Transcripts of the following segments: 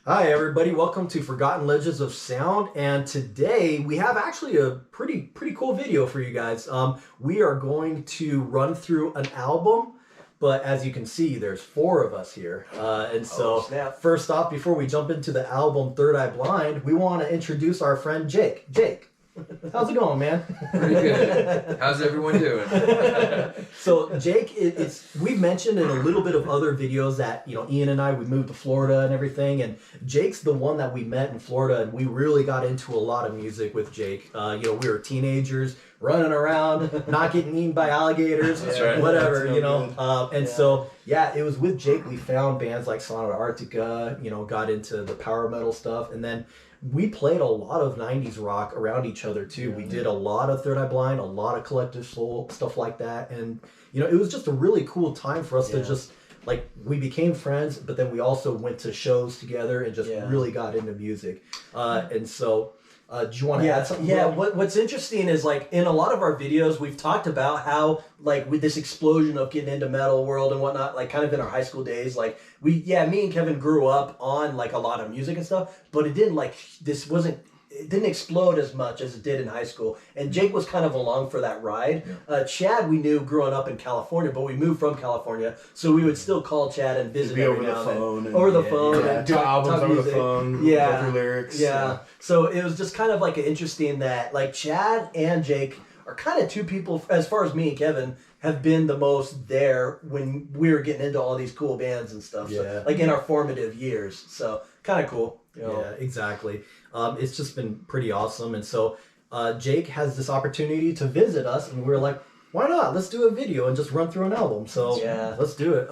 Hi everybody, welcome to Forgotten Legends of Sound, and today we have actually a pretty cool video for you guys. We are going to run through an album, but as you can see, there's 4 of us here. And so first off, before we jump into the album Third Eye Blind, we want to introduce our friend Jake. Jake, how's it going, man? Pretty good. How's everyone doing? So Jake, we've mentioned in a little bit of other videos that, you know, Ian and I, we moved to Florida and everything, and Jake's the one that we met in Florida, and we really got into a lot of music with Jake. You know, we were teenagers, running around, not getting eaten by alligators, That's right. whatever, you know. So, yeah, it was with Jake we found bands like Sonata Arctica, you know, got into the power metal stuff, and then we played a lot of 90s rock around each other too. We did a lot of Third Eye Blind, a lot of Collective Soul, stuff like that. And, you know, it was just a really cool time for us to just, like, we became friends, but then we also went to shows together and just really got into music. And so, do you want to add something? Yeah, what's interesting is, like, in a lot of our videos, we've talked about how, like, with this explosion of getting into metal world and whatnot, like, kind of in our high school days, like, me and Kevin grew up on, like, a lot of music and stuff, but it didn't, like, it didn't explode as much as it did in high school. And Jake was kind of along for that ride. Chad, we knew growing up in California, but we moved from California, so we would still call Chad and visit every now and then. Over the phone. And do albums over the phone. Yeah. Go through lyrics. Yeah. So it was just kind of like interesting that, like, Chad and Jake are kind of two people, as far as me and Kevin, have been the most there when we were getting into all these cool bands and stuff. So, like, in our formative years. So kind of cool. You know? Yeah, exactly. It's just been pretty awesome. And so Jake has this opportunity to visit us, and we're like, why not? Let's do a video and just run through an album. So let's do it.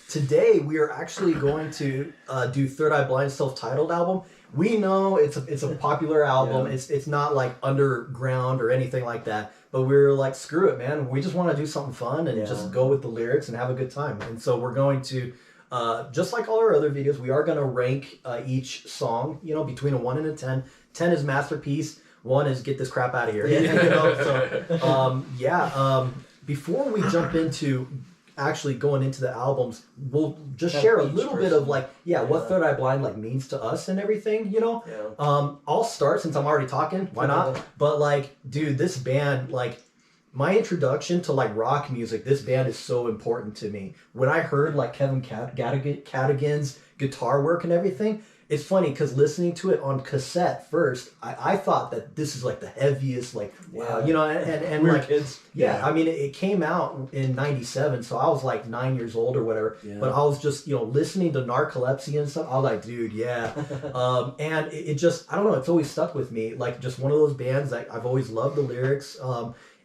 Today we are actually going to do Third Eye Blind self-titled album. We know it's a popular album. It's not like underground or anything like that. But we're like, screw it, man. We just want to do something fun and just go with the lyrics and have a good time. And so we're going to, just like all our other videos, we are going to rank each song, you know, between a 1 and a 10. 10 is masterpiece. 1 is get this crap out of here. You know? So, before we jump into actually going into the albums, we'll just share a little bit of, like, what Third Eye Blind, like, means to us and everything, you know. I'll start since I'm already talking. Why not? But, like, dude, this band, like, my introduction to, like, rock music, this band is so important to me. When I heard, like, Kevin Cadogan's guitar work and everything, it's funny because listening to it on cassette first, I thought that this is, like, the heaviest, like, wow, you know, and we were like, kids. I mean, it came out in 97, so I was like 9 years old or whatever, but I was just, you know, listening to Narcolepsy and stuff. I was like, dude, and it just, I don't know, it's always stuck with me, like, just one of those bands that I've always loved the lyrics,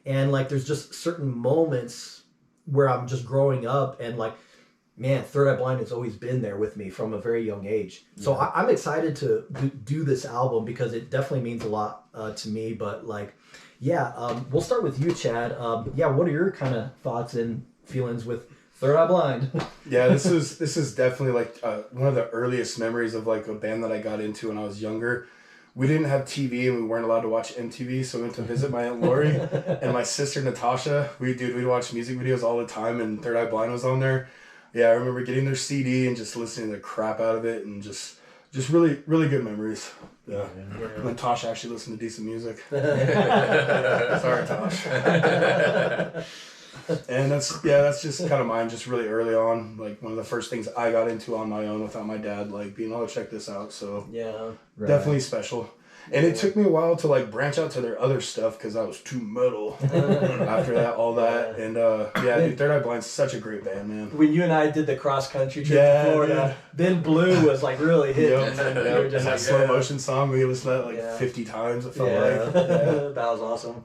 and, like, there's just certain moments where I'm just growing up and, like, man, Third Eye Blind has always been there with me from a very young age. So I'm excited to do this album because it definitely means a lot to me. But, like, we'll start with you, Chad. What are your kind of thoughts and feelings with Third Eye Blind? This is definitely, like, one of the earliest memories of, like, a band that I got into when I was younger. We didn't have TV and we weren't allowed to watch MTV, so we went to visit my Aunt Lori and my sister Natasha. We'd watch music videos all the time, and Third Eye Blind was on there. Yeah, I remember getting their CD and just listening to the crap out of it, and just really, really good memories. Yeah. And then Tosh actually listened to decent music. Sorry, Tosh. And that's just kind of mine, just really early on. Like, one of the first things I got into on my own without my dad, like, being able to check this out. So definitely special. And it took me a while to, like, branch out to their other stuff because I was too metal after that, all that. And, dude, Third Eye Blind's such a great band, man. When you and I did the cross-country trip to Florida, then Blue was, like, really hitting. And that like, slow motion song, we listened to that, like, 50 times, it felt like. That was awesome.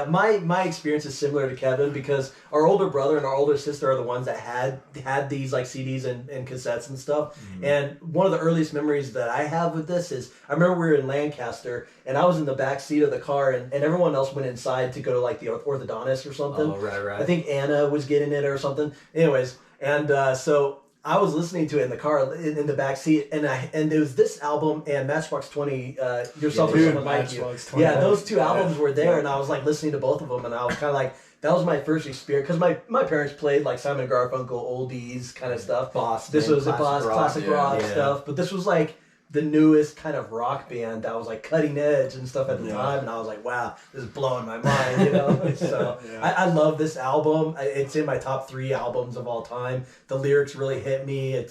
My experience is similar to Kevin because our older brother and our older sister are the ones that had these, like, CDs and cassettes and stuff. Mm-hmm. And one of the earliest memories that I have with this is, I remember we were in Lancaster, and I was in the back seat of the car, and everyone else went inside to go to, like, the orthodontist or something. Oh, right. I think Anna was getting it or something. Anyways, and so I was listening to it in the car in the back seat, and it was this album and Matchbox 20, Yourself or Someone Like You. Those two albums were there, and I was, like, listening to both of them, and I was kind of like, that was my first experience, because my parents played, like, Simon Garfunkel, oldies kind of stuff. Boston, this was classic rock stuff, but this was, like, the newest kind of rock band that was like cutting edge and stuff at the time, and I was like, wow, this is blowing my mind, you know. So I love this album. It's in my top 3 albums of all time. The lyrics really hit me.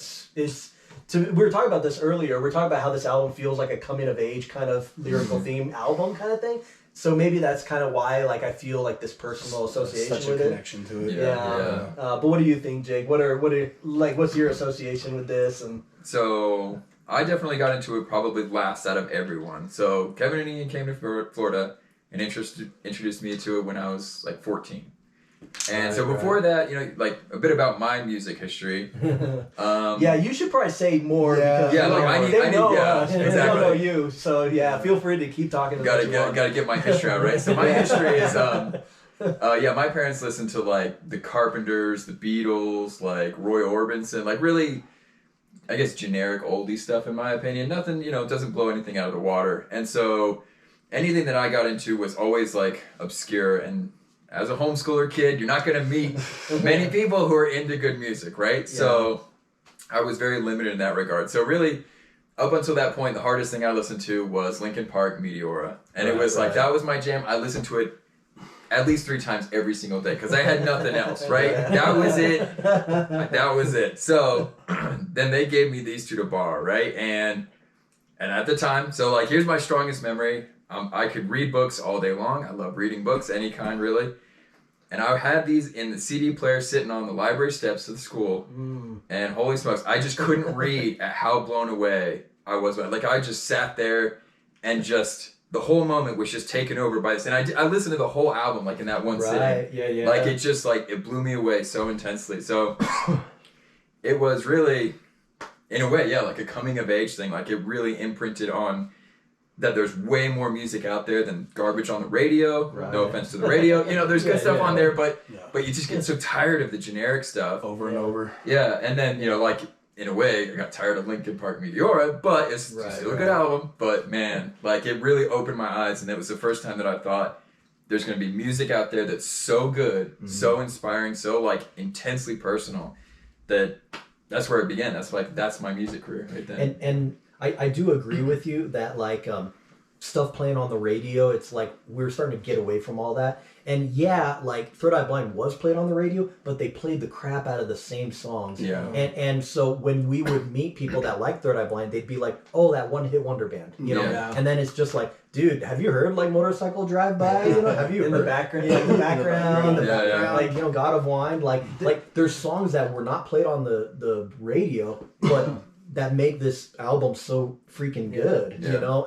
We were talking about this earlier. We're talking about how this album feels like a coming of age kind of lyrical theme album kind of thing. So maybe that's kind of why, like, I feel like this personal association with it. Such a connection to it. Yeah. But what do you think, Jake? What's your association with this? And so I definitely got into it probably last out of everyone. So Kevin and Ian came to Florida and introduced me to it when I was like 14. And so before that, you know, like a bit about my music history. You should probably say more. Yeah, because, I need, exactly. They don't know you, so feel free to keep talking. Gotta get my history out, right? So my history is, my parents listened to like the Carpenters, the Beatles, like Roy Orbison, like really, I guess generic oldie stuff in my opinion. Nothing, doesn't blow anything out of the water. And so anything that I got into was always like obscure. And as a homeschooler kid, you're not going to meet many people who are into good music, right? Yeah. So I was very limited in that regard. So really, up until that point, the hardest thing I listened to was Linkin Park Meteora. And it was like, that was my jam. I listened to it at least 3 times every single day because I had nothing else, right? That was it. That was it. So then they gave me these 2 to borrow, right? And at the time, so like, here's my strongest memory. I could read books all day long. I love reading books, any kind, really. And I had these in the CD player sitting on the library steps of the school. And holy smokes, I just couldn't read at how blown away I was. Like, I just sat there and just, the whole moment was just taken over by this. And I listened to the whole album, like, in that one sitting. Yeah. Like, it just, like, it blew me away so intensely. So, it was really, in a way, like a coming of age thing. Like, it really imprinted on that there's way more music out there than garbage on the radio. Right. No offense to the radio. There's good stuff on there, but you just get so tired of the generic stuff. Over and over. Yeah, and then, like, in a way, I got tired of Linkin Park Meteora, but it's still a good album. But, man, like, it really opened my eyes, and it was the first time that I thought there's going to be music out there that's so good, so inspiring, so, like, intensely personal, that's where it began. That's my music career right then. And I do agree with you that, like, stuff playing on the radio, it's like we're starting to get away from all that. And like Third Eye Blind was played on the radio, but they played the crap out of the same songs. Yeah. And so when we would meet people that like Third Eye Blind, they'd be like, oh, that one-hit wonder band, you know? Yeah. And then it's just like, dude, have you heard like Motorcycle Drive By? Have you in heard the background? Yeah, in the background. Like, God of Wine. Like there's songs that were not played on the radio, but that make this album so freaking good,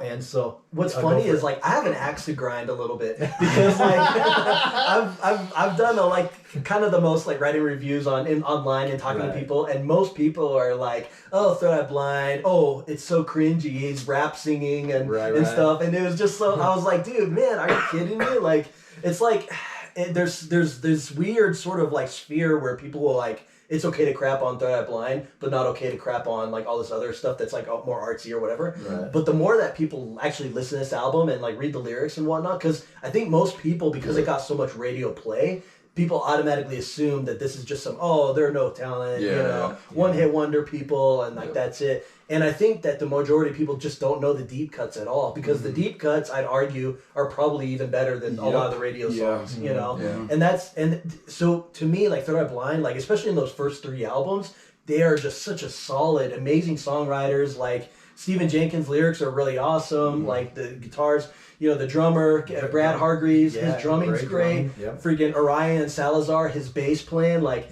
And so what's funny is like I have an axe to grind a little bit because like I've done kind of the most like writing reviews online and talking to people, and most people are like, oh, Third Eye Blind, oh, it's so cringy, he's rap singing and stuff, and it was just so I was like, dude, man, are you kidding me? Like it's like there's this weird sort of like sphere where people will like, it's okay to crap on Third Eye Blind, but not okay to crap on like all this other stuff that's like more artsy or whatever. Right. But the more that people actually listen to this album and like read the lyrics and whatnot, because I think most people, because it got so much radio play, people automatically assume that this is just they're no talent, one-hit wonder people, and like that's it. And I think that the majority of people just don't know the deep cuts at all, because the deep cuts, I'd argue, are probably even better than a lot of the radio songs, And so to me, like Third Eye Blind, like especially in those first 3 albums, they are just such a solid, amazing songwriters. Like Stephan Jenkins' lyrics are really awesome. Like the guitars, the drummer, Brad Hargreaves, his drumming's great. Freaking Arion Salazar, his bass playing, like...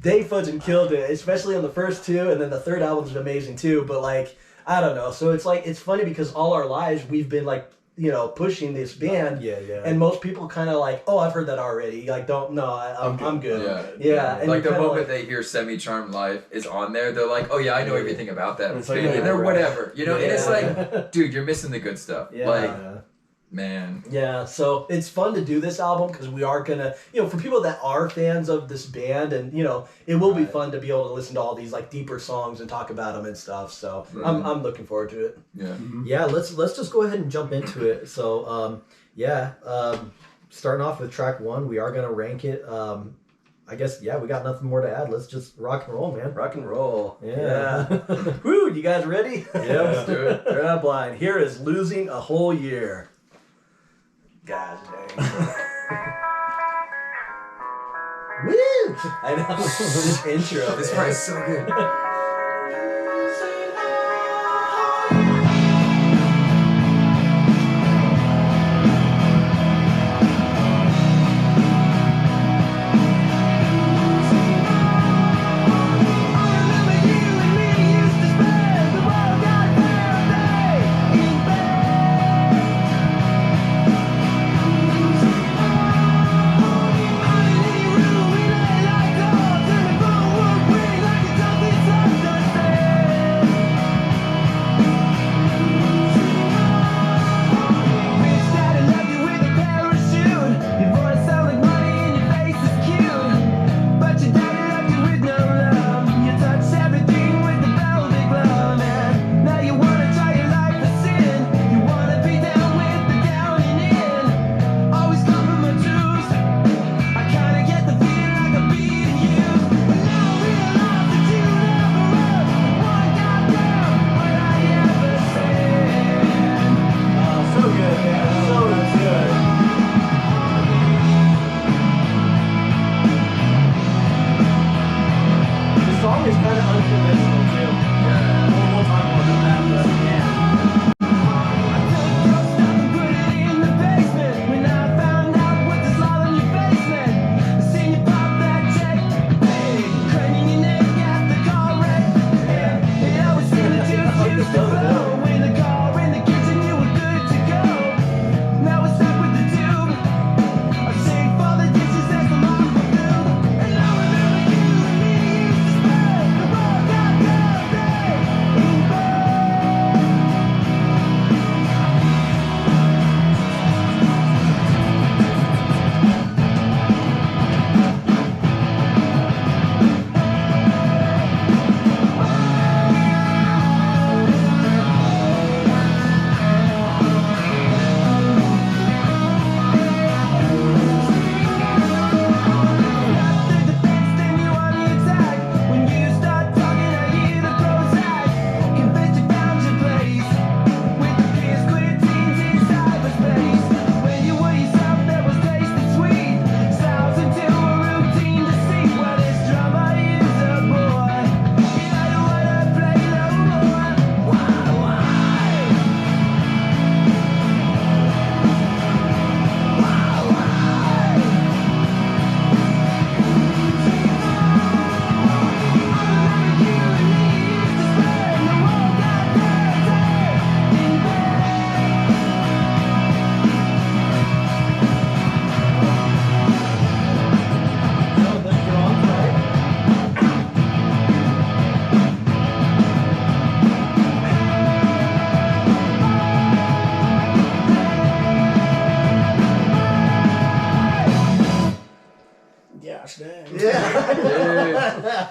They fudging killed it, especially on the first 2, and then the third album's amazing too. But like, I don't know. So it's like, it's funny because all our lives we've been like, pushing this band. And most people kind of like, oh, I've heard that already. Like, I'm good. Yeah. And like the moment they hear Semi-Charmed Life is on there, they're like, oh yeah, I know everything about that. It's like, and they're whatever, and it's like, dude, you're missing the good stuff. Man. Yeah, so it's fun to do this album because we are gonna, for people that are fans of this band, and it will be fun to be able to listen to all these like deeper songs and talk about them and stuff. So I'm looking forward to it. Yeah. Let's just go ahead and jump into it. So starting off with track 1, we are gonna rank it. I guess, yeah, we got nothing more to add. Let's just rock and roll, man. Rock and roll. Yeah. Woo, you guys ready? Yeah, let's do it. They're not blind. Here is Losing a Whole Year. God dang. Woo! I know. This intro. This man. part is so good.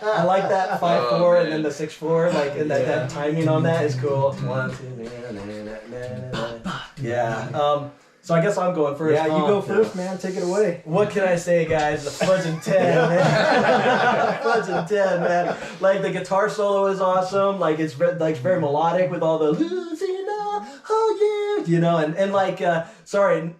I like that 5/4 and then the 6/4, like, and that timing on that is cool. 1, 2, yeah. So I guess I'm going first. Yeah, you go first, man. Take it away. What can I say, guys? The Fudge and 10, man. Fudge and 10, man. Like, the guitar solo is awesome. Like, it's very melodic with all the losing a whole year, you know, and like,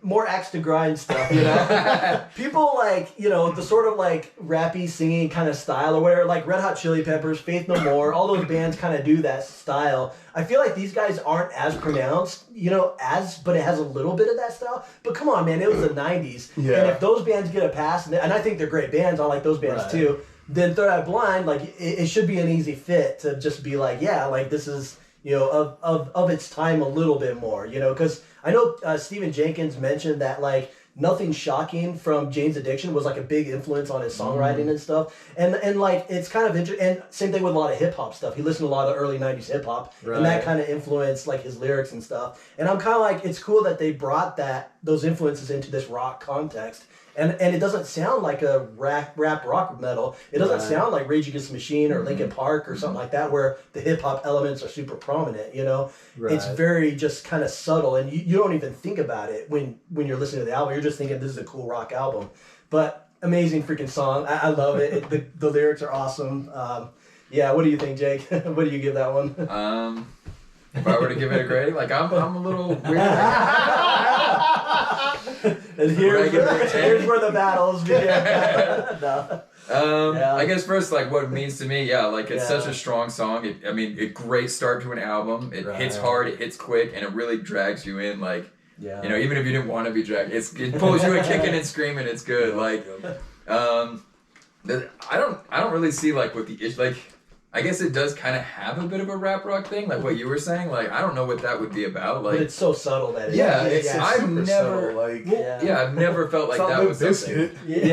more axe to grind stuff, you know. People like, you know, the sort of like rappy singing kind of style or whatever, like Red Hot Chili Peppers, Faith No More, all those bands kind of do that style. I feel like these guys aren't as pronounced, you know, but it has a little bit of that style. But come on, man, it was the 90s. Yeah. And if those bands get a pass, and I think they're great bands, I like those bands too, then Third Eye Blind, like, it should be an easy fit to just be like, yeah, like, this is, you know, of its time a little bit more, you know, because I know Stephan Jenkins mentioned that, like, Nothing Shocking from Jane's Addiction was like a big influence on his songwriting and stuff. And like, it's kind of interesting. And same thing with a lot of hip hop stuff. He listened to a lot of the early 90s hip hop, and that kind of influenced like his lyrics and stuff. And I'm kind of like, it's cool that they brought those influences into this rock context. And it doesn't sound like a rap rock metal. It doesn't sound like Rage Against the Machine or Linkin Park or something like that, where the hip hop elements are super prominent. You know, it's very just kind of subtle, and you don't even think about it when you're listening to the album. You're just thinking this is a cool rock album. But amazing freaking song. I love it. The lyrics are awesome. Yeah, what do you think, Jake? What do you give that one? If I were to give it a grade, like I'm a little weird. And here's where the battles begin. No. I guess first, like what it means to me, like it's such a strong song. A great start to an album. It hits hard, it hits quick, and it really drags you in. Like, even if you didn't want to be dragged, it pulls you in kicking and screaming. It's good. Like, I don't really see like what the issue. Like, I guess it does kind of have a bit of a rap rock thing, like what you were saying. Like, I don't know what that would be about. Like, but it's so subtle that I've never I've never felt like that was something. It's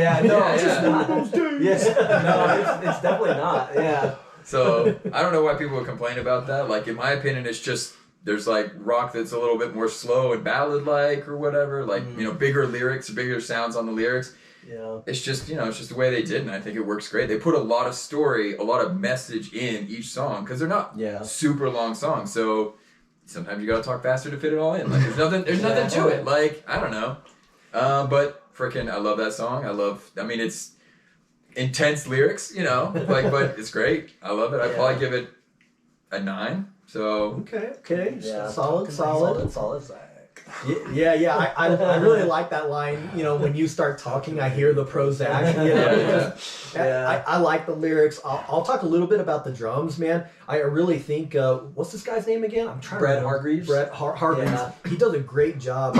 definitely not. Yeah. So I don't know why people would complain about that. Like, in my opinion, it's just there's like rock that's a little bit more slow and ballad like or whatever. Like bigger lyrics, bigger sounds on the lyrics. Yeah. It's just it's just the way they did, and I think it works great. They put a lot of story, a lot of message in each song because they're not super long songs. So sometimes you gotta talk faster to fit it all in. Like there's nothing to it. Like I don't know, but freaking I love that song. It's intense lyrics, but it's great. I love it. I'd probably give it a 9. So okay, solid. Yeah. I really like that line. When you start talking, I hear the Prozac. I like the lyrics. I'll talk a little bit about the drums, man. I really think what's this guy's name again? I'm trying. Brett Hargreaves. Hargreaves. Yeah. He does a great job.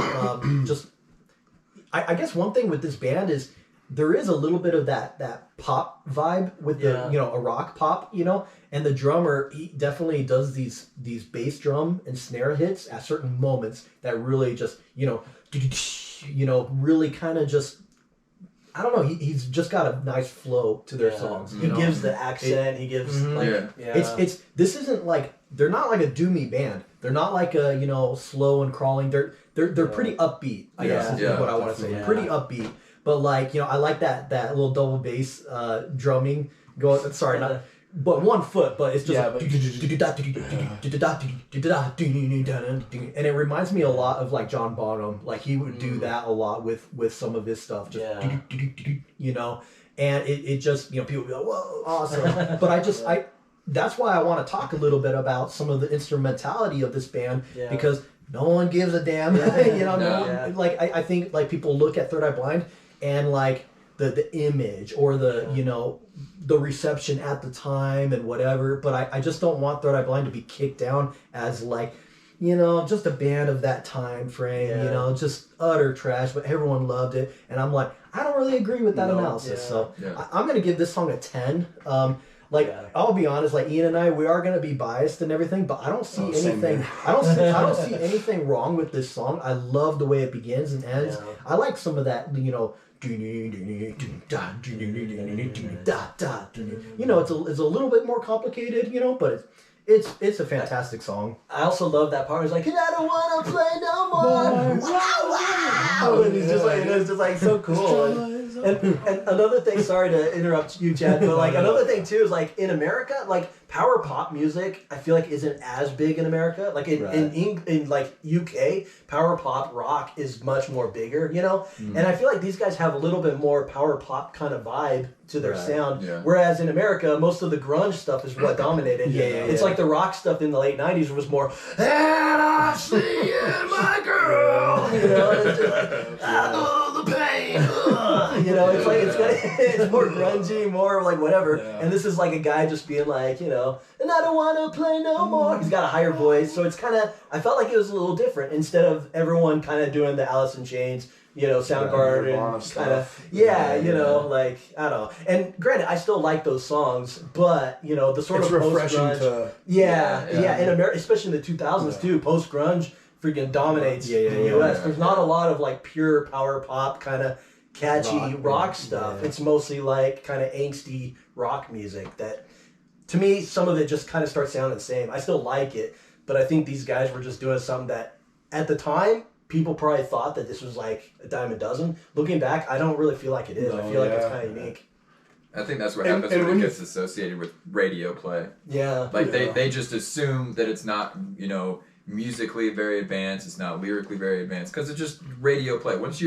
I guess one thing with this band is there is a little bit of that pop vibe with the a rock pop, and the drummer, he definitely does these bass drum and snare hits at certain moments that really just really kind of just I don't know, he's just got a nice flow to their songs. He gives the accent. He gives It's this isn't like they're not like a doomy band. They're not like a slow and crawling. They're pretty upbeat. I guess is what I want to say. Yeah. Pretty upbeat. But like I like that little double bass drumming going. Sorry, not. But one foot, but it's just and it reminds me a lot of like John Bonham. Like he would do that a lot with some of his stuff. Just and it just people go, whoa, awesome. But that's why I want to talk a little bit about some of the instrumentality of this band because no one gives a damn. Like I think like people look at Third Eye Blind and like the image or the the reception at the time and whatever, but I just don't want Third Eye Blind to be kicked down as like just a band of that time frame, just utter trash, but everyone loved it, and I'm like I don't really agree with that analysis. So I'm gonna give this song a 10. I'll be honest, like Ian and I, we are gonna be biased and everything, but I don't see anything. I don't see anything wrong with this song. I love the way it begins and ends. I like some of that, it's a little bit more complicated, but it's a fantastic song. I also love that part. It's like, and I don't want to play no more. Wow. And it's just like so cool. And another thing, sorry to interrupt you, Chad, but like another thing too is like in America, like power pop music, I feel like isn't as big in America. Like in like UK, power pop rock is much more bigger, And I feel like these guys have a little bit more power pop kind of vibe to their sound. Yeah. Whereas in America, most of the grunge stuff is what dominated. It's like the rock stuff in the late 90s was more, and I see it, my girl. It's just like, I know the pain. It's like it's more grungy, more like whatever. Yeah. And this is like a guy just being like, and I don't want to play no more. He's got a higher voice, so it's kind of. I felt like it was a little different instead of everyone kind of doing the Alice in Chains, Soundgarden kind of. Like I don't know. And granted, I still like those songs, but the sort it's of refreshing post-grunge. In America, especially in the 2000s too, post grunge freaking dominates the U.S. There's not a lot of like pure power pop kind of catchy rock stuff. It's mostly like kind of angsty rock music that, to me, some of it just kind of starts sounding the same. I still like it, but I think these guys were just doing something that, at the time, people probably thought that this was like a dime a dozen. Looking back, I don't really feel like it is. I feel like it's kind of unique. I think that's what happens when it gets associated with radio play. Yeah. Like they just assume that it's not, musically very advanced, it's not lyrically very advanced, because it's just radio play. Once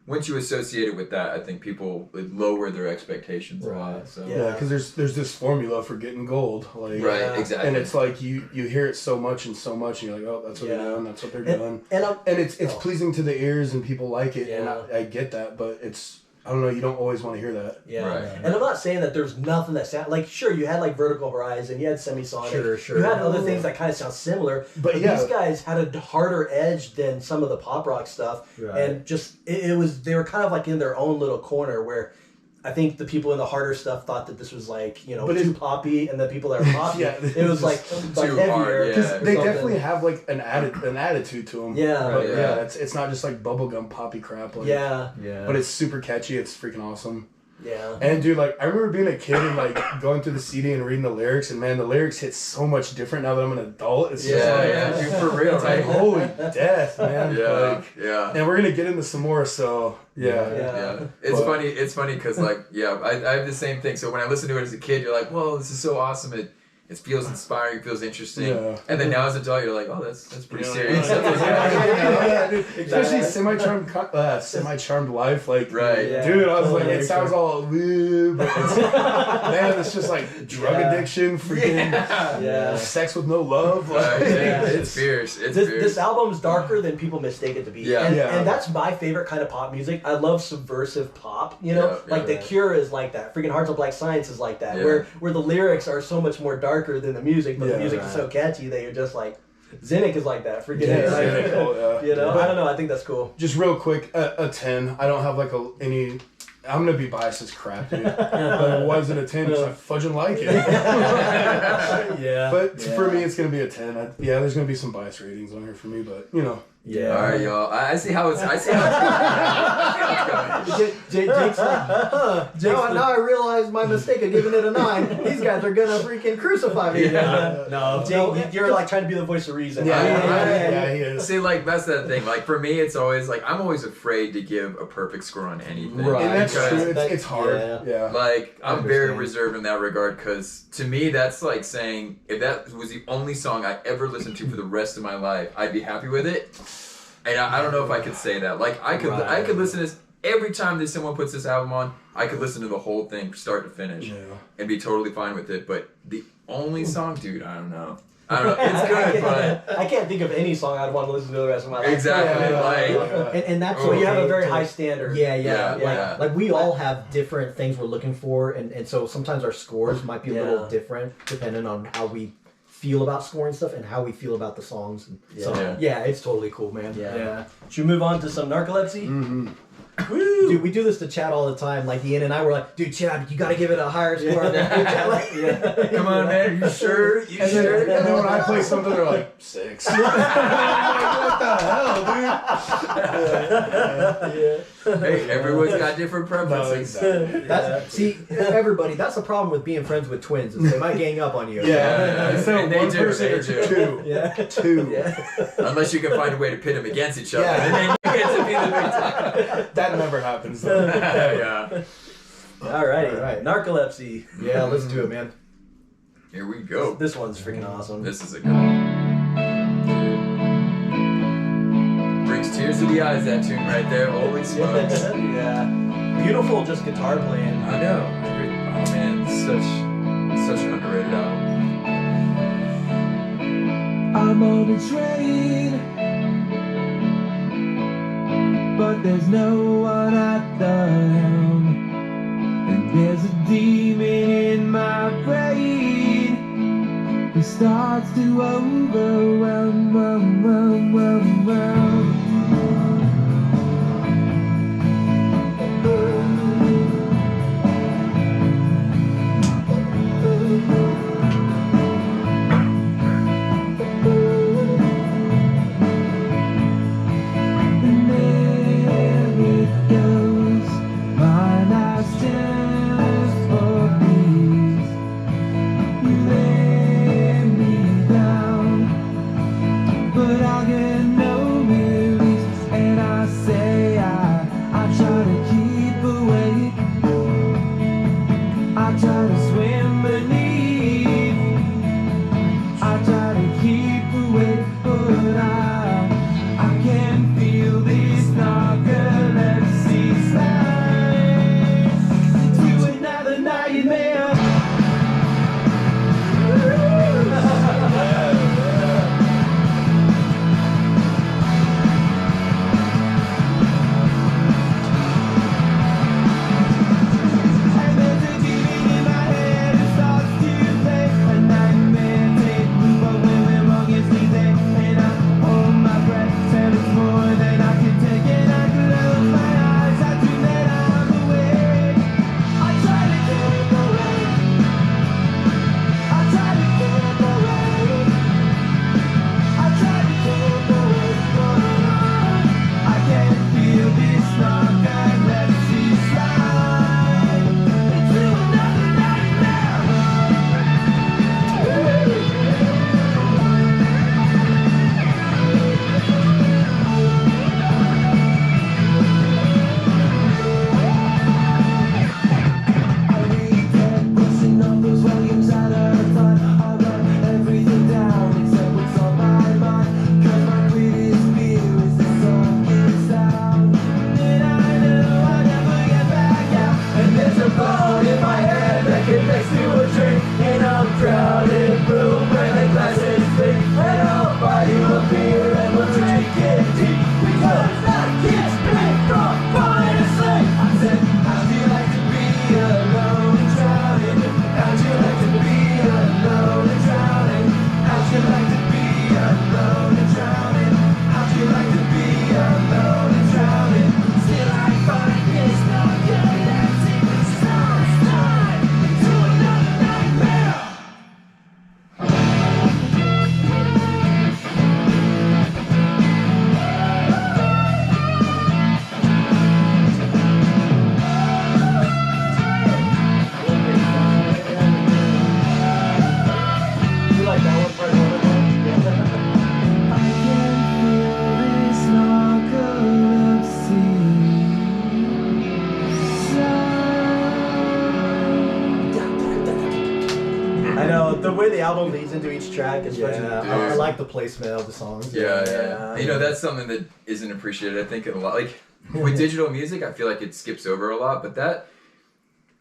once you associate it with that, I think people would lower their expectations a lot. So. Yeah, because there's this formula for getting gold, like right, exactly, and it's like you hear it so much, and you're like, oh, that's what they're doing, that's what they're doing, and it's pleasing to the ears, and people like it, and I get that, but it's. I don't know, you don't always want to hear that. Yeah. Right. And I'm not saying that there's nothing that sound like, sure, you had like Vertical Horizon, you had Semisonic. Sure. You had other things that kind of sound similar. But these guys had a harder edge than some of the pop rock stuff. Right. And just, they were kind of like in their own little corner where I think the people in the harder stuff thought that this was like, too poppy, and the people that are poppy, it was like heavier. Because they definitely have like an attitude to them. Yeah. But it's not just like bubblegum poppy crap. Like, But it's super catchy. It's freaking awesome. Yeah. And dude, like, I remember being a kid and like going through the CD and reading the lyrics, and man, the lyrics hit so much different now that I'm an adult. It's just like, dude, for real, it's like, holy death, man. And we're gonna get into some more, so It's funny because like I have the same thing. So when I listen to it as a kid, you're like, whoa, this is so awesome. It feels inspiring, it feels interesting. Yeah. And then now as an adult, you're like, oh, that's pretty serious. Especially semi-charmed life, like, dude, I was like, it sounds all woo, but it's just like drug addiction, freaking sex with no love. Like, it's fierce. This album's darker than people mistake it to be. And that's my favorite kind of pop music. I love subversive pop, like The Cure is like that. Freaking Hearts of Black Science is like that, where the lyrics are so much more darker than the music, but the music is so catchy that you're just like, Zinnik is like that. Forget it. I don't know. I think that's cool. Just real quick, a 10. I don't have like any. I'm gonna be biased as crap, dude. But why is it a 10? Because I fudging like it. But for me, it's gonna be a 10. There's gonna be some bias ratings on here for me, but Yeah. All right, y'all. I see how it's. Jake's like, now I realize my mistake of giving it a 9. These guys are gonna freaking crucify me. No, Jake, you're like trying to be the voice of reason. Yeah, he is. See, like that's the thing. Like for me, it's always like I'm always afraid to give a perfect score on anything. Right. And that's true. It's hard. Yeah. Like I'm very reserved in that regard because to me, that's like saying if that was the only song I ever listened to for the rest of my life, I'd be happy with it. And I don't know if I could say that. Like I could listen to this every time that someone puts this album on. I could listen to the whole thing start to finish and be totally fine with it. But the only song, dude, I don't know. It's good, but I can't think of any song I'd want to listen to the rest of my life. Exactly. And that's so you have a very high standard. Like we all have different things we're looking for, and so sometimes our scores might be a little different depending on how we feel about scoring stuff and how we feel about the songs. It's totally cool, man. Should we move on to some narcolepsy? Mm-hmm. Woo! Dude, we do this to Chad all the time. Like Ian and I were like, dude, Chad, you gotta give it a higher score. Come on, man, you sure? And then when I play something, they're like 6. What the hell, dude? Hey, everyone's got different preferences. See, everybody, that's the problem with being friends with twins. Is they might gang up on you. Instead of one person or two. Two. Unless you can find a way to pit them against each other, and then you get to be the victim. That never happens. All right. Narcolepsy. Yeah, let's do it, man. Here we go. This one's freaking awesome. This is a good one. Brings tears to the eyes, that tune right there. Holy smokes. Beautiful just guitar playing. I know. Oh man, such an underrated album. I'm on a train, but there's no one at the helm, and there's a demon in my brain who starts to overwhelm. But I get no way the album leads into each track is I like the placement of the songs. Yeah. You know, that's something that isn't appreciated, I think, in a lot. Like, with digital music, I feel like it skips over a lot, but that,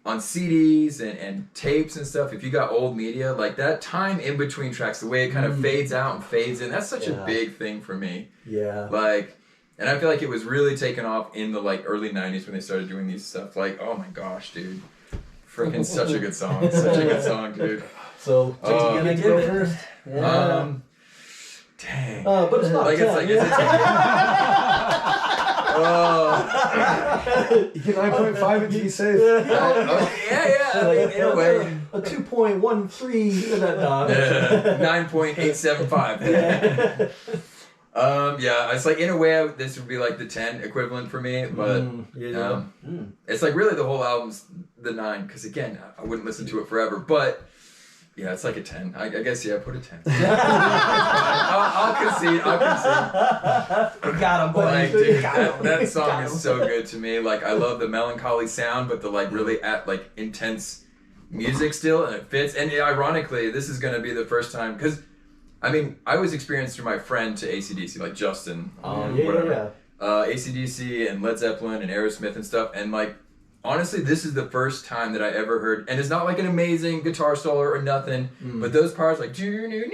on CDs and tapes and stuff, if you got old media, like that time in between tracks, the way it kind of fades out and fades in, that's such a big thing for me. Yeah. Like, and I feel like it was really taken off in the like early 90s when they started doing these stuff. Like, oh my gosh, dude. Freaking such a good song. Such a good song, dude. So, you gonna go first? Yeah. Dang. But it's not like, 10. it's like, it's You get 9.5 and be safe. Like, in a way. A 2.13. 9.875. It's like in a way this would be like the 10 equivalent for me, but it's like really the whole album's the 9 because again I wouldn't listen to it forever, but yeah, it's like a 10. I guess put a 10. I'll concede. You got him, boy. Like, dude, that song is so good to me. Like I love the melancholy sound, but the like really intense music still, and it fits. And ironically, this is gonna be the first time because. I mean, I was experienced through my friend to AC/DC, like Justin, whatever. AC/DC and Led Zeppelin and Aerosmith and stuff. And like, honestly, this is the first time that I ever heard, and it's not like an amazing guitar solo or nothing, but those parts like, holy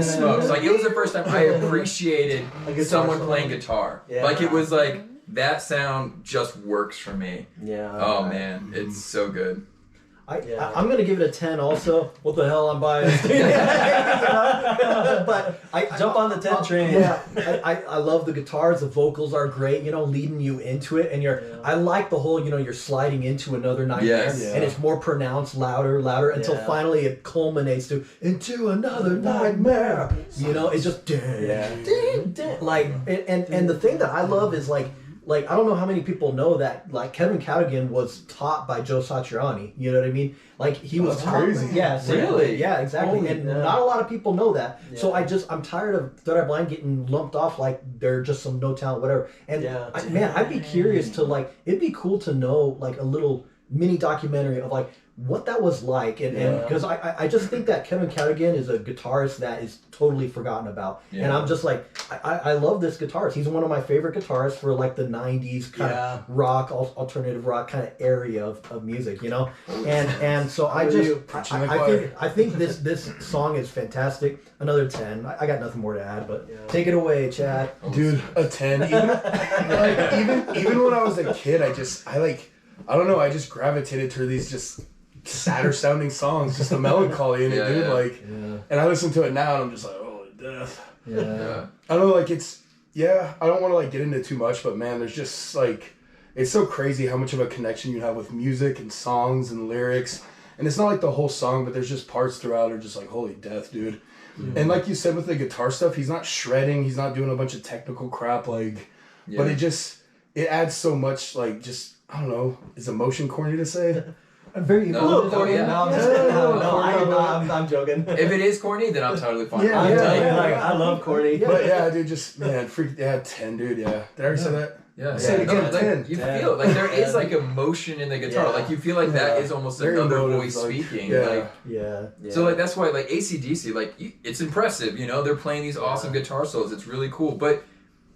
smokes. Like, it was the first time I appreciated someone playing guitar. Yeah. Like, it was like, that sound just works for me. Yeah. Oh, man. It's so good. I'm gonna give it a 10 also. What the hell, I'm biased. But I jump on the 10 train. Yeah, I love the guitars. The vocals are great. You know, leading you into it, and I like the whole. You know, you're sliding into another nightmare, and it's more pronounced, louder, until finally it culminates to into another nightmare. You know, it's just like, and the thing that I love is like I don't know how many people know that like Kevin Cadogan was taught by Joe Satriani. You know what I mean? Like he was taught, crazy. Yeah, Really? Yeah, exactly. And not a lot of people know that. Yeah. So I'm tired of Third Eye Blind getting lumped off like they're just some no talent, whatever. And man, I'd be curious to like, it'd be cool to know like a little mini documentary of like what that was like, and because I just think that Kevin Cadogan is a guitarist that is totally forgotten about, and I'm just like I love this guitarist. He's one of my favorite guitarists for like the '90s kind of rock, alternative rock kind of area of music, you know, and so I think this song is fantastic. Another 10. I got nothing more to add, but take it away, Chad. Dude, a 10. Even when I was a kid, I don't know, I just gravitated to these just sadder sounding songs, just the melancholy in it, dude. And I listen to it now and I'm just like, holy death. I don't know, like I don't want to like get into too much, but man, there's just like, it's so crazy how much of a connection you have with music and songs and lyrics. And it's not like the whole song, but there's just parts throughout are just like, holy death, dude. And like you said with the guitar stuff, he's not shredding, he's not doing a bunch of technical crap, like, but it adds so much, like, just, I don't know, is emotion corny to say? I'm very corny. I'm joking. If it is corny, then I'm totally fine. I love corny. But yeah, dude, just, man, 10, dude, Did I already say that? Yeah. Say it again, 10. You feel like there is like emotion in the guitar. Like you feel like that is almost another voice speaking. So like that's why like AC/DC, like it's impressive, you know, they're playing these awesome guitar solos. It's really cool, but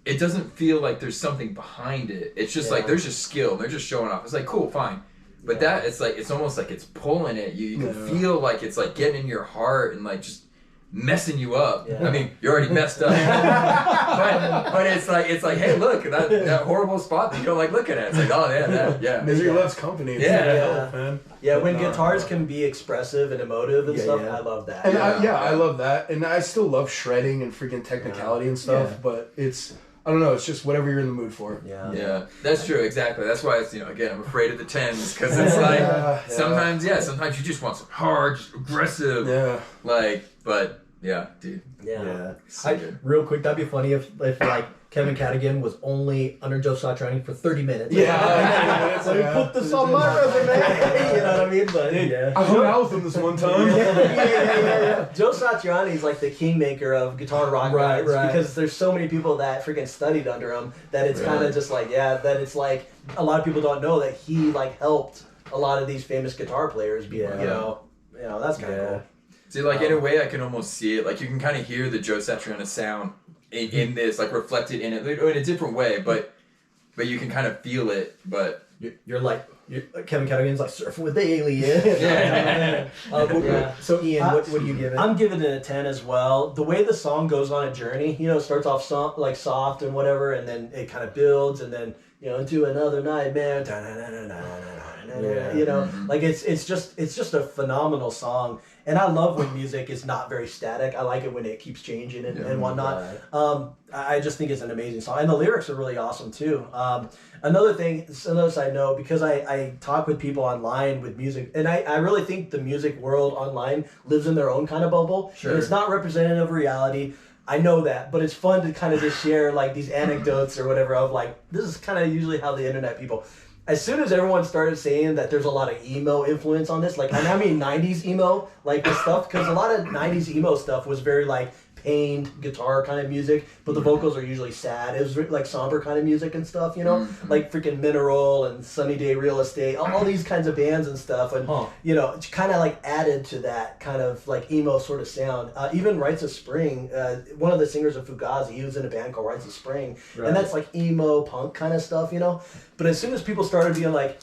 it doesn't feel like there's something behind it. It's just like there's just skill. They're just showing off. It's like cool, fine. But that it's like it's almost like it's pulling at you. You can feel like it's like getting in your heart and like just messing you up. I mean, you're already messed up. but it's like, hey, look, that horrible spot that you don't like looking at. It's like, oh yeah. Misery loves company. Man. Yeah, when guitars can be expressive and emotive and stuff, I love that. And I love that. And I still love shredding and freaking technicality and stuff, but it's, I don't know, it's just whatever you're in the mood for. Yeah, that's true, exactly. That's why it's, you know, again, I'm afraid of the 10s, because it's like, sometimes you just want some hard, just aggressive, but, dude. Real quick, that'd be funny if like, Kevin Cadogan was only under Joe Satriani for 30 minutes. Put this on my resume. You know what I mean? But I hung out with him this one time. Joe Satriani is like the kingmaker of guitar rock bands because there's so many people that freaking studied under him that it's kind of just like that it's like a lot of people don't know that he like helped a lot of these famous guitar players be you know that's kind of cool. See, like in a way, I can almost see it. Like you can kind of hear the Joe Satriani sound in this, like reflected in it, in a different way. But you can kind of feel it. But you're like Kevin Cadogan's like surfing with the alien. So Ian, what do you give it? I'm giving it a 10 as well. The way the song goes on a journey, you know, it starts off like soft and whatever, and then it kind of builds, and then into another nightmare. You know, like it's just a phenomenal song, and I love when music is not very static. I like it when it keeps changing and whatnot. Right. I just think it's an amazing song, and the lyrics are really awesome too. Another side note, because I talk with people online with music, and I really think the music world online lives in their own kind of bubble. Sure. And it's not representative of reality. I know that, but it's fun to kind of just share like these anecdotes or whatever of like, this is kind of usually how the internet people. As soon as everyone started saying that there's a lot of emo influence on this, like, and I mean 90s emo, like the stuff, because a lot of 90s emo stuff was very like pained guitar kind of music, but the vocals are usually sad. It was like somber kind of music and stuff, like freaking Mineral and Sunny Day Real Estate, all these kinds of bands and stuff, and it's kind of like added to that kind of like emo sort of sound. Even Rites of Spring, one of the singers of Fugazi, he was in a band called Rites of Spring, and that's like emo punk kind of stuff, But as soon as people started being like,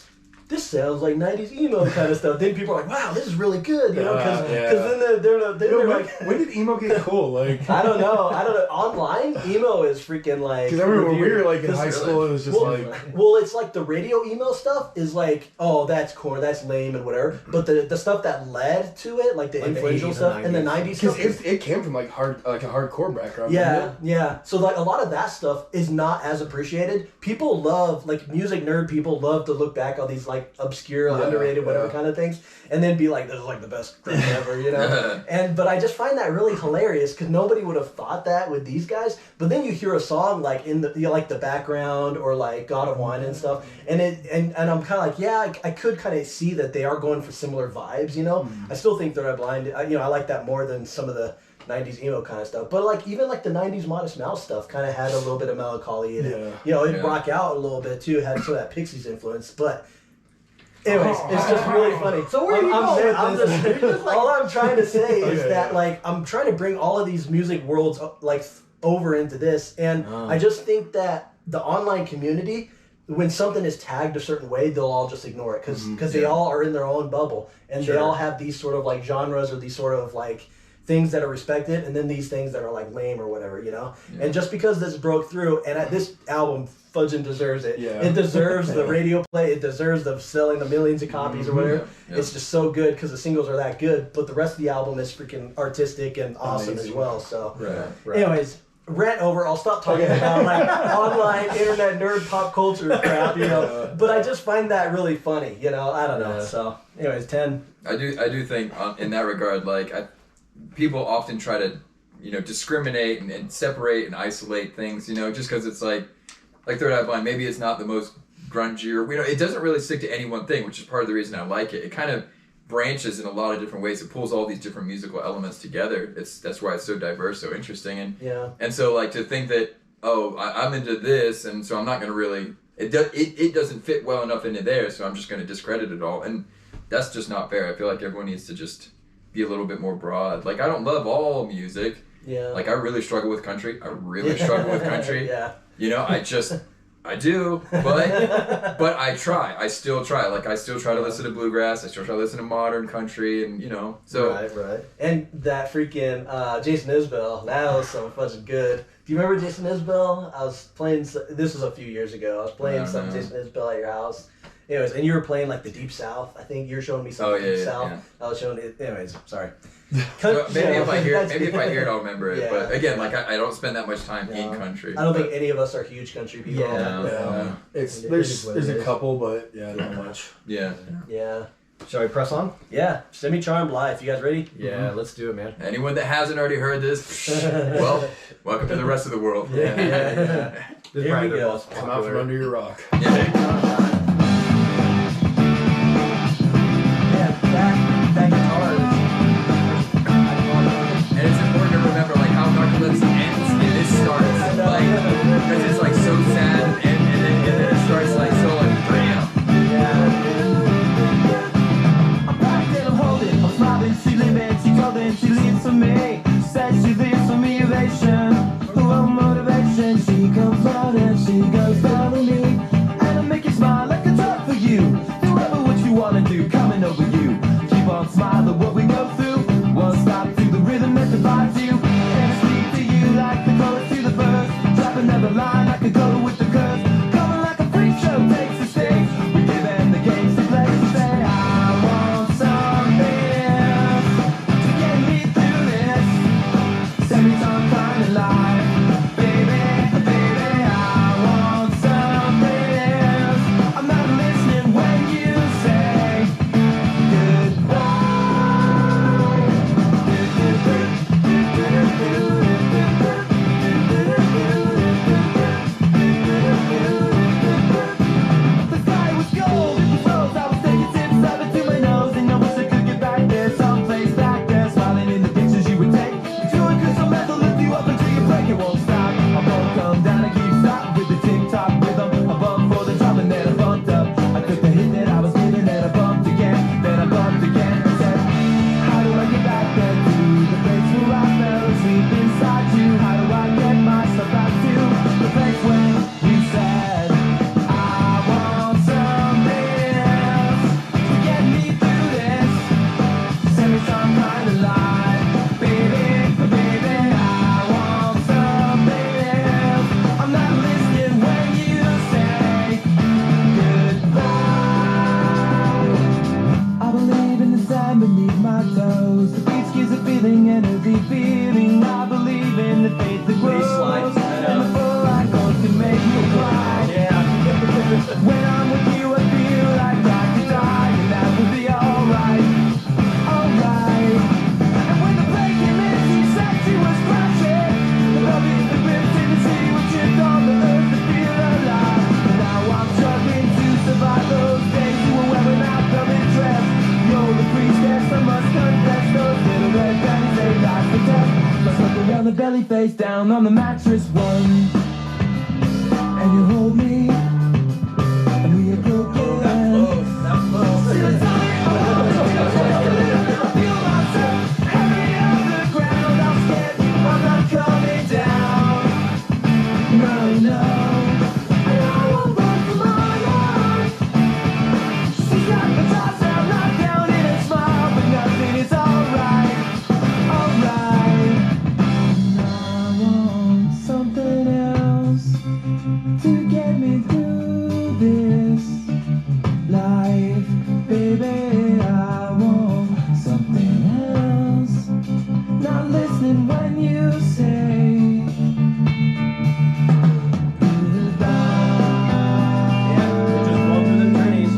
this sounds like 90s emo kind of stuff, then people are like, wow, this is really good, because then they're like, when did emo get cool? Like, I don't know. Online, emo is freaking like. Because I remember when we were like in high school, it was just well, it's like the radio emo stuff is like, oh, that's corny, that's lame and whatever. But the stuff that led to it, like the influential stuff in the 90s stuff, because it came from like a hardcore background. Yeah. So like a lot of that stuff is not as appreciated. People love, like music nerd people love to look back on these like obscure, underrated, whatever kind of things, and then be like, this is like the best thing ever, but I just find that really hilarious because nobody would have thought that with these guys. But then you hear a song like in the like the background or like God of Wine and stuff, and I'm kind of like, I could kind of see that they are going for similar vibes, I still think Third Eye Blind, I like that more than some of the 90s emo kind of stuff, but like even like the 90s Modest Mouse stuff kind of had a little bit of melancholy in it. It rock out a little bit too, had some of that Pixies influence, but anyways, it's just really funny. So where are you going with this? All I'm trying to say is that like I'm trying to bring all of these music worlds like over into this, and I just think that the online community, when something is tagged a certain way, they'll all just ignore it because they all are in their own bubble, and they all have these sort of like genres or these sort of like things that are respected, and then these things that are like lame or whatever, And just because this broke through, and this album fudging deserves it. Yeah. It deserves the radio play. It deserves the selling the millions of copies or whatever. Yeah. It's just so good because the singles are that good, but the rest of the album is freaking artistic and awesome as well. So, anyways, rant over. I'll stop talking about like online internet nerd pop culture crap, But I just find that really funny, I don't know. So, anyways, 10. I do think in that regard, like people often try to, discriminate and separate and isolate things, just because it's like Third Eye Blind, maybe it's not the most grungy or, it doesn't really stick to any one thing, which is part of the reason I like it. It kind of branches in a lot of different ways. It pulls all these different musical elements together. That's why it's so diverse, so interesting. And so like to think that, I'm into this, and so I'm not going to really, it doesn't fit well enough into there, so I'm just going to discredit it all. And that's just not fair. I feel like everyone needs to just be a little bit more broad. Like I don't love all music. Yeah. Like I really struggle with country. I do, but I try. I still try. Like I still try to listen to bluegrass. I still try to listen to modern country, and so right. And that freaking Jason Isbell, that was so fucking good. Do you remember Jason Isbell? I was playing. This was a few years ago. I was playing some Jason Isbell at your house. Anyways, and you were playing like the Deep South. I think you were showing me some Deep South. Yeah. I was showing it. Anyways, sorry. Well, maybe if I hear it, I'll remember it. Yeah. But again, like I don't spend that much time in country. I don't think any of us are huge country people. Yeah. There's a couple, but not much. Yeah. Shall we press on? Yeah. Semi-Charmed Life. You guys ready? Yeah, let's do it, man. Anyone that hasn't already heard this, well, welcome to the rest of the world. Yeah. Here we go. Come out from under your rock. That guitar is... And it's important to remember like how Narcolepsy ends and this starts. Like, because it's like so sad and then it starts like so like bam. I'm back, then I'm holding, I'm throbbing, see limits, you tell them She goes, follow me, and I'll make you smile like a drug for you. Forever what you wanna do, coming over you. Keep on smiling what we go through. One stop to the rhythm that divides you. And I speak to you like the chorus to the verse. Drop another line like a go with the curse. Coming like a freak show takes the stage. We give them the games to play. We say, I want something else to get me through this. Send me some kind of life. Baby, baby, I want something else. I'm not listening when you say goodbye. The sky was gold, it was rose. I was taking sips, slapping to my nose, and I wish I could get back there, someplace back there, smiling in the pictures you would take. Doing crystal method, lift you up until you break, it won't stop. I won't come down and keep stop with the tick-tock rhythm. I bumped for the drop and then I bumped up. I took the hit that I was getting, then I bumped again, then I bumped again. I said, how do I get back there to the place where I fell asleep inside you? How do I get myself back to the place where you said I want something else to get me through this? Send me some kind of line, baby, baby. I want something else. I'm not listening when you say goodbye. I believe in the sand beneath my toes. The beach gives a feeling and a deep feeling. I believe in the faith that grows. Baseline, And the full icons can make me cry. When I'm with you, I feel like I could die, and that will be alright, alright. And when the plane came in, she said she was crashing. The love in the ribs in the city was chipped on the earth to feel alive. And now I'm struggling to survive those days. You were wearing out coming dress. You're the priestess, I must confess. Those little red panties, they lies for death. Let's look around the belly, face down on the mattress one. And you hold me, and we are broken. Still it's only I feel myself heavy on the ground. I'm scared, I'm not coming down. No, no. And I won't run from my life. She's got the toss down, knocked down in a smile, but nothing is alright, alright. And I want something else to get me through this life, baby. I want something else. Not listening when you say goodbye. Yeah, just going through the journeys.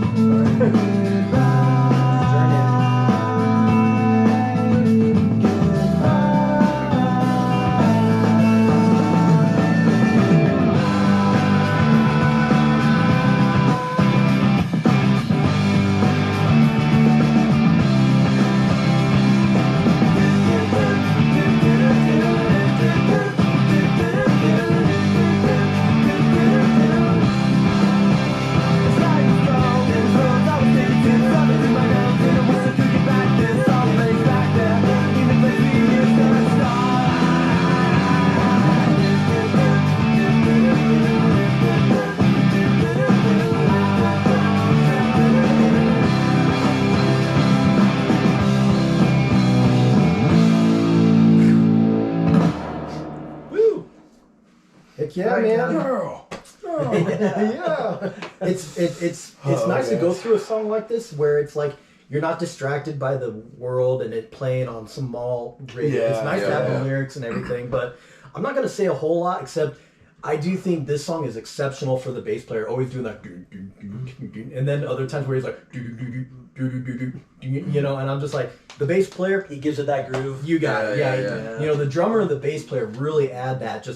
Heck yeah, man. Girl. Yeah. It's nice to go through a song like this where it's like you're not distracted by the world and it playing on some mall radio. Yeah, It's nice to have yeah. the lyrics and everything, but I'm not gonna say a whole lot except I do think this song is exceptional for the bass player, always doing that, and then other times where he's like, you know, and I'm just like, the bass player, He gives it that groove. you got it, yeah. Yeah. You know, the drummer and the bass player really add that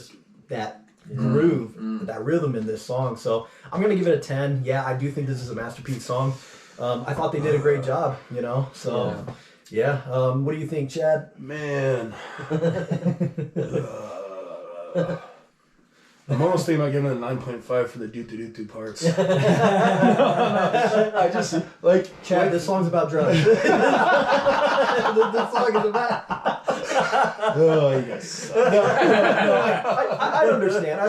groove, that rhythm in this song. So I'm gonna give it a 10. Yeah, I do think this is a masterpiece song. I thought they did a great job, you know. So yeah. What do you think, Chad? Man. I'm almost thinking about giving it a 9.5 for the do parts. No, I just like Chad, this song's about drugs. This song is about. Oh, yes. I understand.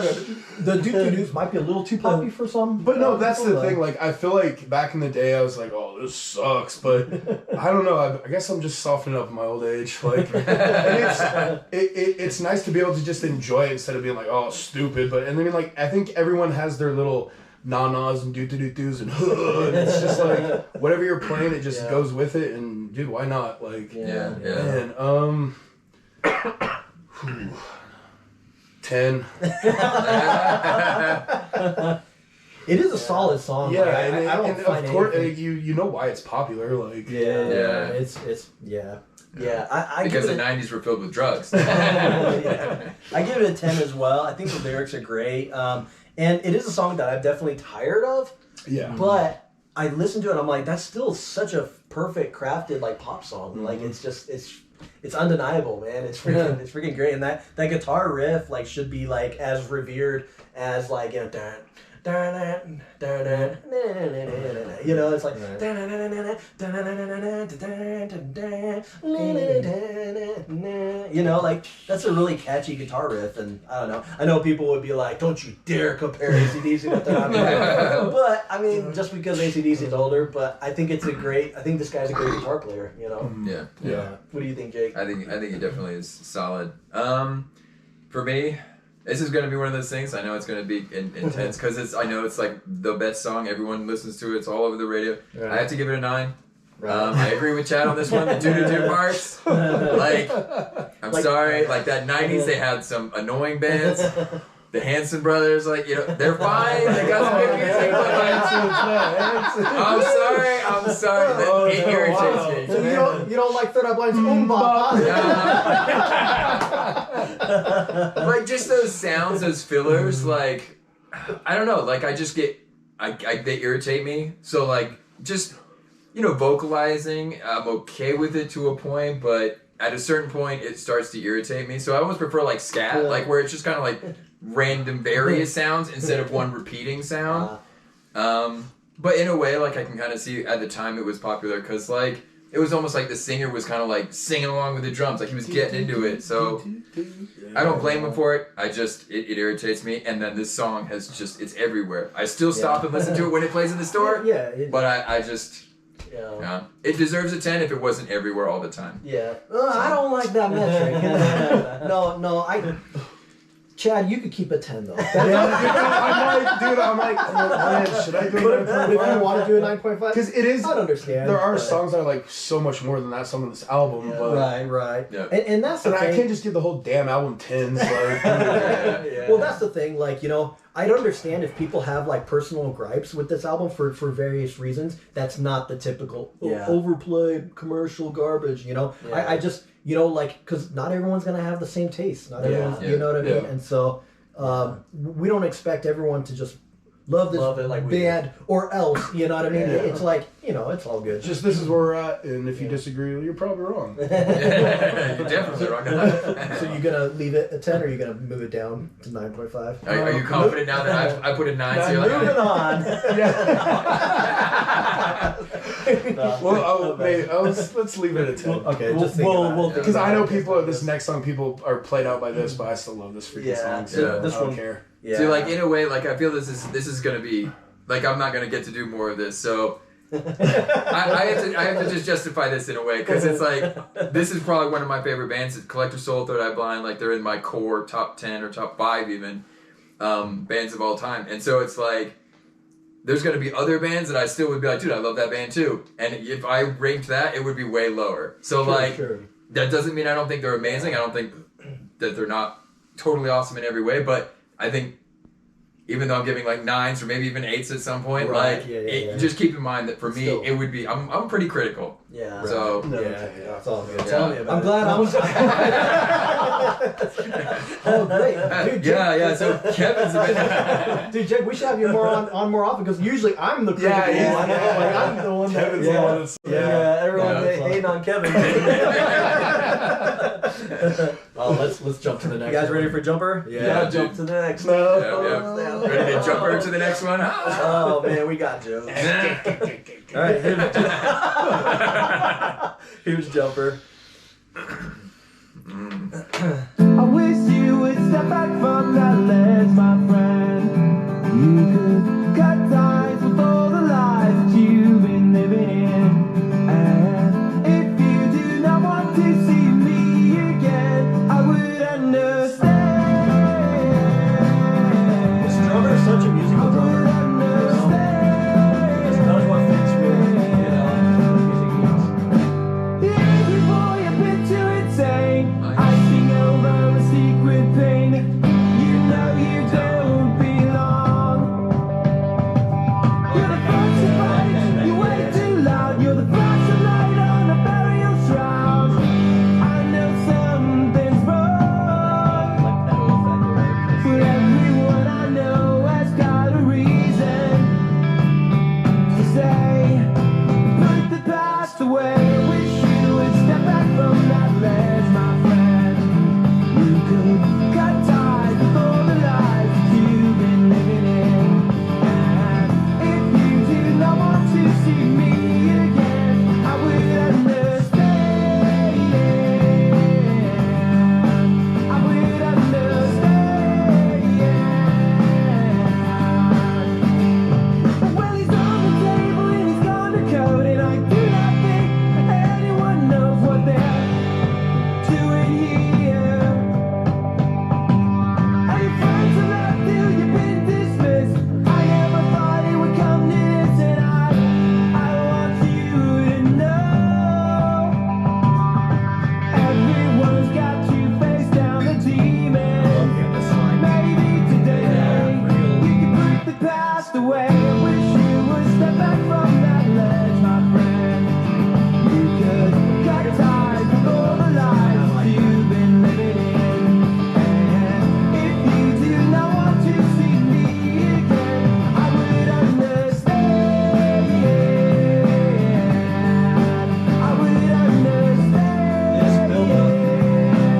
The doo-doo-doos might be a little too poppy for some. But no, that's people, the thing. Like, I feel like back in the day, I was like, "Oh, this sucks," but I don't know. I guess I'm just softening up in my old age. Like, and it's nice to be able to just enjoy it instead of being like, "Oh, stupid." But and then like, I think everyone has their little na-nas and doo-doo-doo-doos and it's just like whatever you're playing, it just goes with it. And dude, why not? Like, man, 10. It is a solid song. Yeah, like, and I don't find of course, anything. you know why it's popular. Like, It's I Because give the it 90s were filled with drugs. I give it a 10 as well. I think the lyrics are great. And it is a song that I'm definitely tired of. yeah, But I listen to it and I'm like, that's still such a perfect crafted like pop song. Mm-hmm. Like it's just it's undeniable, man. It's freaking great. And that guitar riff like should be like as revered as like, you know, you know, it's like you know, like that's a really catchy guitar riff, and I don't know. I know people would be like, "Don't you dare compare AC/DC with that." But I mean, just because AC/DC is older, but I think it's a great. I think this guy's a great guitar player. You know. Yeah. What do you think, Jake? I think he definitely is solid. For me, this is going to be one of those things. I know it's going to be intense because I know it's like the best song. Everyone listens to it. It's all over the radio. Right. I have to give it a 9. I agree with Chad on this one. The doo-doo-doo parts. Like, I'm sorry. Like that 90s, they had some annoying bands. The Hanson brothers, like, you know, they're fine. They got some good music. But like, I'm sorry. It irritates me. So you don't like Third Eye Blind's Like just those sounds, those fillers, like I don't know, like I just get they irritate me. So like just, you know, vocalizing, I'm okay with it to a point, but at a certain point it starts to irritate me. So I almost prefer like scat, like where it's just kind of like random various sounds instead of one repeating sound. But in a way, like I can kind of see at the time it was popular because like it was almost like the singer was kind of like singing along with the drums, like he was getting into it. So I don't blame him for it. It irritates me. And then this song has just, it's everywhere. I still stop and listen to it when it plays in the store. But I just, it deserves a 10 if it wasn't everywhere all the time. Yeah. I don't like that metric. No, Chad, you could keep a 10 though. I'm like, man, should I do it? But if you want to do a 9.5, because it is, I'd understand. There are songs that are like so much more than that song on this album, but right. Yeah. And that's the thing. I can't just give the whole damn album 10s. Like, Well, that's the thing. Like, you know, I'd understand if people have like personal gripes with this album for various reasons. That's not the typical overplayed commercial garbage. You know, I just, you know, like, because not everyone's gonna have the same taste. Not everyone's, you know what I mean. And so we don't expect everyone to just love this band or else. You know what I mean? It's like, you know, it's all good. just this is where we're at, and if you disagree, you're probably wrong. You're definitely wrong. So you're gonna leave it at 10, or you're gonna move it down to 9.5? Are you confident now that I put a 9? So you're like, Moving on. Well, let's leave it at 10. Okay, just think about it. Because I know this next song, people are played out by this, but I still love this freaking song. So this I don't one- care. Yeah. See, like in a way, like I feel this is gonna be like I'm not gonna get to do more of this, so I have to just justify this in a way because it's like this is probably one of my favorite bands. It's Collective Soul, Third Eye Blind, like they're in my core top 10 or top 5 even bands of all time, and so it's like there's gonna be other bands that I still would be like, dude, I love that band too, and if I ranked that, it would be way lower. So that doesn't mean I don't think they're amazing. I don't think that they're not totally awesome in every way, but I think even though I'm giving like 9s or maybe even 8s at some point, just keep in mind that for me, it would be, I'm pretty critical. Yeah. So, it's all good. Tell me about I'm glad I was. Oh, great. Dude, Jake, so Kevin's a bit... Dude, Jake, we should have you more after because usually I'm the critical one. Like, I'm the one that... Kevin's the one that's... Everyone hating on Kevin. Let's jump to the next. You guys ready for Jumper? Yeah, jump to the next. Ready to jump over to the next one? Oh man, we got jokes. All right, here's Jumper. I wish you would step back from that ledge, my friend. You could cut ties with all the lies that you've been living in. And if you do not want to see me again, I would understand. This drummer is such a musical drummer. He just knows what fits with, music needs. The angry boy, a bit too insane. Icing over a secret pain. You know you don't belong. You're the first to fight, you way too loud. You're the first to light on a burial shroud. I know something's wrong, but everyone I know has got a reason to say, put the past away. Wish you would step back from that ledge, my friend. You could cut ties with all the lies that you've been living in. And if you do not want to see me again, I would understand. I would understand. Well, he's on the table and he's gone to code, and I do not think anyone knows what they're doing here. And your friends have left you, you've been dismissed. I never thought it would come to this, and I want you to know. Everyone's got to face down the demons. Maybe today you can put the past away. Wish you would step back from that ledge, my friend. You could cut ties with all the lies that you've been living in. And if you do not want to see me again, I would understand. I would understand. This build-up.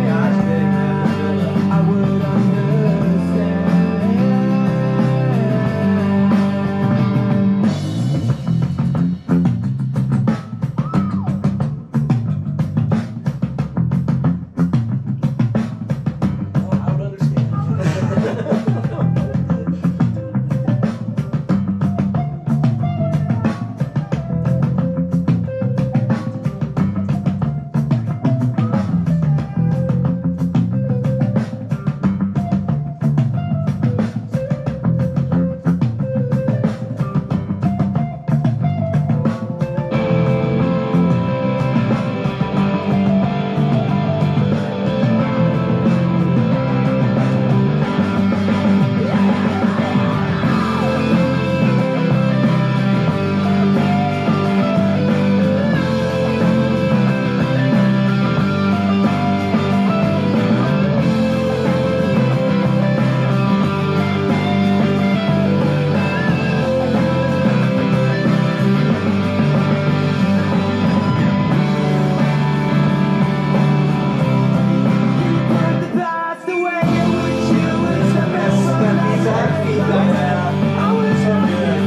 God's big, man. I would understand. Oh, I would understand. Put the past away. Wish you would step back from that ledge, my friend. I would understand.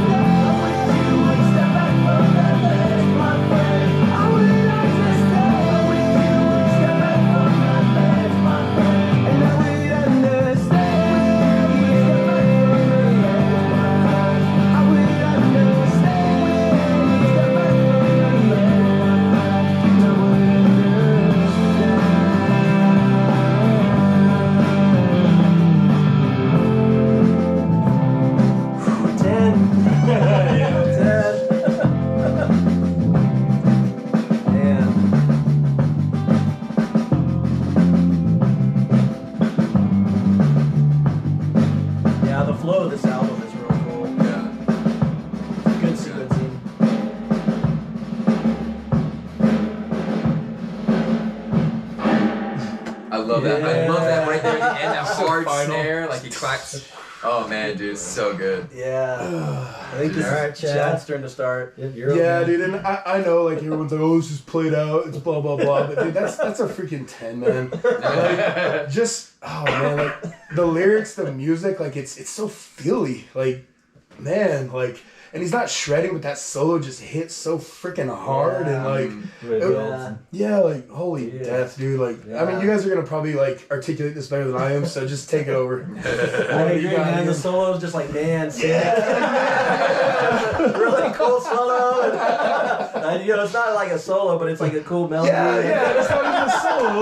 Wish you would step back from that ledge, my friend. I would understand. Wish you would step back from that ledge, my friend. And I would understand. I would understand. Step back from that ledge, my friend. And I would understand. 10. Yeah, 10. Man. Yeah, the flow of this album is real cool. Yeah. Good sequencing. I love that. I love that right there. And that hard final. snare, like he claps. Oh man, dude, it's so good. Yeah. I think this All right, is Chad. Chad's turn to start. You're Yeah, okay. dude, and I know like everyone's like, oh, it's just played out, it's blah blah blah, but dude, that's a freaking 10, man. Like, just oh man, like the lyrics, the music, like it's so feely. Like man, like, and he's not shredding, but that solo just hits so freaking hard and like, like holy death, dude. Like, I mean, you guys are gonna probably like articulate this better than I am, so just take it over. I agree, man. The solo's just like, man, really cool solo. And, you know, it's not like a solo, but it's like a cool melody. It's not even a solo.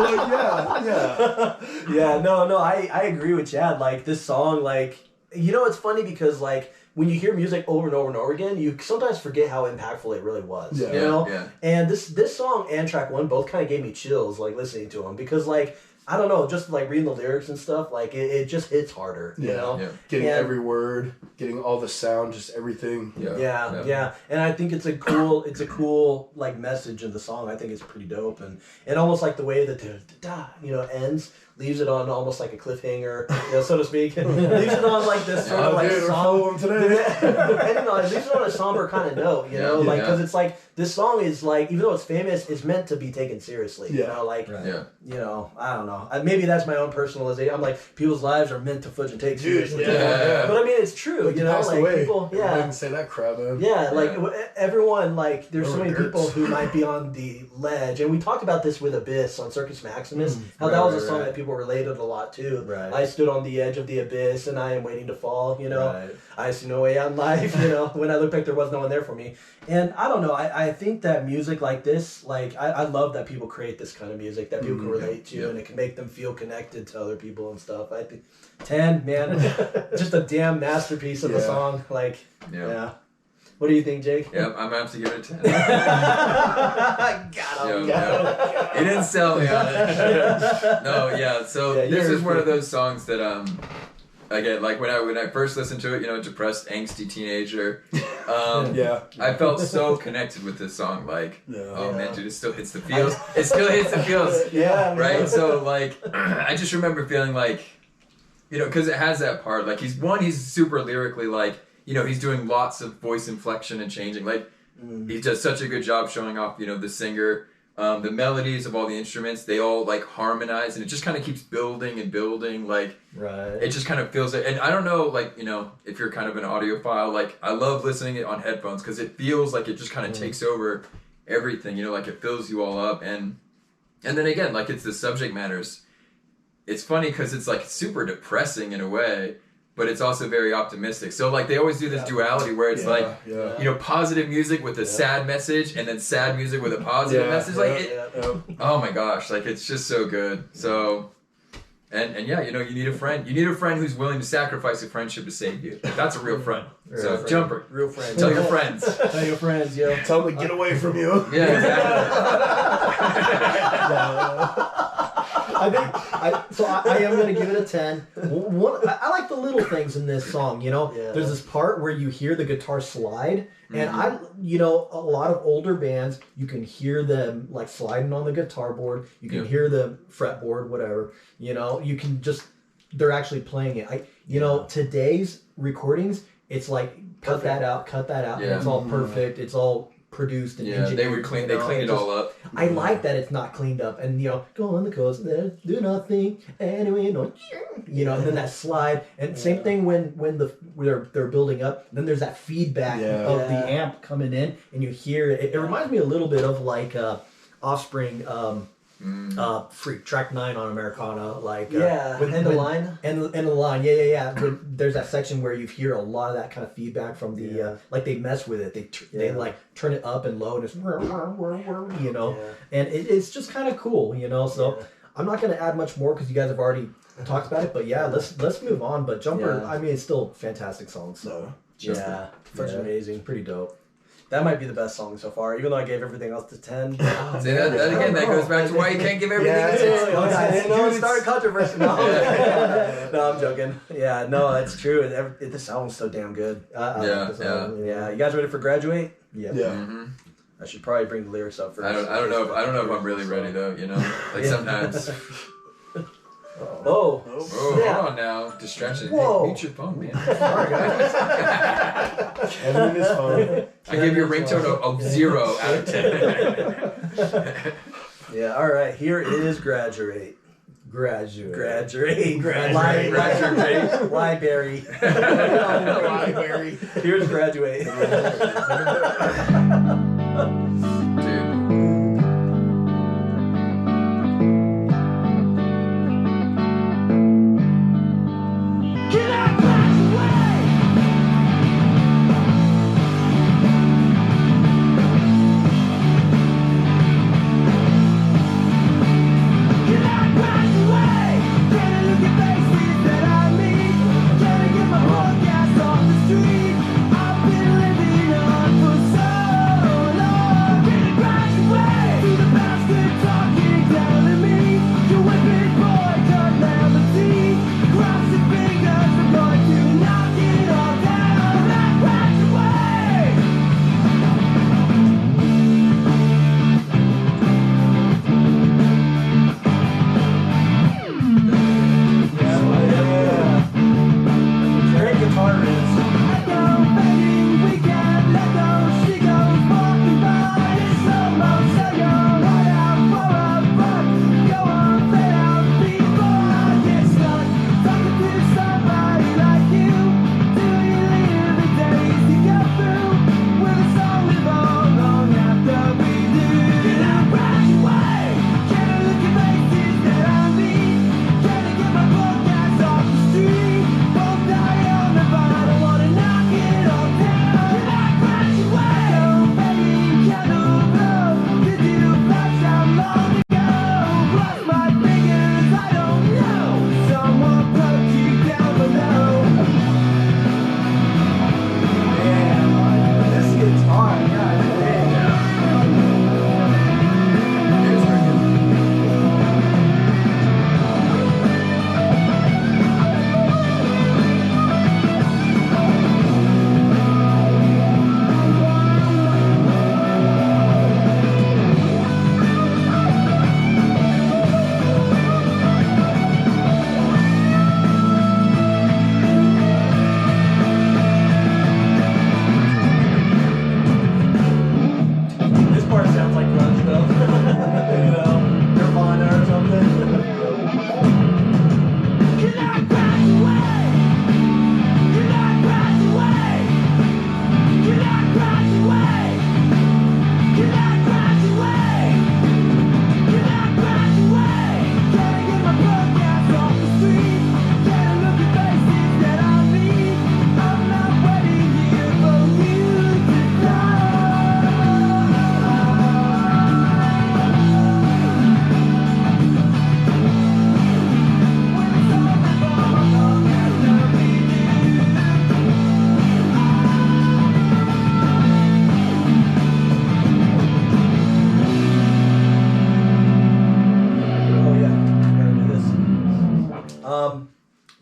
Like, I agree with Chad. Like, this song, like, you know, it's funny because like when you hear music over and over and over again, you sometimes forget how impactful it really was. You know? And this song and track 1 both kind of gave me chills, like, listening to them, because, like, I don't know, just like reading the lyrics and stuff, like it just hits harder, you know? Getting every word, getting all the sound, just everything. And I think it's a cool like message in the song. I think it's pretty dope, and almost like the way that the ends, leaves it on almost like a cliffhanger, you know, so to speak. Leaves it on like this sort of like somber, depending on, leaves it on a somber kind of note, you know, like, because it's like this song is like, even though it's famous, it's meant to be taken seriously. You know, like, you know, I don't know. Maybe that's my own personalization. I'm like, people's lives are meant to fucking take seriously. But I mean, it's true. Like, you know, like away. People. I didn't say that crap, man. Like everyone, like, there's so many people who might be on the ledge, and we talked about this with Abyss on Circus Maximus. How that was a song that people related a lot to. I stood on the edge of the abyss, and I am waiting to fall. You know, I see no way out in life. You know, when I looked back, there was no one there for me. And I don't know. I think that music like this, like, I love that people create this kind of music that people can relate to, and it can make them feel connected to other people and stuff. I think 10, man, just a damn masterpiece of a song. Like, What do you think, Jake? Yep, I'm gonna have to give it a 10. Got him. He didn't sell me on it. No, so this is one of those songs that again, like when I first listened to it, you know, depressed, angsty teenager. I felt so connected with this song. Like, oh man, dude, it still hits the feels. It still hits the feels. Right. So like, I just remember feeling like, you know, because it has that part. Like he's super lyrically, like, you know, he's doing lots of voice inflection and changing. Like he does such a good job showing off, you know, the singer. The melodies of all the instruments, they all like harmonize, and it just kind of keeps building and building. Like, it just kind of feels like, and I don't know, like, you know, if you're kind of an audiophile, like, I love listening it on headphones because it feels like it just kind of takes over everything, you know, like it fills you all up. And then again, like, it's the subject matters. It's funny because it's like super depressing in a way, but it's also very optimistic. So like they always do this duality where it's you know, positive music with a sad message, and then sad music with a positive message. Like oh my gosh, like it's just so good. So and yeah, you know, you need a friend. You need a friend who's willing to sacrifice a friendship to save you. That's a real friend. So Jumper, real friend. Tell your friends. Tell your friends, yo. Tell them to get away from you. Yeah, exactly. I am going to give it a 10. I like the little things in this song, you know. There's this part where you hear the guitar slide, and you know, a lot of older bands, you can hear them like sliding on the guitar board. You can hear the fretboard, whatever. You know, you can just, they're actually playing it. You know, today's recordings, it's like cut that out, and it's all perfect. It's all produced and engineered. They cleaned it all up. I like that it's not cleaned up, and you know, go on the coast there, do nothing anyway, no, you know, and then that slide, and same thing when they're building up, then there's that feedback of the amp coming in, and you hear it. It reminds me a little bit of like Offspring. Freak track 9 on Americana, like with End of Line, and the line, there's that section where you hear a lot of that kind of feedback from the like they mess with it, they like turn it up and low, and it's you know, and it's just kind of cool, you know. So I'm not going to add much more because you guys have already talked about it, but let's move on. But Jumper, I mean, it's still a fantastic song, so fucking amazing, pretty dope. That might be the best song so far, even though I gave everything else to 10. See, that goes back to why you can't give everything a 10. It started controversy. No, I'm joking. Yeah, no, that's true. The song's so damn good. Yeah. You guys ready for Graduate? Yeah. I should probably bring the lyrics up first. I don't know if I'm really ready though. You know, like sometimes. Hold on now. Distraction. Hey, mute your phone, man. Sorry, guys. Kevin is phone. I gave your ringtone a 0 out of 10. Yeah, alright. Here is Graduate. Graduate. Library. Library. Here's graduate.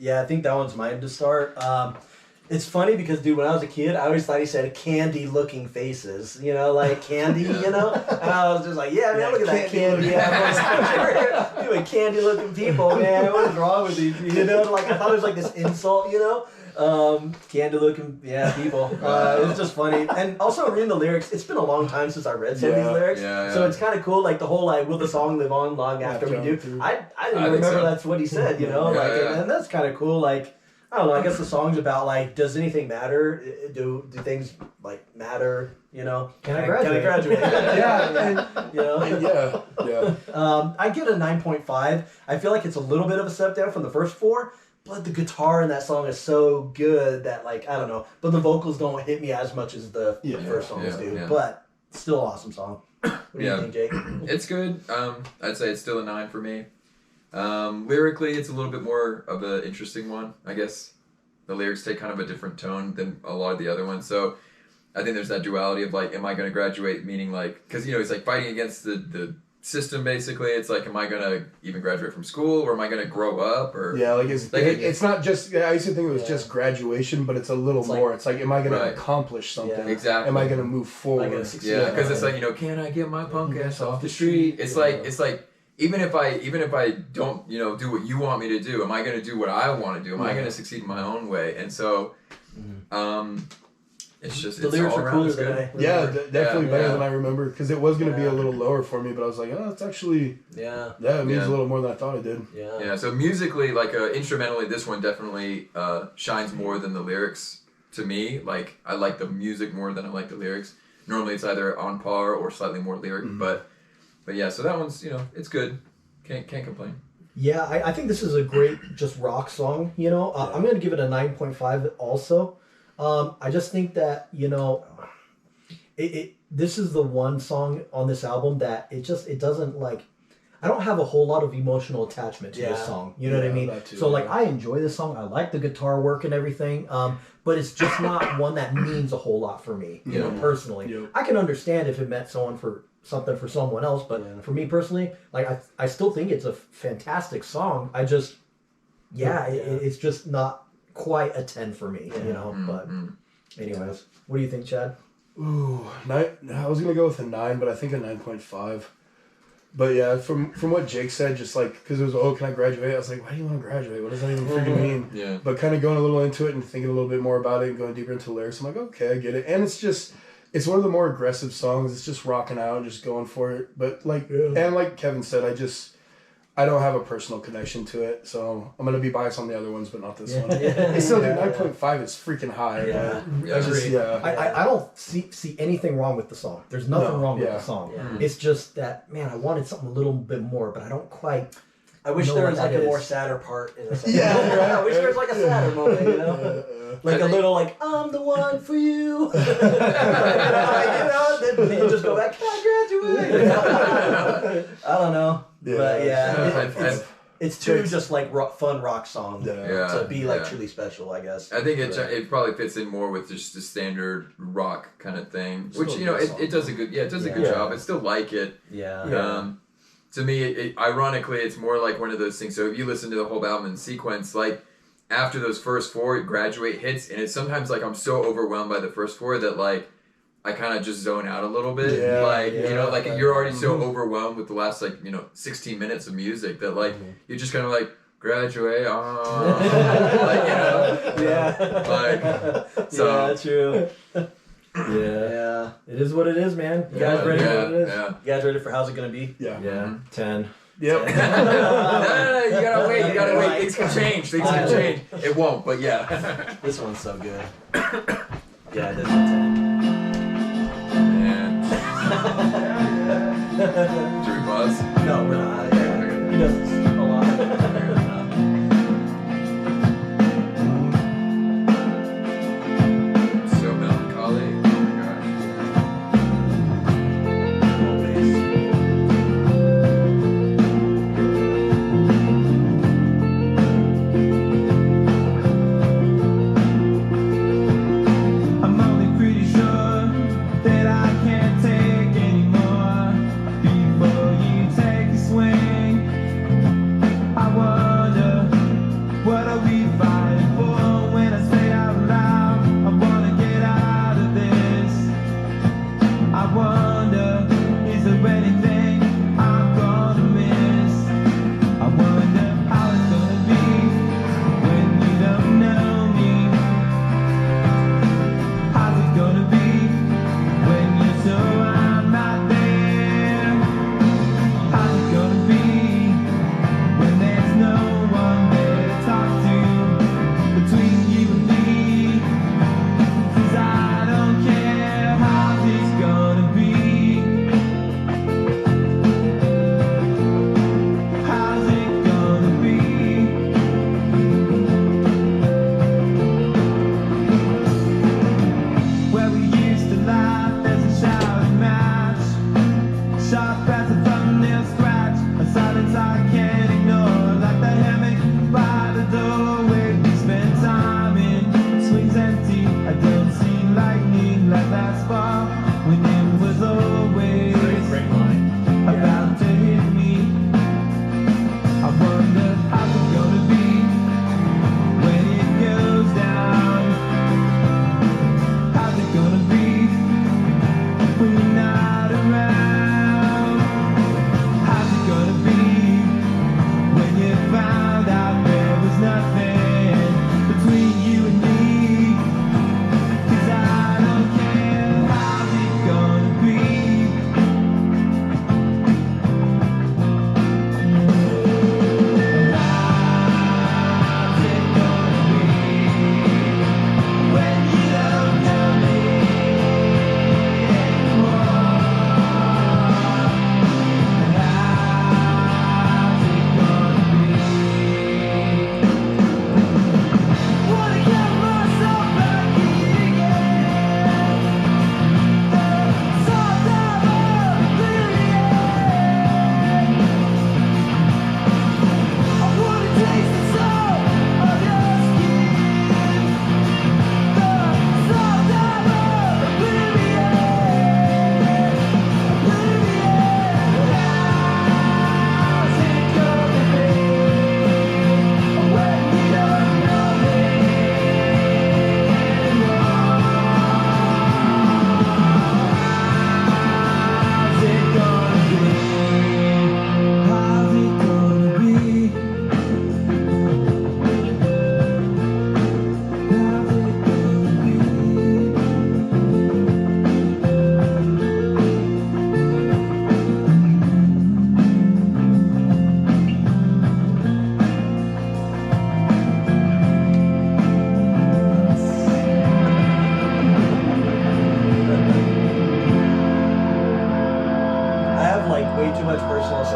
Yeah, I think that one's mine to start. It's funny because, dude, when I was a kid, I always thought he said candy-looking faces. You know, like candy, you know? And I was just like, yeah, man, look at that candy. Yeah, you candy-looking people, man. What is wrong with you? You know, like, I thought it was like this insult, you know? Candy-looking, people. It's just funny. And also reading the lyrics, it's been a long time since I read some of these lyrics. So it's kind of cool, like the whole, like, will the song live on long after we do? I didn't remember that's what he said, you know? And that's kind of cool, like, I don't know, I guess the song's about, like, does anything matter? Do things, like, matter, you know? Can I graduate? You know? I give it a 9.5. I feel like it's a little bit of a step down from the first four, but the guitar in that song is so good that, like, I don't know. But the vocals don't hit me as much as the first songs do. Yeah. But still awesome song. What do you think, Jake? It's good. I'd say it's still a 9 for me. Lyrically, it's a little bit more of an interesting one, I guess. The lyrics take kind of a different tone than a lot of the other ones. So I think there's that duality of, like, am I going to graduate? Meaning, like, because, you know, he's, like, fighting against the system, basically. It's like, am I going to even graduate from school, or am I going to grow up? Or it's not just, I used to think it was just graduation, but it's a little more. It's like, am I going to accomplish something? Yeah. Exactly. Am I going to move forward? Because it's like, you know, can I get my punk ass off the street? It's like, even if I don't, you know, do what you want me to do, am I going to do what I want to do? Am I going to succeed in my own way? And so, It's just The it's lyrics all are around cooler is than good. I Yeah, remember. definitely Yeah, better yeah. than I remember because it was going to be a Yeah. little lower for me, but I was like, oh, it's actually Yeah. it means Yeah. a little more than I thought it did. Yeah. Yeah, so musically, like instrumentally, this one definitely shines more than the lyrics to me. Like I like the music more than I like the lyrics. Normally, it's either on par or slightly more lyric, but yeah. So that one's it's good. Can't complain. Yeah, I think this is a great just rock song. I'm gonna give it a 9.5 also. I just think that this is the one song on this album that it doesn't like. I don't have a whole lot of emotional attachment to this song. You know what I mean? that too, So like yeah. I enjoy this song. I like the guitar work and everything. But it's just not one that means a whole lot for me. You know, personally. Yep. I can understand if it meant something for someone else, but for me personally, like I still think it's a fantastic song. I just it's just not quite a 10 for me. But anyways, what do you think, Chad? Ooh, I was gonna go with a 9, but I think a 9.5. But yeah, from what Jake said, just like because it was can I graduate? I was like, why do you want to graduate? What does that even freaking mean? Yeah. But kind of going a little into it and thinking a little bit more about it and going deeper into the lyrics, I'm like, okay, I get it. And it's one of the more aggressive songs. It's just rocking out, just going for it. But and like Kevin said, I don't have a personal connection to it, so I'm gonna be biased on the other ones, but not this one. It's still 9.5 is freaking high. Yeah. But I just I don't see anything wrong with the song. There's nothing wrong with the song. Yeah. It's just that, man, I wanted something a little bit more, but I don't quite. I wish know there what was like that a more is. sadder part in this. Yeah, right, I wish there was like a sadder moment, you know? Like I a think- little like, I'm the one for you. Then just go back, I graduate. I don't know. But it's too just like fun rock song to be like truly special, I guess. I think it probably fits in more with just the standard rock kind of thing, which Still a good it does a good good job. I still like it. Yeah. To me, ironically, it's more like one of those things. So if you listen to the whole album in sequence, like after those first four, Graduate hits, and it's sometimes like I'm so overwhelmed by the first four that like I kind of just zone out a little bit. You're already so overwhelmed with the last 16 minutes of music that like you're just kind of like Graduate, True. Yeah. It is what it is, man. You guys ready for what it is? Yeah. You guys ready for how's it gonna be? Yeah. 10. Yep. No, you gotta wait. You gotta wait. Things can change. Things can change. It won't, but yeah. This one's so good. Yeah, this is 10. Man. Should we pause? No, we're not. He does this a lot. So melancholy. Oh my gosh. I'm only pretty sure that I can't take anymore before you take a swing.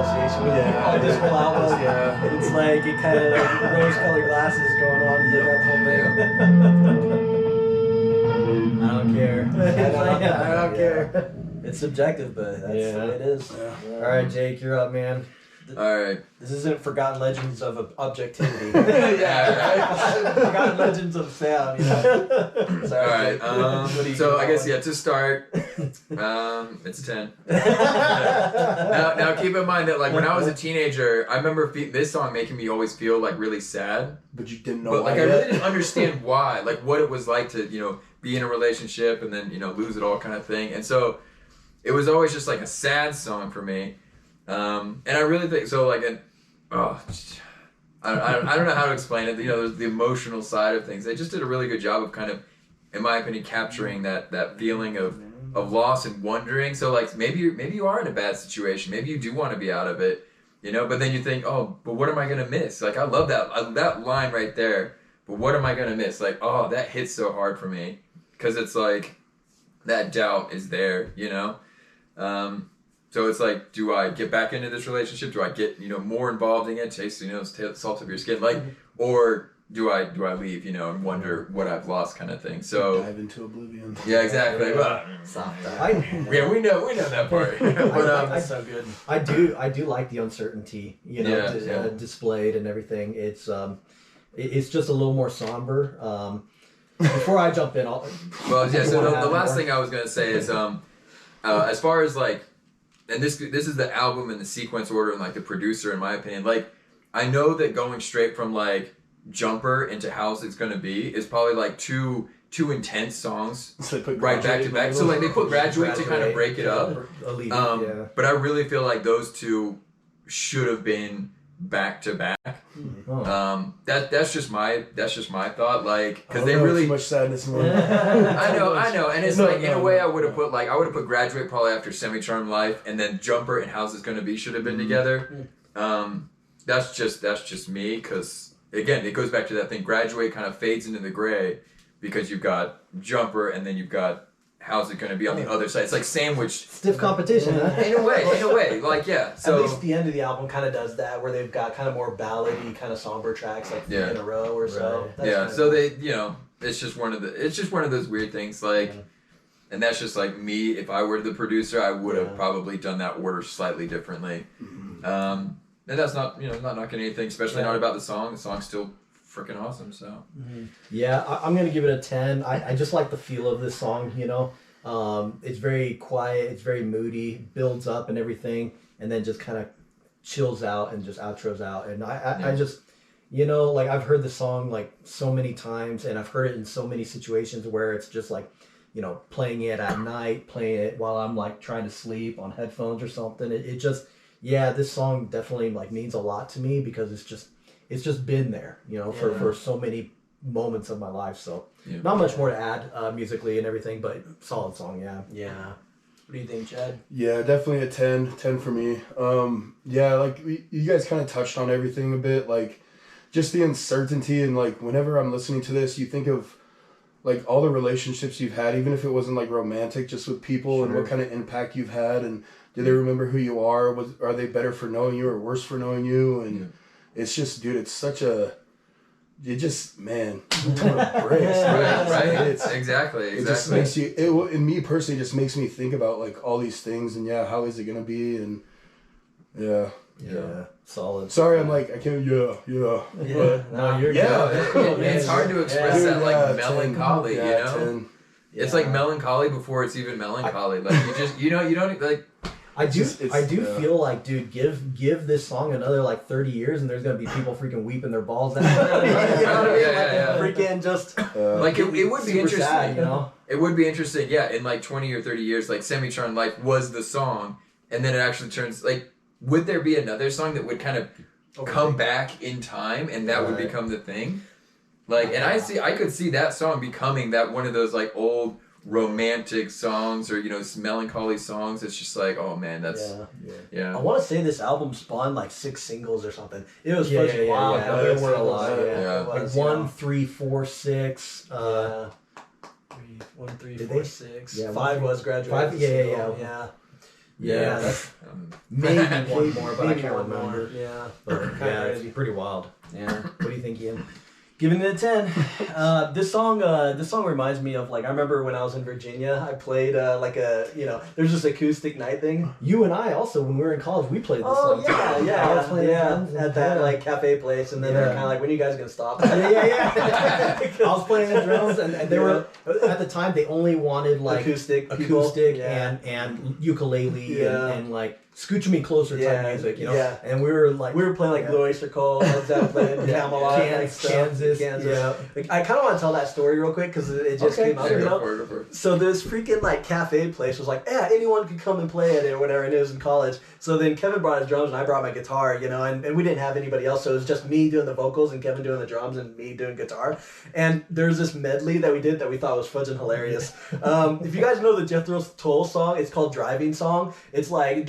association with Yeah. all this whole album. Yeah. It's like it kind of like rose-colored glasses going on throughout the whole thing. I don't care. I don't care. It's subjective, but that's the way it is. Yeah. All right, Jake, you're up, man. All right. This isn't Forgotten Legends of Objectivity. Yeah, Forgotten Legends of Sound. You know? All Sorry, right. Jake. What do you So think I guess about to start, it's a 10. Now keep in mind that like when I was a teenager, I remember this song making me always feel like really sad. But you didn't know But like why I yet? really didn't understand why, like what it was like to be in a relationship and then lose it all kind of thing. And so it was always just like a sad song for me. And I really think so. Like I don't know how to explain it. There's the emotional side of things. They just did a really good job of kind of, in my opinion, capturing that feeling of loss and wondering. So like maybe you are in a bad situation. Maybe you do want to be out of it, But then you think, oh, but what am I gonna miss? Like I love that line right there. But what am I gonna miss? Like that hits so hard for me because it's like that doubt is there, So it's like, do I get back into this relationship? Do I get more involved in it? Taste salt of your skin, like, or do I leave? And wonder what I've lost, kind of thing. So dive into oblivion. yeah, exactly. Well, yeah, we know that part. But That's so good. I do like the uncertainty, displayed and everything. It's just a little more somber. Before I jump in, so the last thing I was gonna say is as far as like, and this is the album in the sequence order and like the producer, in my opinion, like I know that going straight from like Jumper into House It's Gonna Be is probably like two intense songs So they put right back to back. So like they put Graduate to kind of break it up. But I really feel like those two should have been back to back. That's just my thought, like because they really too much sadness in one. I know, and it's in a way I would have put Graduate probably after Semi-Charmed Life, and then Jumper and How's It Gonna Be should have been together. That's just me, because again it goes back to that thing. Graduate kind of fades into the gray because you've got Jumper and then you've got How's It Gonna Be on the other side. It's like sandwiched. Stiff competition, huh? In a way, like yeah. So at least the end of the album kind of does that, where they've got kind of more ballady, kind of somber tracks, like three in a row or so. Right. So they, it's just one of those weird things, like, and that's just like me. If I were the producer, I would have probably done that order slightly differently. And that's not, not knocking anything, especially not about the song. The song's still freaking awesome. So yeah, I'm gonna give it a 10. I just like the feel of this song. It's very quiet, it's very moody, builds up and everything, and then just kind of chills out and just outros out. And I just, like I've heard the song like so many times, and I've heard it in so many situations where it's just like, playing it at night, playing it while I'm like trying to sleep on headphones or something. It just, this song definitely like means a lot to me because it's just been there, for so many moments of my life. So not much more to add musically and everything, but solid song. Yeah. What do you think, Chad? Yeah, definitely a 10 for me. Like you guys kind of touched on everything a bit, like just the uncertainty, and like whenever I'm listening to this, you think of like all the relationships you've had, even if it wasn't like romantic, just with people and what kind of impact you've had, and do they remember who you are? Are they better for knowing you or worse for knowing you? And it's just, dude, it's such a, it just, man, right. Exactly. It just makes you, and me personally, just makes me think about like all these things, and how is it gonna be, and solid. Sorry, I'm like I can't. No, you're good. It's hard to express that like melancholy, 10. It's like melancholy before it's even melancholy. Like you just you don't like. I do feel like, dude, give this song another like 30 years and there's gonna be people freaking weeping their balls out. Freaking just like it would be interesting. Sad, It would be interesting, in like 20 or 30 years, like Semi-Charmed Life was the song, and then it actually turns like, would there be another song that would kind of come back in time and that would become the thing? Like, and I could see that song becoming that one of those like old romantic songs or melancholy songs. It's just like, oh man, that's I want to say this album spawned like 6 singles or something. It was freaking wild. There were a lot. Like 1, 3, 4, 6. 1, 3, 4, 6. Yeah, 5 was Graduate. 5. Yeah. Yeah, that's maybe one more, but I can't remember. Yeah, but yeah, it's pretty wild. Yeah. What do you think, Ian? Giving it a 10. This song reminds me of, like, I remember when I was in Virginia, I played like a, there's this acoustic night thing. You and I also, when we were in college, we played this Oh, song. yeah, I was playing at that like cafe place, and then they're kind of like, when are you guys gonna stop? yeah. I was playing the drums, and they were at the time they only wanted like acoustic and ukulele and like scooch me closer type music, and we were playing like Blue Oyster Cult, Led Zeppelin, Camelot, Kansas. Yeah. Like, I kind of want to tell that story real quick because it just came up. Go for it. So this freaking like cafe place was like, yeah, anyone could come and play at it or whatever, and it was in college. So then Kevin brought his drums and I brought my guitar, and we didn't have anybody else, so it was just me doing the vocals and Kevin doing the drums and me doing guitar. And there's this medley that we did that we thought was fudging hilarious. If you guys know the Jethro Tull song, it's called Driving Song. It's like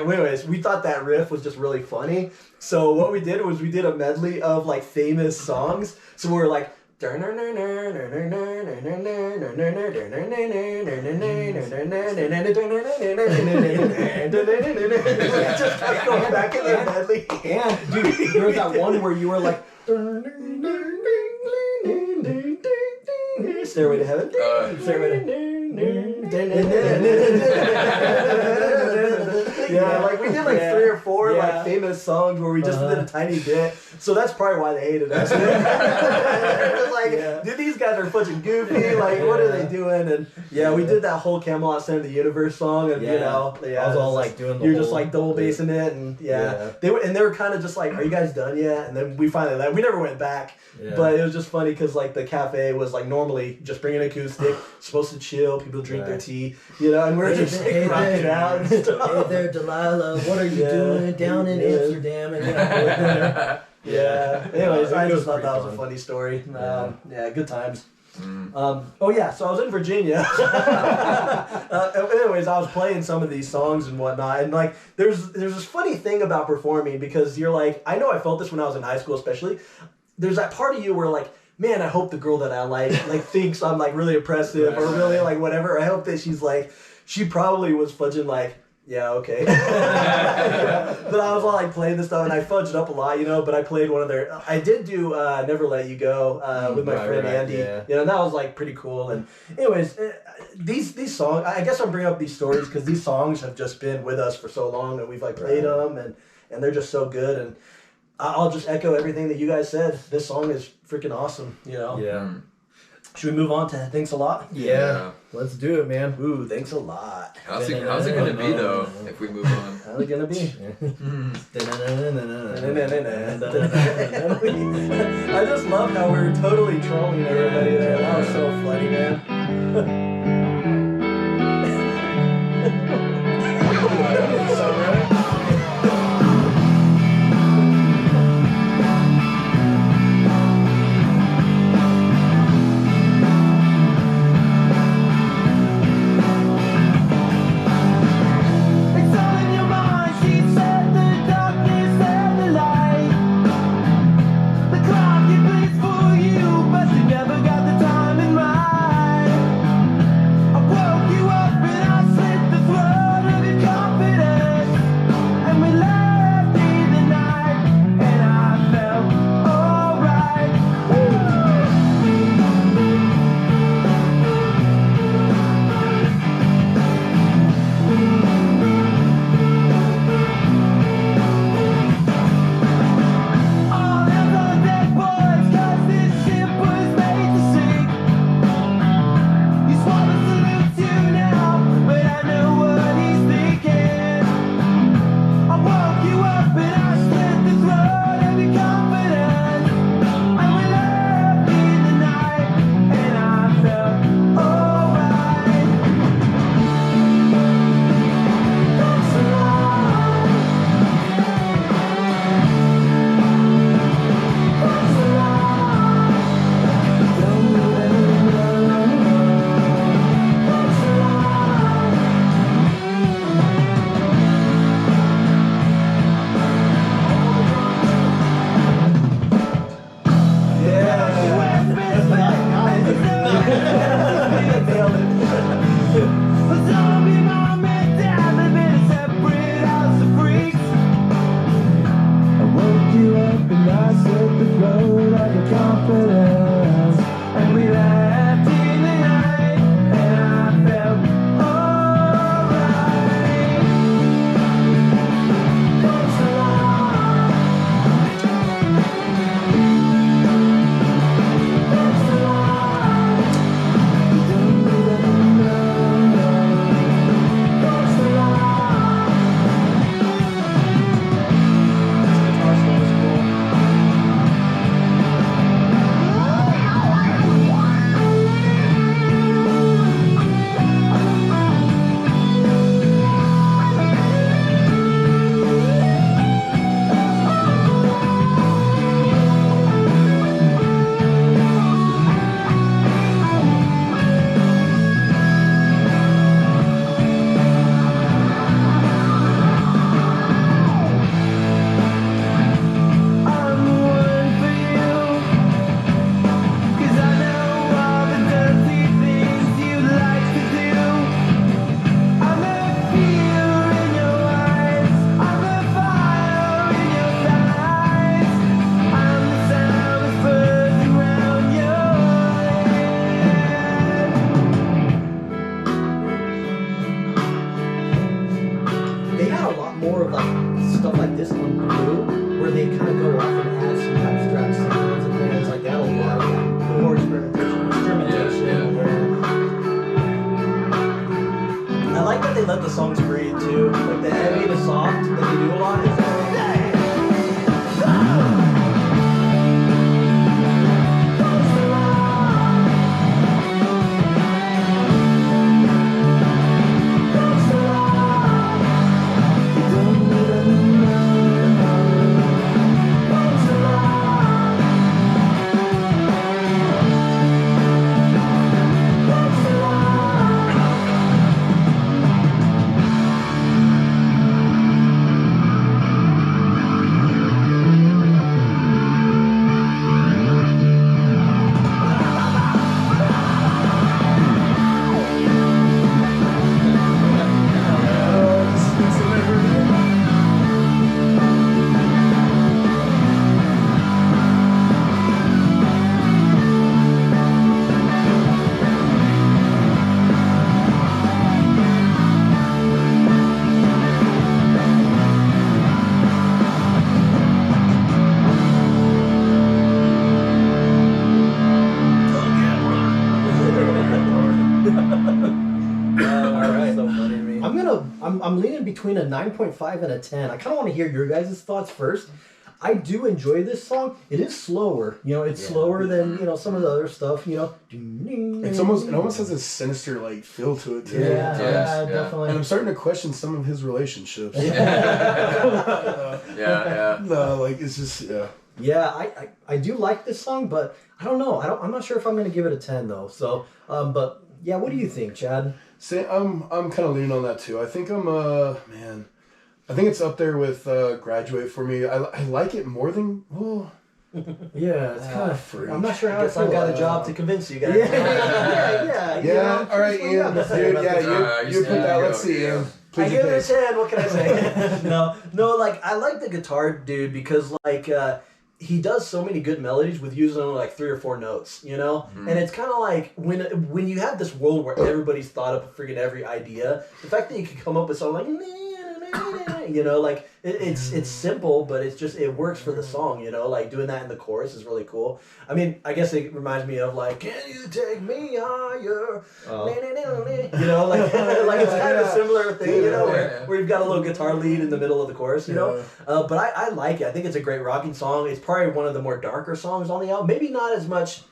anyways, we thought that riff was just really funny. So what we did was we did a medley of like famous songs. So we were like just kept going back in the medley. And dude, there was that one where you were like Stairway to Heaven. Stairway to yeah, like we did like 3 or 4 like famous songs where we just did a tiny bit. So that's probably why they hated us. It's like, dude, these guys are fucking goofy. Like, what are they doing? And we did that whole Camelot Center of the Universe song, and I was all like doing. You're just like double bassing it, and they were kind of just like, "Are you guys done yet?" And then we finally left. We never went back. Yeah. But it was just funny because like the cafe was like normally just bring an acoustic, supposed to chill, people drink their tea, and we're just like rocking out and stuff. Hey there, Delilah, what are you doing down in Amsterdam? And anyways, I just thought that was a funny story. Good times. So I was in Virginia. Anyways, I was playing some of these songs and whatnot, and like there's this funny thing about performing because you're like, I know I felt this when I was in high school especially. There's that part of you where like, man, I hope the girl that I like thinks I'm like really impressive or really like whatever. I hope that she's like, she probably was fudging like, yeah, okay. But I was all like playing this stuff and I fudged up a lot, but I played one of their, I did do Never Let You Go with my friend Andy. And that was like pretty cool. And anyways, these songs, I guess I'm bringing up these stories because these songs have just been with us for so long and we've like played them and they're just so good. And I'll just echo everything that you guys said. This song is freaking awesome, Yeah. Should we move on to Thanks a Lot? Yeah. Let's do it, man. Ooh, thanks a lot. How's it going to be, though, if we move on? How's it going to be? I just love how we were totally trolling everybody there. That was so funny, man. For you, but you never got the time in mind. the songs breathe too. Like the heavy to soft that they do a lot is I'm leaning between a 9.5 and a 10. I kind of want to hear your guys' thoughts first. I do enjoy this song. It is slower. You know, it's slower than, you know, some of the other stuff, you know. It almost has a sinister, like, feel to it, too. Yeah, definitely. And I'm starting to question some of his relationships. No, like, it's just, Yeah, I do like this song, but I don't know. I'm not sure if I'm going to give it a 10, though. So, but, yeah, what do you think, Chad? I'm kind of leaning on that, too. I think I think it's up there with Graduate for me. I like it more than, well... Yeah, it's kind of freak. I'm not sure how I got a job to convince you guys. Yeah. All right, Ian. Dude, you put that. Let's see, Ian. I give it a 10. What can I say? No. Like I like the guitar dude because like he does so many good melodies with using only like 3 or 4 notes, you know. And it's kind of like when you have this world where everybody's thought up freaking every idea. The fact that you can come up with something like. You know, like it's simple, but it works for the song. You know, like doing that in the chorus is really cool. I mean, I guess it reminds me of like, can you take me higher? You know, like it's kind of a similar thing. You know, where you've got a little guitar lead in the middle of the chorus. You know, but I like it. I think it's a great rocking song. It's probably one of the more darker songs on the album. Maybe not as much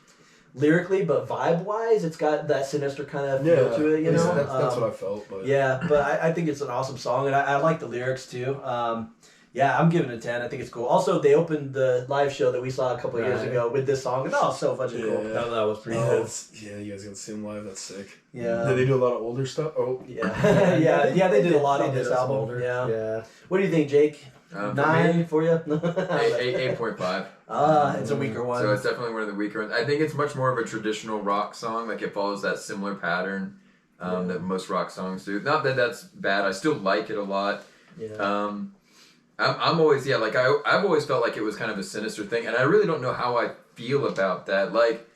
lyrically, but vibe-wise, it's got that sinister kind of feel to it, you know? That's what I felt. But. Yeah, but I think it's an awesome song, and I like the lyrics, too. Yeah, I'm giving it a 10. I think it's cool. Also, they opened the live show that we saw a couple of years ago with this song, and that was so fucking cool. That was pretty cool. You guys got to see them live. That's sick. Yeah. Did they do a lot of older stuff? Oh. Yeah, they did a lot on this album. Yeah. What do you think, Jake? 9 for you? 8.5. It's a weaker one. So it's definitely one of the weaker ones. I think it's much more of a traditional rock song. Like it follows that similar pattern that most rock songs do. Not that that's bad. I still like it a lot. Yeah. I'm always like I've always felt like it was kind of a sinister thing, and I really don't know how I feel about that. Like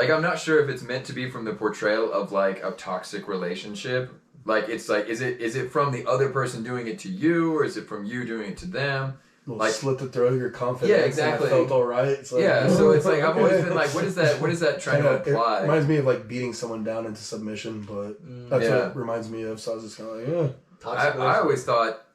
I'm not sure if it's meant to be from the portrayal of like a toxic relationship. Like it's like is it from the other person doing it to you, or is it from you doing it to them? Like slit the throat of your confidence. Yeah, exactly. And I felt all right. It's like, so it's like I've always been like, what is that trying to imply? It reminds me of like beating someone down into submission, but that's what it reminds me of. So I was just kind of like, I always thought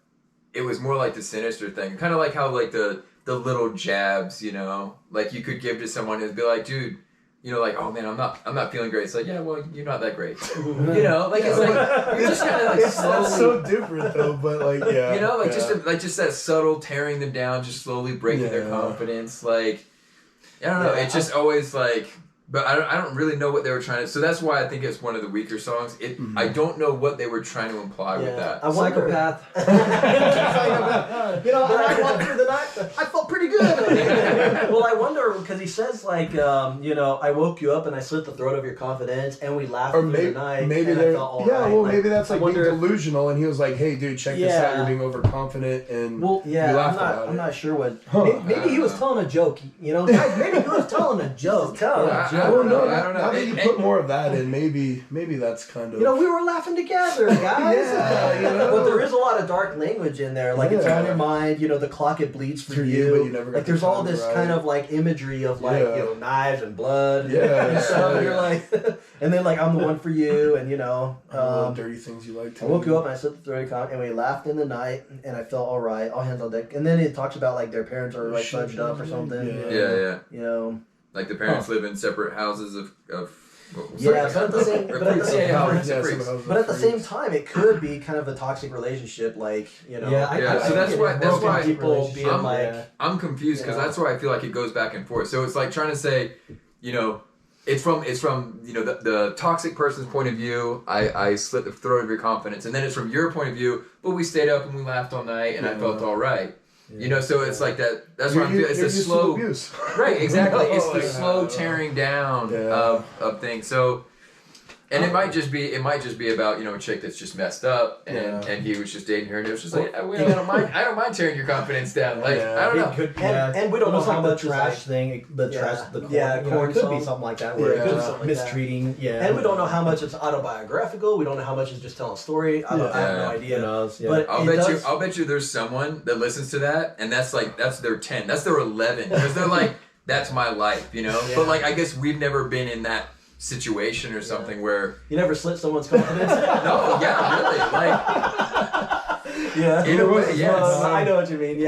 it was more like the sinister thing, kind of like how like the little jabs, you know, like you could give to someone and be like, dude. You know, like, oh man, I'm not feeling great. It's like, yeah, well, you're not that great. You know, like it's like you're just kind of like slowly. That's so different though, but like you know, like just that subtle tearing them down, just slowly breaking their confidence. Like, I don't know. It's just always like, but I don't really know what they were trying to. So that's why I think it's one of the weaker songs. I don't know what they were trying to imply with that. A psychopath. You know, and I walked through the night. I felt pretty good. Well, I wonder because he says like, you know, I woke you up and I slit the throat of your confidence, and we laughed through the night. Maybe and I felt all right. Well, maybe that's like being delusional, and he was like, "Hey, dude, check this out. You're being overconfident." And I'm not sure what. Maybe he was telling a joke. You know, guys, maybe he was telling a joke. know. Well, no, I don't know. Now that you put more of that in, maybe that's kind of. You know, we were laughing together, guys. Yeah, you know. But there is a lot of dark language in there. Like, it's on your mind. You know, the clock, it bleeds for you. But you never got like, there's the all time this right. kind of, like, imagery of, like, Yeah. you know, knives and blood. Yeah, And stuff. yeah. You're like, and then, like, I'm the one for you. And, you know. Little dirty things you like to. I woke you up and I slipped the throat cock and we laughed in the night and I felt all right, all hands on deck. And then it talks about like their parents are like fudged up or something. Yeah. You know. Like the parents live in separate houses of Yeah, but at the same, but at the same time, freaks. but at the same time, it could be kind of a toxic relationship, like you know. So that's why people being like, I'm confused because that's why I feel like it goes back and forth. So it's like trying to say, you know, it's from you know the toxic person's point of view. I slit the throat of your confidence, and then it's from your point of view. But we stayed up and we laughed all night, and I felt all right. Yeah. You know, so it's like that. That's what I'm feeling. It's a slow abuse. Right, exactly. It's the slow tearing down of things. So, and it might just be about, you know, a chick that's just messed up, and he was just dating her, and it was just like, I don't mind tearing your confidence down. Like, I don't know. Could, and we don't know how much trash thing, the trash, the corn, corn it could song. be something like that, where it could be something mistreating, and we don't know how much it's autobiographical. We don't know how much it's just telling a story. I have no idea. But I'll bet you there's someone that listens to that, and that's their 10, that's their 11, because they're like, that's my life, you know. But like, I guess we've never been in that situation or something where you never slit someone's confidence. No, really, like. In a way, yes. I know what you mean.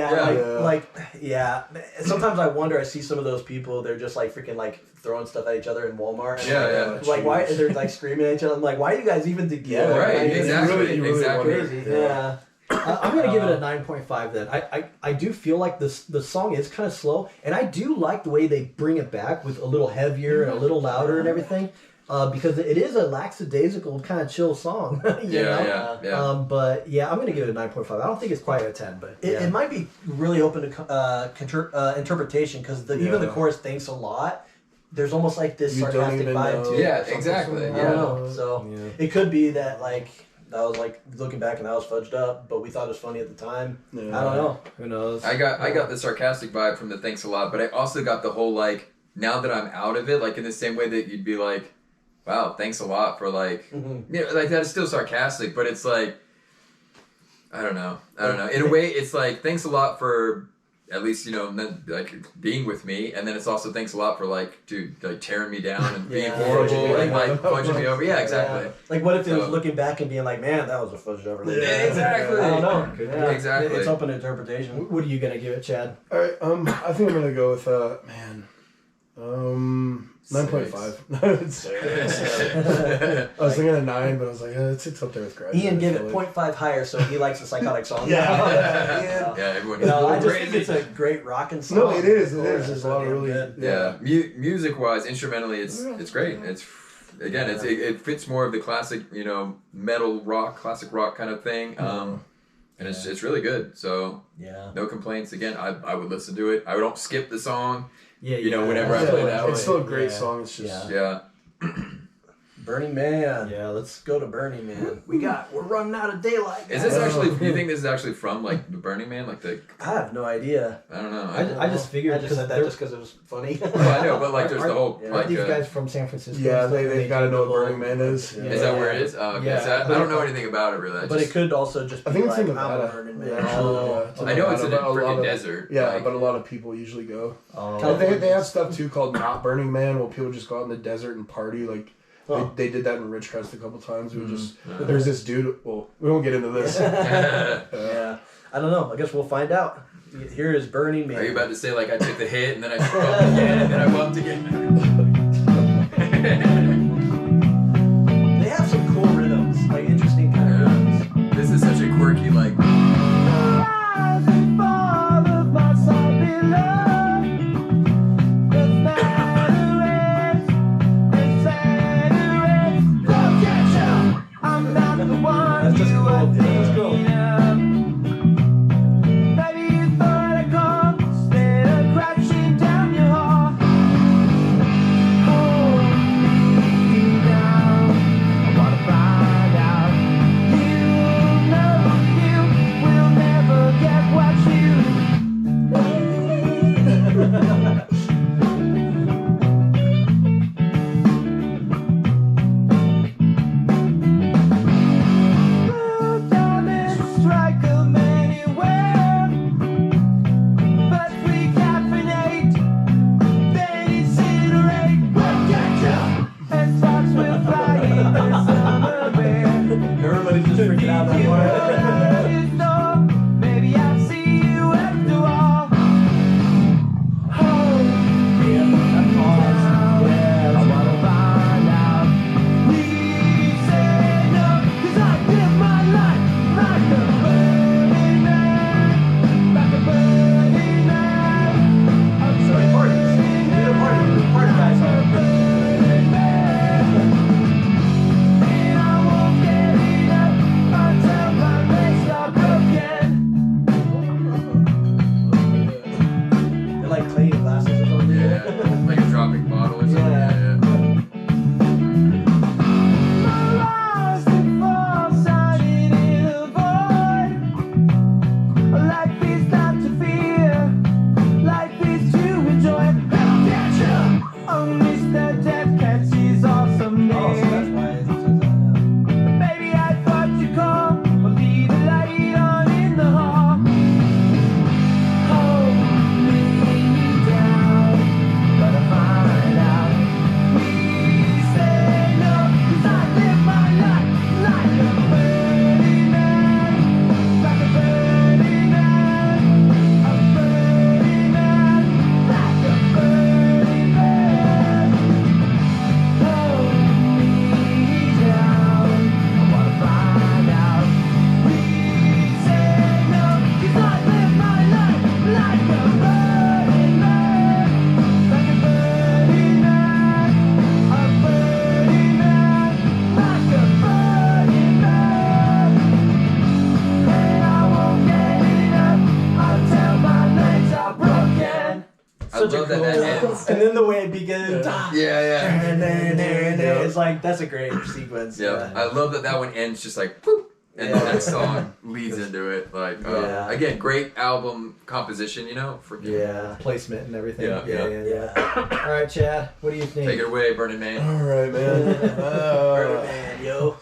Sometimes I wonder. I see some of those people. They're just like freaking like throwing stuff at each other in Walmart. And like why they're like screaming at each other? I'm like, why are you guys even together? Right. Exactly. Crazy. Yeah. I'm gonna give it a 9.5 then. I do feel like the song is kind of slow, and I do like the way they bring it back with a little heavier and a little louder and everything, because it is a lackadaisical kind of chill song. Yeah. But yeah, I'm gonna give it a 9.5. I don't think it's quite a 10, but it might be really open to interpretation because even the chorus thanks a lot. There's almost like this sarcastic vibe to it. Yeah, exactly. I don't know. So it could be that like. That was like looking back and that was fudged up, but we thought it was funny at the time. I don't know. Who knows? I got the sarcastic vibe from the thanks a lot, but I also got the whole like now that I'm out of it, like in the same way that you'd be like, wow, thanks a lot for like like that is still sarcastic, but it's like I don't know. In a way it's like thanks a lot for at least, you know, like being with me, and then it's also thanks a lot for like, dude, like tearing me down and being horrible and like punching me over. Yeah, exactly. Yeah. Like, what if it was looking back and being like, man, that was a fudged over. Yeah, exactly. I don't know. Yeah, exactly. It's open to interpretation. What are you gonna give it, Chad? All right. I think I'm gonna go with 9.5. I was thinking a 9, but I was like, it's up there with Graduate. Ian gave it 0.5 higher, so he likes the psychotic song. Yeah, everyone. I just think it's a great rockin' song. No, it is. There's a lot of really good. Yeah, music-wise, instrumentally, it's great. It's again, it fits more of the classic, you know, metal rock, classic rock kind of thing. And it's really good. So no complaints. Again, I would listen to it. I don't skip the song. You know, whenever I play that, it's still a great song. It's just Burning Man. Yeah, let's go to Burning Man. We're running out of daylight. Guys. Is this actually? Do you think this is actually from like the Burning Man? Like the? I have no idea. I don't know. I just figured. I just said that just because it was funny. Well, I know, but like there's the whole like these guys from San Francisco. Yeah, they've got to know what Burning Man is. Is that where it is? Oh, okay. So I don't know anything about it really. But it could also just be I think like, it's in I'm a Nevada. Burning Man. I know it's in a freaking desert. Yeah, like, but a lot of people usually go. California. They have stuff too called Not Burning Man, where people just go out in the desert and party. Like they did that in Ridgecrest a couple times. There's this dude. Well, we won't get into this. Yeah, I don't know. I guess we'll find out. Here is Burning Man. Are you about to say like I took the hit and then I bumped again and then I bumped again? They have some cool rhythms, like interesting kind of rhythms. This is such a quirky like. That's just cool. Yeah, that's cool. then the way it begins. Yeah. It's like, that's a great sequence. Yeah, I love that one ends just like, whoop, and then that song leads into it. Like, again, great album composition, you know? Placement and everything. Yeah. All right, Chad, what do you think? Take it away, Burning Man. All right, man. Burning Man, yo.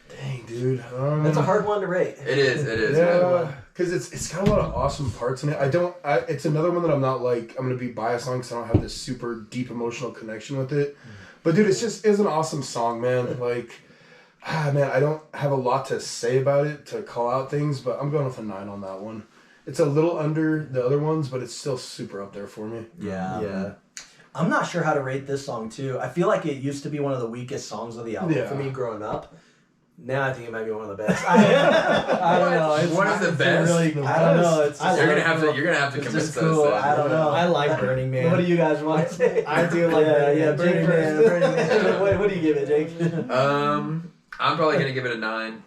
Dang, dude. That's a hard one to rate. It is. Yeah, because it's got a lot of awesome parts in it. It's another one that I'm not like, I'm going to be biased on because I don't have this super deep emotional connection with it. But dude, it's an awesome song, man. Like, man, I don't have a lot to say about it to call out things, but I'm going with a 9 on that one. It's a little under the other ones, but it's still super up there for me. Yeah. I'm not sure how to rate this song, too. I feel like it used to be one of the weakest songs of the album for me growing up. Now I think it might be one of the best. I don't know. It's one of the best. Really, I don't know. It's you're gonna have to convince us. Cool. I don't know. I like Burning Man. What do you guys want to say? I do like Burning Man. What do you give it, Jake? I'm probably gonna give it a 9.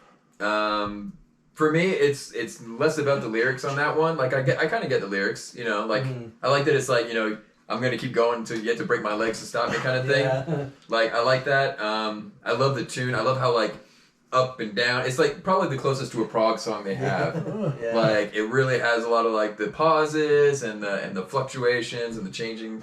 For me, it's less about the lyrics on that one. Like I kind of get the lyrics, you know. Like I like that it's like, you know, I'm gonna keep going until you get to break my legs to stop me kind of thing. Like I like that. I love the tune. I love how like up and down. It's like probably the closest to a prog song they have. Like it really has a lot of like the pauses and the fluctuations and the changing.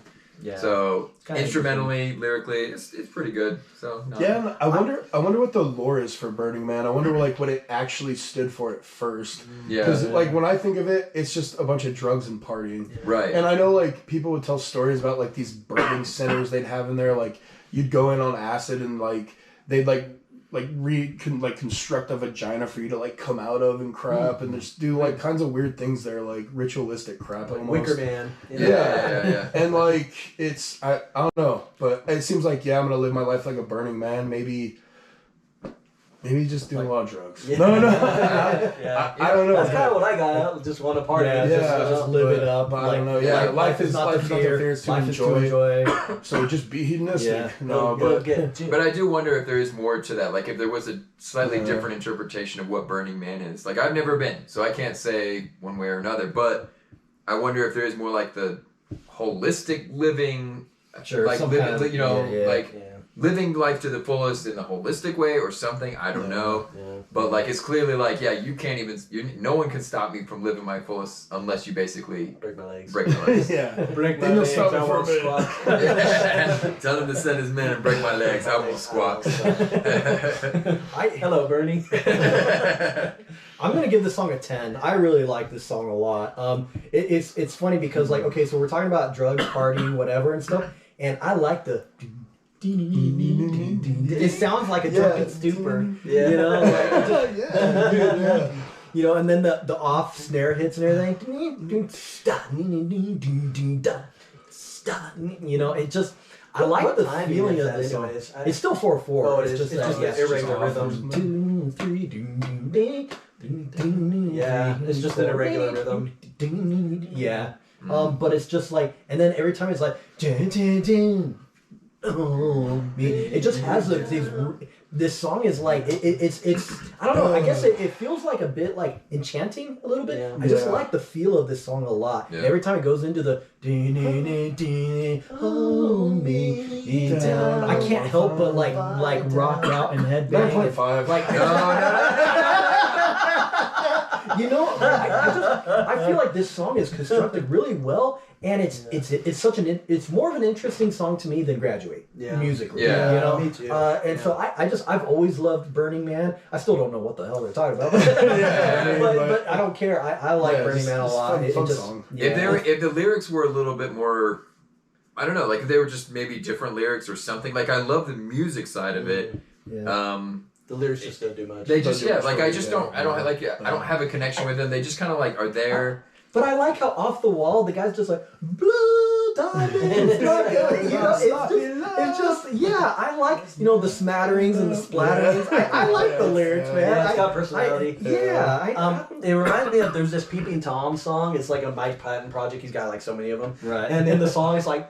So instrumentally, lyrically, it's pretty good. So and I wonder what the lore is for Burning Man. I wonder like what it actually stood for at first. Because like when I think of it, it's just a bunch of drugs and partying. Right. And I know like people would tell stories about like these burning centers they'd have in there. Like you'd go in on acid and like they'd construct a vagina for you to like come out of and crap, and just do like kinds of weird things there, like ritualistic crap. Like almost. Wicker Man. Yeah. And like it's I don't know, but it seems like I'm gonna live my life like a Burning Man. Maybe just doing a lot of drugs. No. I don't know. That's kind of what I got. I just want to party. Just live it up. But I don't know. Yeah, life is not to fear. It's to enjoy. So just be hedonistic. But I do wonder if there is more to that. Like if there was a slightly different interpretation of what Burning Man is. Like I've never been, so I can't say one way or another. But I wonder if there is more like the holistic living. Sure. Like living, living life to the fullest in the holistic way or something. I don't know. But like it's clearly like, you can't even, no one can stop me from living my fullest unless you basically break my legs. Break my legs. Break my legs. I won't squat. Tell him to send his men and break my legs. I won't squat. Hello, Bernie. I'm gonna give this song a 10. I really like this song a lot. It's funny because like, okay, so we're talking about drugs, partying, whatever and stuff, and I like the. It sounds like a drunken stupor. You know, you know, and then the off snare hits and everything. You know, it just. I like the feeling of this song. It's still 4/4. Oh, it's just irregular rhythm. 2, 3, it's just an irregular rhythm. Yeah. But it's just like, and then every time it's like, it just has these. This song is like it's I don't know. I guess it feels like a bit like enchanting a little bit. I just like the feel of this song a lot. And every time it goes into the hold me down, I can't help but like rock out and headbang. 9.5. Like you know, I feel like this song is constructed really well. And it's such it's more of an interesting song to me than Graduate musically. You know, me too. So I've always loved Burning Man. I still don't know what the hell they're talking about, but I don't care. I like Burning Man a lot. Fun song. If the lyrics were a little bit more, I don't know, like if they were just maybe different lyrics or something. Like I love the music side of it. The lyrics just don't do much. They just I don't have a connection with them. They just kind of like are there. But I like how off the wall the guy's just like blue diamonds. You know, it's just I like the smatterings and the splatterings. I like the lyrics, man. It's got personality. It reminds me of there's this Peeping Tom song. It's like a Mike Patton project. He's got like so many of them. Right. And in the song it's like.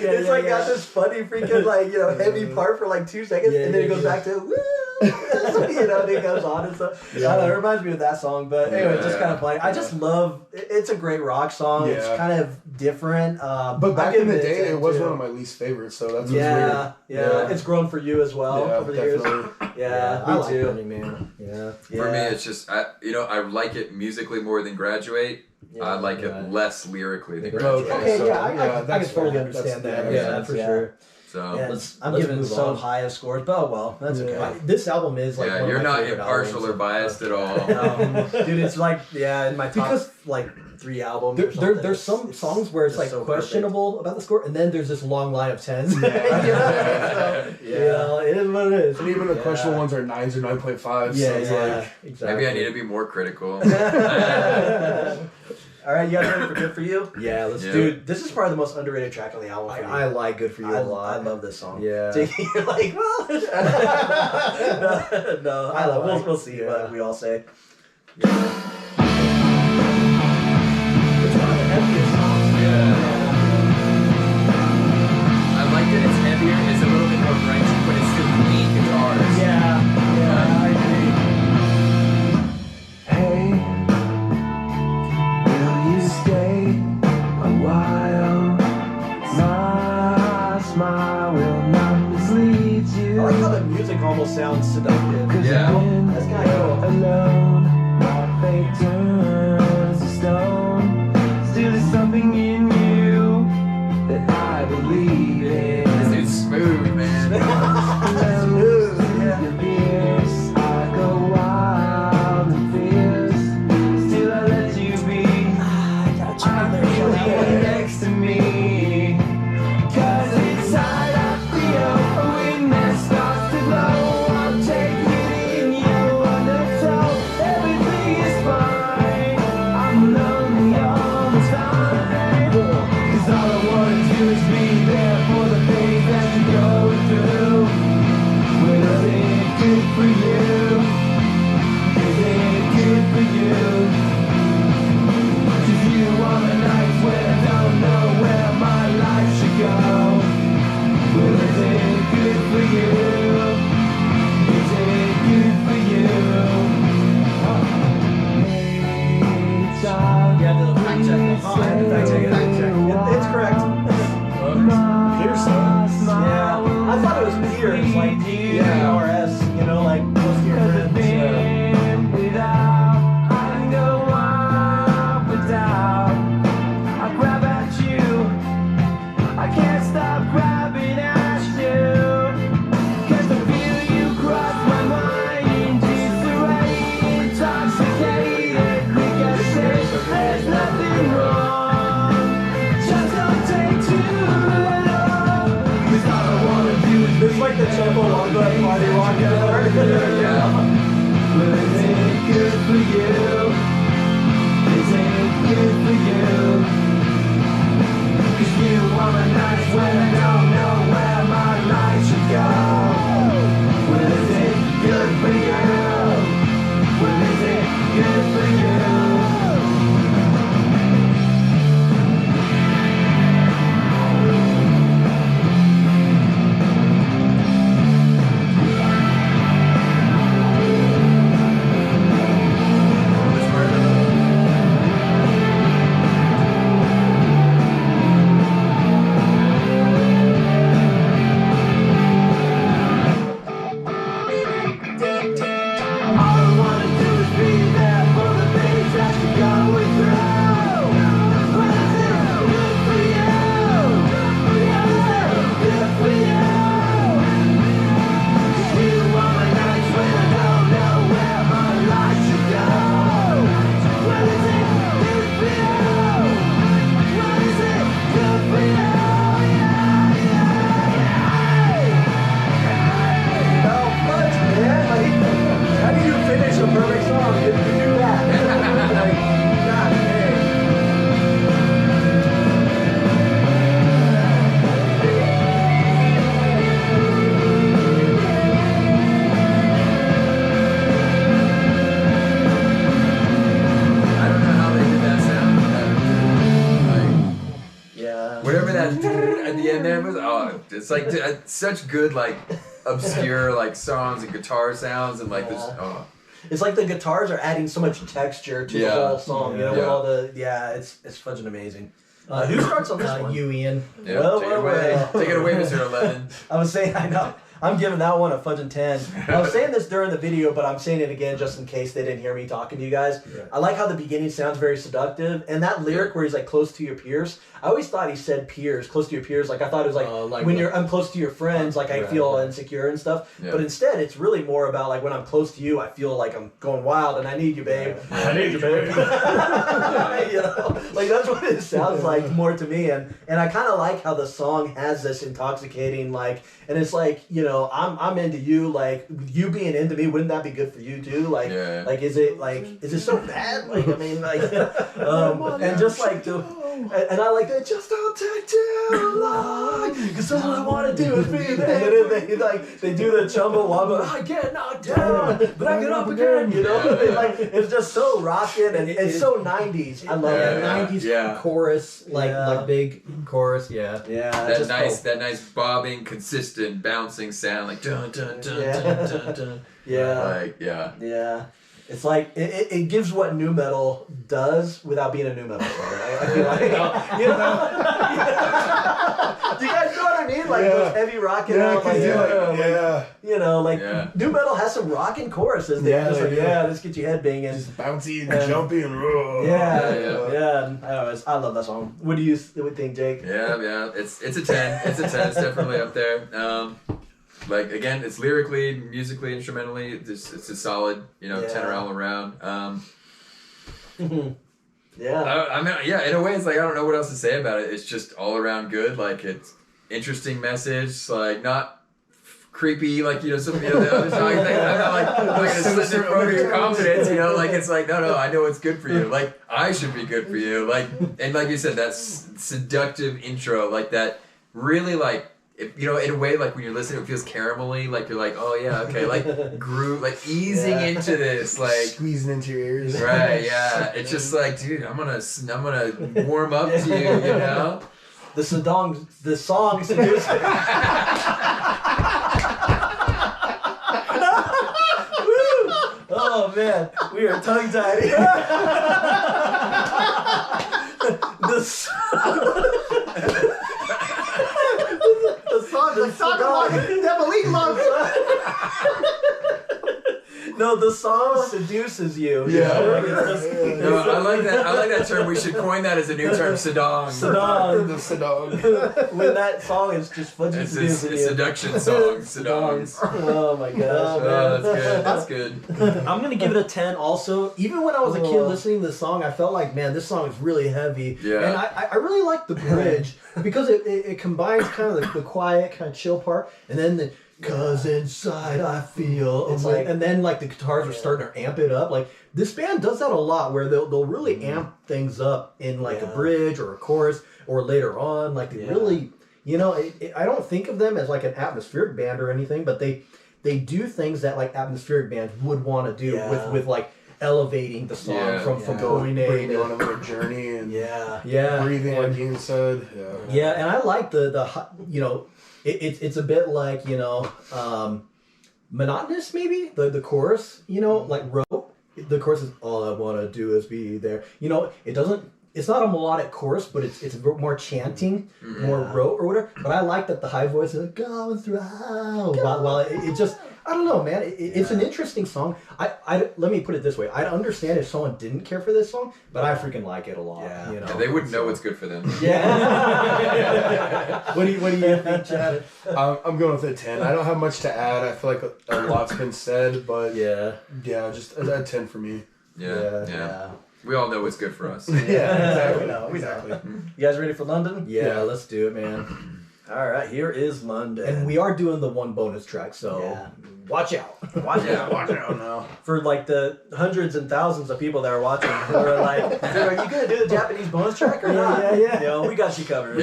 It's like got this funny freaking like heavy part for like 2 seconds, and then it goes back to woo. And it goes on and stuff. I don't know, it reminds me of that song, but anyway, it's just kind of funny. I just love. It's a great rock song. It's kind of different. But back in the day, it was one of my least favorites. So that's what's weird. Yeah. It's grown for you as well over the years. Yeah, I me like too. Burning Man. Yeah. For me, it's just I like it musically more than Graduate. I like it less lyrically than Graduate. Okay, So, I can totally understand that. Yeah, for sure. So I'm giving so high of scores, but oh well, that's okay. This album is like one you're of my not favorite impartial albums. or biased at all. Dude, it's like in my top like 3 albums. There's some songs where it's like so questionable about the score, and then there's this long line of 10s. So, it is what it is. And even the questionable ones are 9s or 9.5s. Yeah, so it's like, exactly. Maybe I need to be more critical. All right, you guys ready for Good For You? Yeah, let's do. Dude, this is probably the most underrated track on the album. For me. I like Good For You a lot. I love this song. Yeah. You're like, well, no, I love. We'll see what we all say. It's one of the heaviest songs. I like that it's heavier. It's a little bit more crunchy, but it's still clean guitars. Yeah, I agree. Hey, will you stay a while? My smile will not mislead you. I like how the music almost sounds seductive. Yeah. That's kind of cool. Alone, my fate turns to stone. Still there's something in you that I believe in. This dude's smooth, man. Smooth, yeah. Your fears, I go wild and fierce. Still I let you be. I feel you next to me. 'Cause inside I feel a witness starts to glow. I'm taking it in your undertow. Everything is fine. it's like such good like obscure like songs and guitar sounds and like this. Oh. It's like the guitars are adding so much texture to the whole song. You know, with all the it's fucking amazing. Who starts on this one? You, Ian. Yeah, take it away. Take it away, Mr. 11. I was saying, I know. I'm giving that one a fudging 10. I was saying this during the video, but I'm saying it again just in case they didn't hear me talking to you guys. Right. I like how the beginning sounds very seductive. And that lyric where he's like, close to your peers. I always thought he said peers, close to your peers. Like, I thought it was like when I'm close to your friends, like I feel insecure and stuff. Yeah. But instead, it's really more about like when I'm close to you, I feel like I'm going wild and I need you, babe. I need you, babe. You know? Like, that's what it sounds like more to me. And I kind of like how the song has this intoxicating, like, and it's like, you know, I'm into you, like, you being into me, wouldn't that be good for you too? Like, like, is it so bad? Like, I mean, like, and just like and I like that, just don't take too long, because all I want to do is be there. And then they do the Chumbawamba, I get knocked down, but I get up again, you know? Like, it's just so rockin' and it's so 90s. I love it. 90s chorus, like big chorus, that nice bobbing, consistent, bouncing sound, like dun dun dun dun dun dun. Yeah. It's like it gives what nu metal does without being a nu metal song. I feel like, you know. Do you guys know what I mean? Like those heavy rockin' out, like, you know, like nu metal has some rockin' choruses. Let's get your head banging, just bouncy and jumpy and I love that song. What do you think, Jake? Yeah. It's a 10. It's a 10. It's definitely up there. Like, again, it's lyrically, musically, instrumentally, it's a solid, 10 all around. I mean, in a way, it's like, I don't know what else to say about it. It's just all around good. Like, it's interesting message, like, not creepy, like, some of the other songs. I'm not like going to slit the throat of your confidence, like, it's like, no, I know what's good for you. Like, I should be good for you. Like, and like you said, that seductive intro, like, that really, like, in a way, like when you're listening, it feels caramelly. Like you're like, oh yeah, okay, like groove, like easing into this, like squeezing into your ears. Right? Yeah. It's just like, dude, I'm gonna warm up to you. You know. The song seduces. Oh man, we are tongue tied. No, the song seduces you. Yeah. No, I like that. I like that term. We should coin that as a new term. Sedong. The sedong. When that song is just fudging seducing you. It's a seduction song. Sedongs. Oh my gosh. Oh, that's good. I'm gonna give it a 10. Also, even when I was a kid listening to this song, I felt like, man, this song is really heavy. Yeah. And I really like the bridge because it combines kind of the quiet, kind of chill part, and then the. Cause inside I feel, it's like, and then like the guitars are starting to amp it up. Like this band does that a lot, where they'll really amp things up in like a bridge or a chorus or later on. Like they really, I don't think of them as like an atmospheric band or anything, but they do things that like atmospheric bands would want to do with like elevating the song from point A, bringing you on a little journey and breathing like Ian said. Yeah, and I like the It's a bit like, monotonous maybe, the chorus, like rote. The chorus is, all I want to do is be there. It's not a melodic chorus, but it's more chanting, more rote or whatever. But I like that the high voice is like, going through, while it just, I don't know, man. It's an interesting song. Let me put it this way. I'd understand if someone didn't care for this song, but I freaking like it a lot. Yeah. They wouldn't know what's good for them. Yeah. What do you think, Chad? I'm going with a 10. I don't have much to add. I feel like a lot's been said, but just a 10 for me. Yeah. We all know what's good for us. Exactly. You guys ready for London? Yeah, let's do it, man. All right, here is London. And we are doing the one bonus track, so watch out. Watch out now. For like the hundreds and thousands of people that are watching who are like, are you going to do the Japanese bonus track or not? Yeah. We got you covered.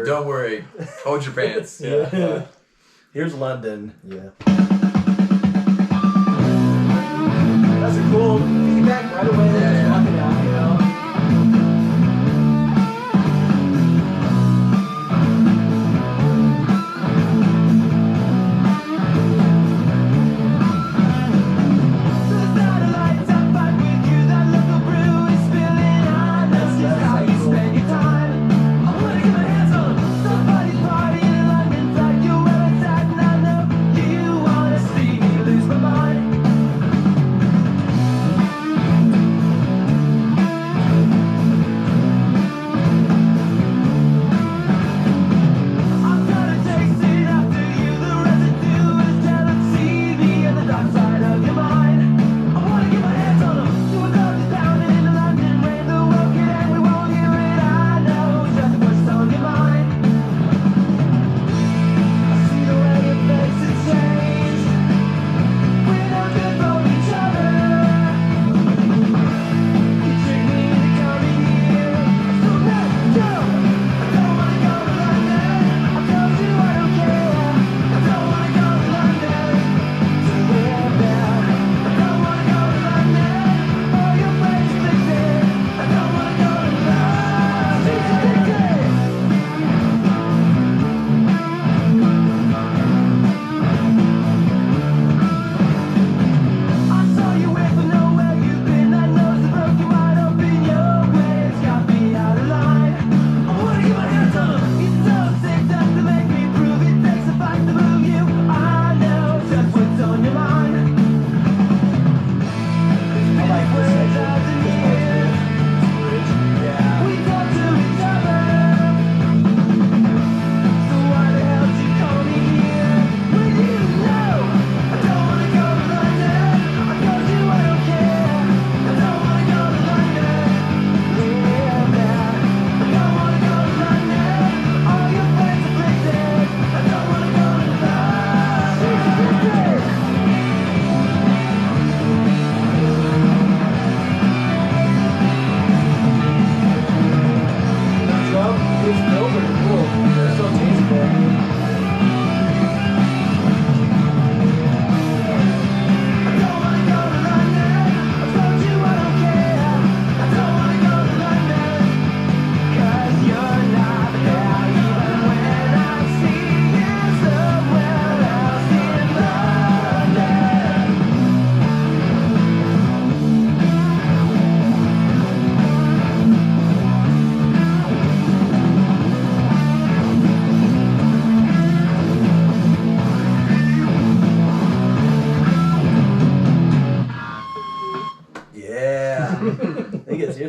Don't worry. Hold your pants. Here's London. Yeah. That's a cool feedback right away. Walking out,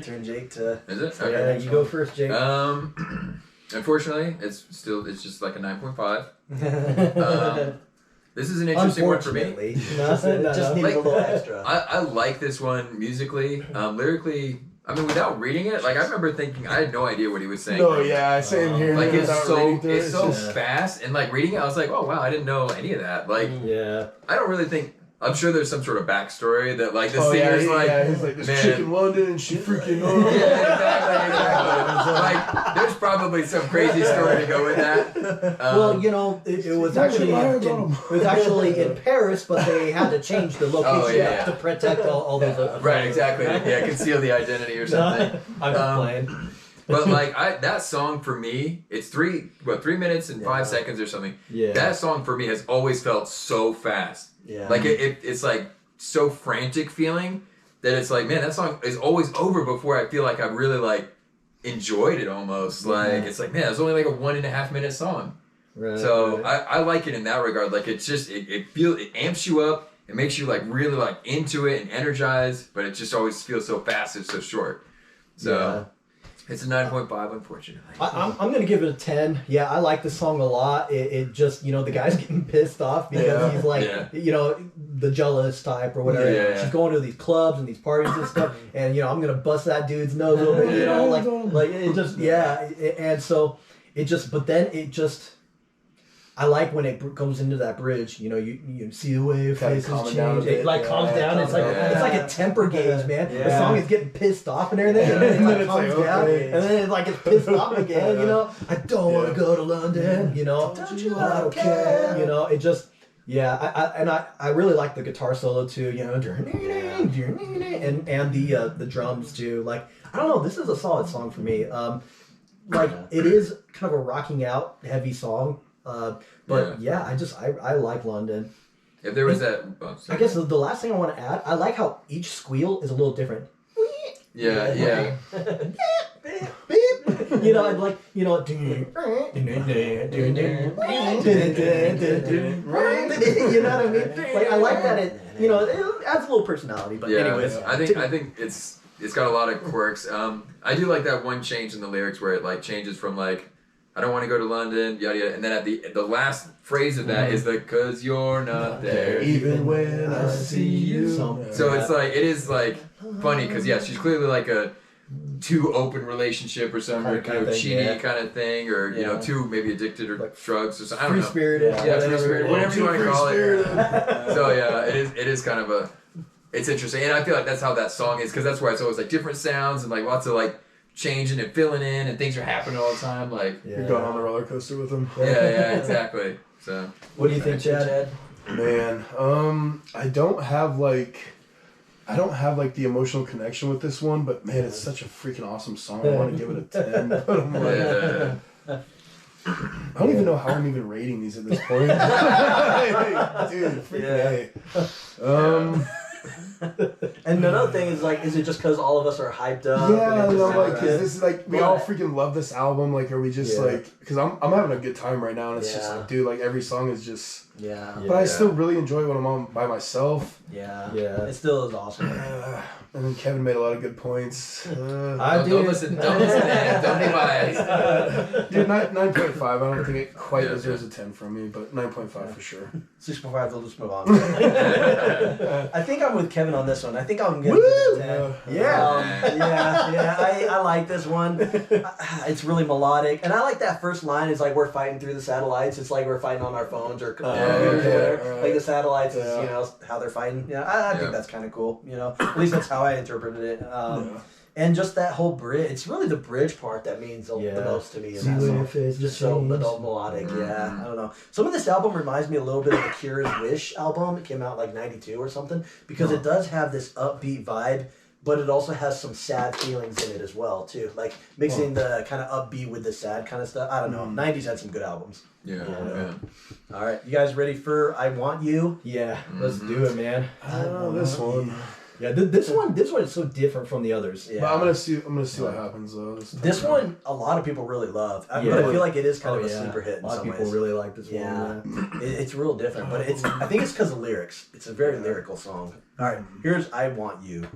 turn, Jake. To Is it? for Okay. the Yeah, next you one. go first, Jake. Unfortunately, it's just like a 9.5. This is an interesting one for me. Unfortunately. Just needed a little extra. I like this one musically, lyrically. I mean, without reading it, like I remember thinking, I had no idea what he was saying. No, yeah, same here. Like it's Without so reading through it, it's so just- fast, and like reading it, I was like, oh wow, I didn't know any of that. Like Yeah. I don't really think. I'm sure there's some sort of backstory that like the Oh, yeah, singer's he's like, like, this man. chick in London and she freaking Yeah, exactly. Like, there's probably some crazy story to go with that. Well, you know, it was actually in Paris, but they had to change the location yeah. to protect all those. Right, exactly. Yeah, conceal the identity or something. I'm just playing. But like that song for me, it's 3 minutes and 5 seconds or something. Yeah. That song for me has always felt so fast. Yeah. Like it's like so frantic feeling that it's like, man, that song is always over before I feel like I've really like enjoyed it almost. Like it's like, man, it's only like a 1.5 minute song. Right, So right. I like it in that regard. Like it's just it amps you up. It makes you like really like into it and energized, but it just always feels so fast and so short. So it's a 9.5, unfortunately. I'm going to give it a 10. Yeah, I like the song a lot. It just, you know, the guy's getting pissed off because he's like, you know, the jealous type or whatever. Yeah. She's going to these clubs and these parties and stuff, and, you know, I'm going to bust that dude's nose open, you know, like it just, and so it just, but then it just, I like when it goes into that bridge, you know, you see the way your Kinda faces calming down a change. bit. It like calms down. It's like it's like a temper gauge, man. The Yeah. song is getting pissed off and everything, and then it like calms down, and then it like it's pissed off again. You know, I don't want to go to London. You know, I don't care. You know, it just I really like the guitar solo too. You know, and the drums too. Like I don't know, this is a solid song for me. Like it is kind of a rocking out heavy song. But I like London. If there was that, I guess the last thing I want to add, I like how each squeal is a little different. yeah. You know, and like, you know, you know what I mean? Like I like that it, you know, it adds a little personality. But anyways, I think it's got a lot of quirks. I do like that one change in the lyrics where it like changes from like, I don't want to go to London, yada yada, and then at the last phrase of that is the "cause you're not there." Even when I see you. So it's like it is like funny because she's clearly like a too open relationship or some Kind of thing, cheaty kind of thing, or you know, too maybe addicted or Like drugs or something. I don't know. free spirited, Free spirited, whatever you want to call it. Free-spirited. So it is kind of it's interesting, and I feel like that's how that song is because that's why it's always like different sounds and like lots of like changing and filling in and things are happening all the time. Like You're going on the roller coaster with him. yeah, exactly. So What do you think, Chad? Man, I don't have like the emotional connection with this one, but man, it's such a freaking awesome song. I want to give it a 10. But I'm like, I don't even know how I'm even rating these at this point. Dude, freaking A. And another thing is like, is it just because all of us are hyped up? Yeah, and it no, just like, sounds cause good? this is like, we all freaking love this album. Like, are we just Yeah. like, cause I'm having a good time right now, and it's just Yeah. like, dude, like every song is just. Yeah. But I still really enjoy when I'm on by myself. Yeah. Yeah. It still is awesome. And then Kevin made a lot of good points. don't listen to him. Don't be biased. Dude, 9.5. I don't think it quite Yeah, deserves a 10 from me, but 9.5 for sure. 6.5, so let's move on. I think I'm with Kevin on this one. I think I'm going to give it a 10. I like this one. It's really melodic. And I like that first line. It's like we're fighting through the satellites. It's like we're fighting on our phones or whatever. right. Like the satellites is, Yeah. you know, how they're fighting. Yeah, I think that's kind of cool. You know, at least that's how I interpreted it. And just that whole bridge. It's really the bridge part that means the most to me in that song. Just so melodic. Yeah, I don't know. Some of this album reminds me a little bit of the Cure's Wish album. It came out like 92 or something. Because it does have this upbeat vibe, but it also has some sad feelings in it as well, too. Like mixing the kind of upbeat with the sad kind of stuff. I don't know. 90s had some good albums. Yeah. All right, you guys ready for I Want You? Yeah, let's do it, man. I don't know this one. Yeah, this one is so different from the others. Yeah. But I'm gonna see what happens though. This one, a lot of people really love. But I feel like it is kind of a sleeper hit in A lot of some people ways. really like this Yeah, one. it's real different, but I think it's because of lyrics. It's a very lyrical song. All right, here's I Want You.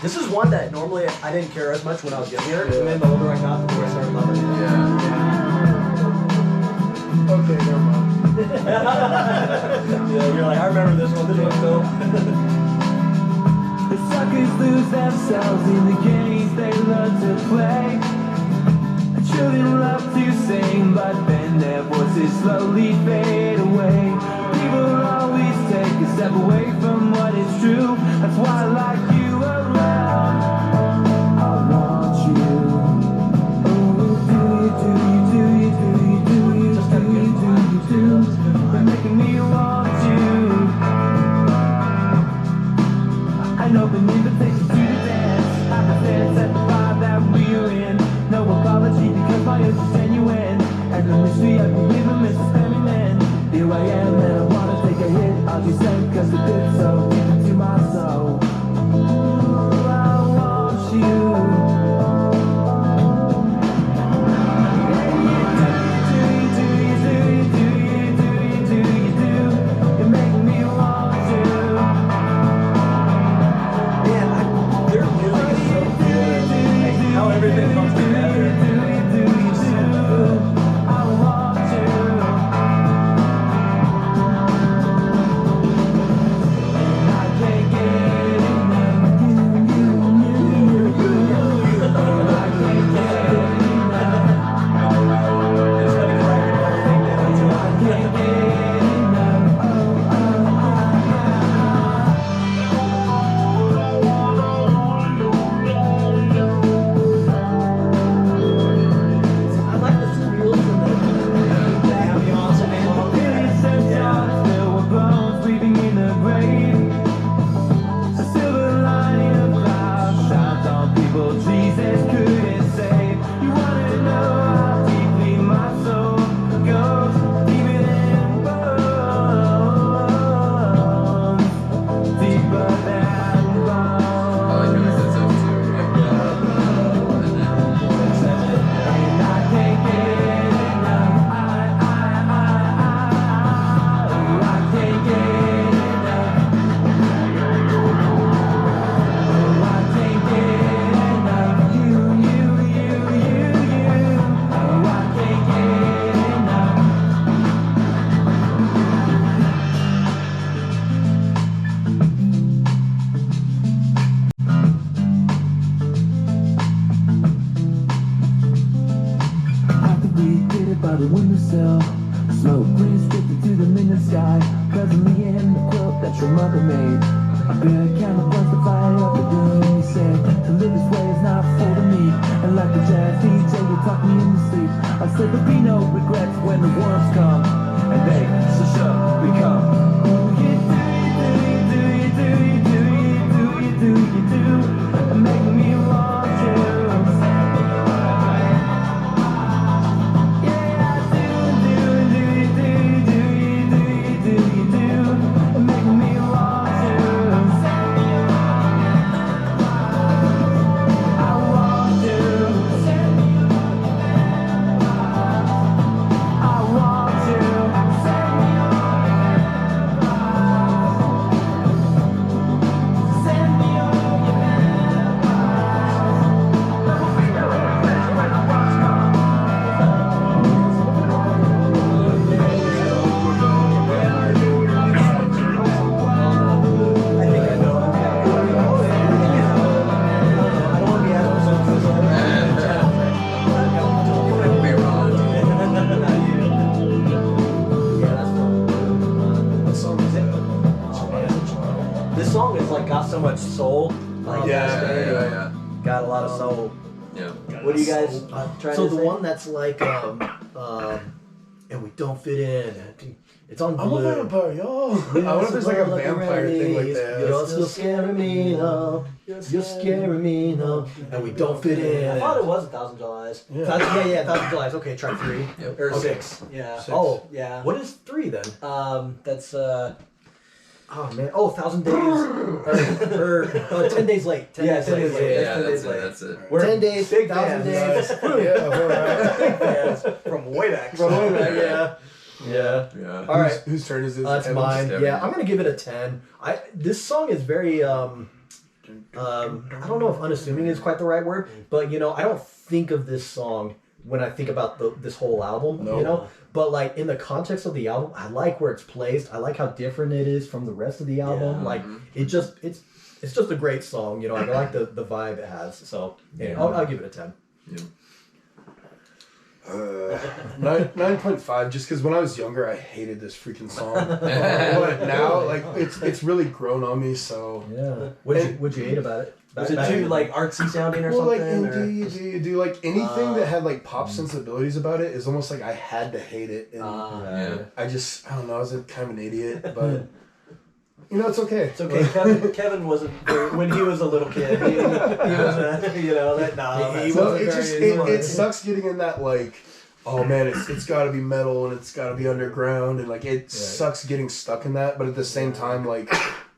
This is one that normally I didn't care as much when I was younger, and then the older I got, the more I started loving it. Yeah. Okay, never mind. Yeah, you're like, I remember this one. This one's dope. The suckers lose themselves in the games they love to play. Children love to sing, but then their voices slowly fade away. People always take a step away from what is true. That's why I like you around. I want you. Oh, do you? You're making me want you. An open invitation to the dance. I pretend at the vibe that we're in. No apology because my urge is genuine. And the mystery of the rhythm is feminine. Here I am and I wanna take a hit. I'll be sent cause the good so deep into my soul. Ooh, I want you. You're making me want to. Man, their music is so good. Like, how everything comes together. I like the squeals and the ambiance and There were bones breathing in the grave. A silver lining of clouds shines on people Jesus couldn't save. You wanna know how deeply my soul goes, deeper than bones, deeper than bones. I like how it says that too. And I can't get enough. I can't get enough. I can't get enough. You. I can't get enough. After we did it by the windowsill, smoke breeze drifted to the midnight sky. Presently in the quilt that your mother made, a big candle burns the fire of the room. He said, to live this way is not for me. And like the jazz DJ, you talk me into sleep. I said there'll be no regrets when the worms come, and they shall become. Do you make me want you? I think I know. I don't want to be out of I could be wrong. Yeah, that's fun. What song is it? This song is like got so much soul. Like, Yeah. got a lot of soul. Yeah. What do you guys trying So to the say? one that's like, and we don't fit in. It's on I'm a blue. vampire, yo. I wonder if there's like a vampire thing like that. You're still scaring me now. You're scaring me now. And we don't fit in. I thought it was 1,000 July's. Yeah. 1,000 July's. Okay, track 3 Yep. or Okay. 6. Yeah. Six. Oh, yeah. What is 3 then? That's Oh man. Oh, 1,000 days. or 10 days late. 10 Yeah, days 10 late. days late. Yeah, Yeah, 10 days that's it. late. That's it. We're 10 days, big 1,000 fans. days. Yeah, alright. Big fans from way back. From way back, yeah. Yeah. Yeah. All right. Whose turn is this? That's Evan's? mine. Stephan. Yeah, I'm gonna give it a 10. This song is very I don't know if unassuming is quite the right word, but you know, I don't think of this song when I think about this whole album, you know. But like in the context of the album, I like where it's placed. I like how different it is from the rest of the album. Like it's just a great song, you know. I like the vibe it has. So yeah, I'll give it a 10. Yeah. 9.5, just because when I was younger I hated this freaking song. But now like it's really grown on me, so yeah. What'd you hate about it? Was it too like artsy sounding or something? Like indie, do like anything that had like pop sensibilities about it is almost like I had to hate it. And I don't know, I was kind of an idiot, but you know, it's okay. It's okay. Kevin wasn't very, when he was a little kid. He was, you know, it sucks getting in that like, oh man, it's got to be metal and it's got to be underground and like it sucks getting stuck in that. But at the same time, like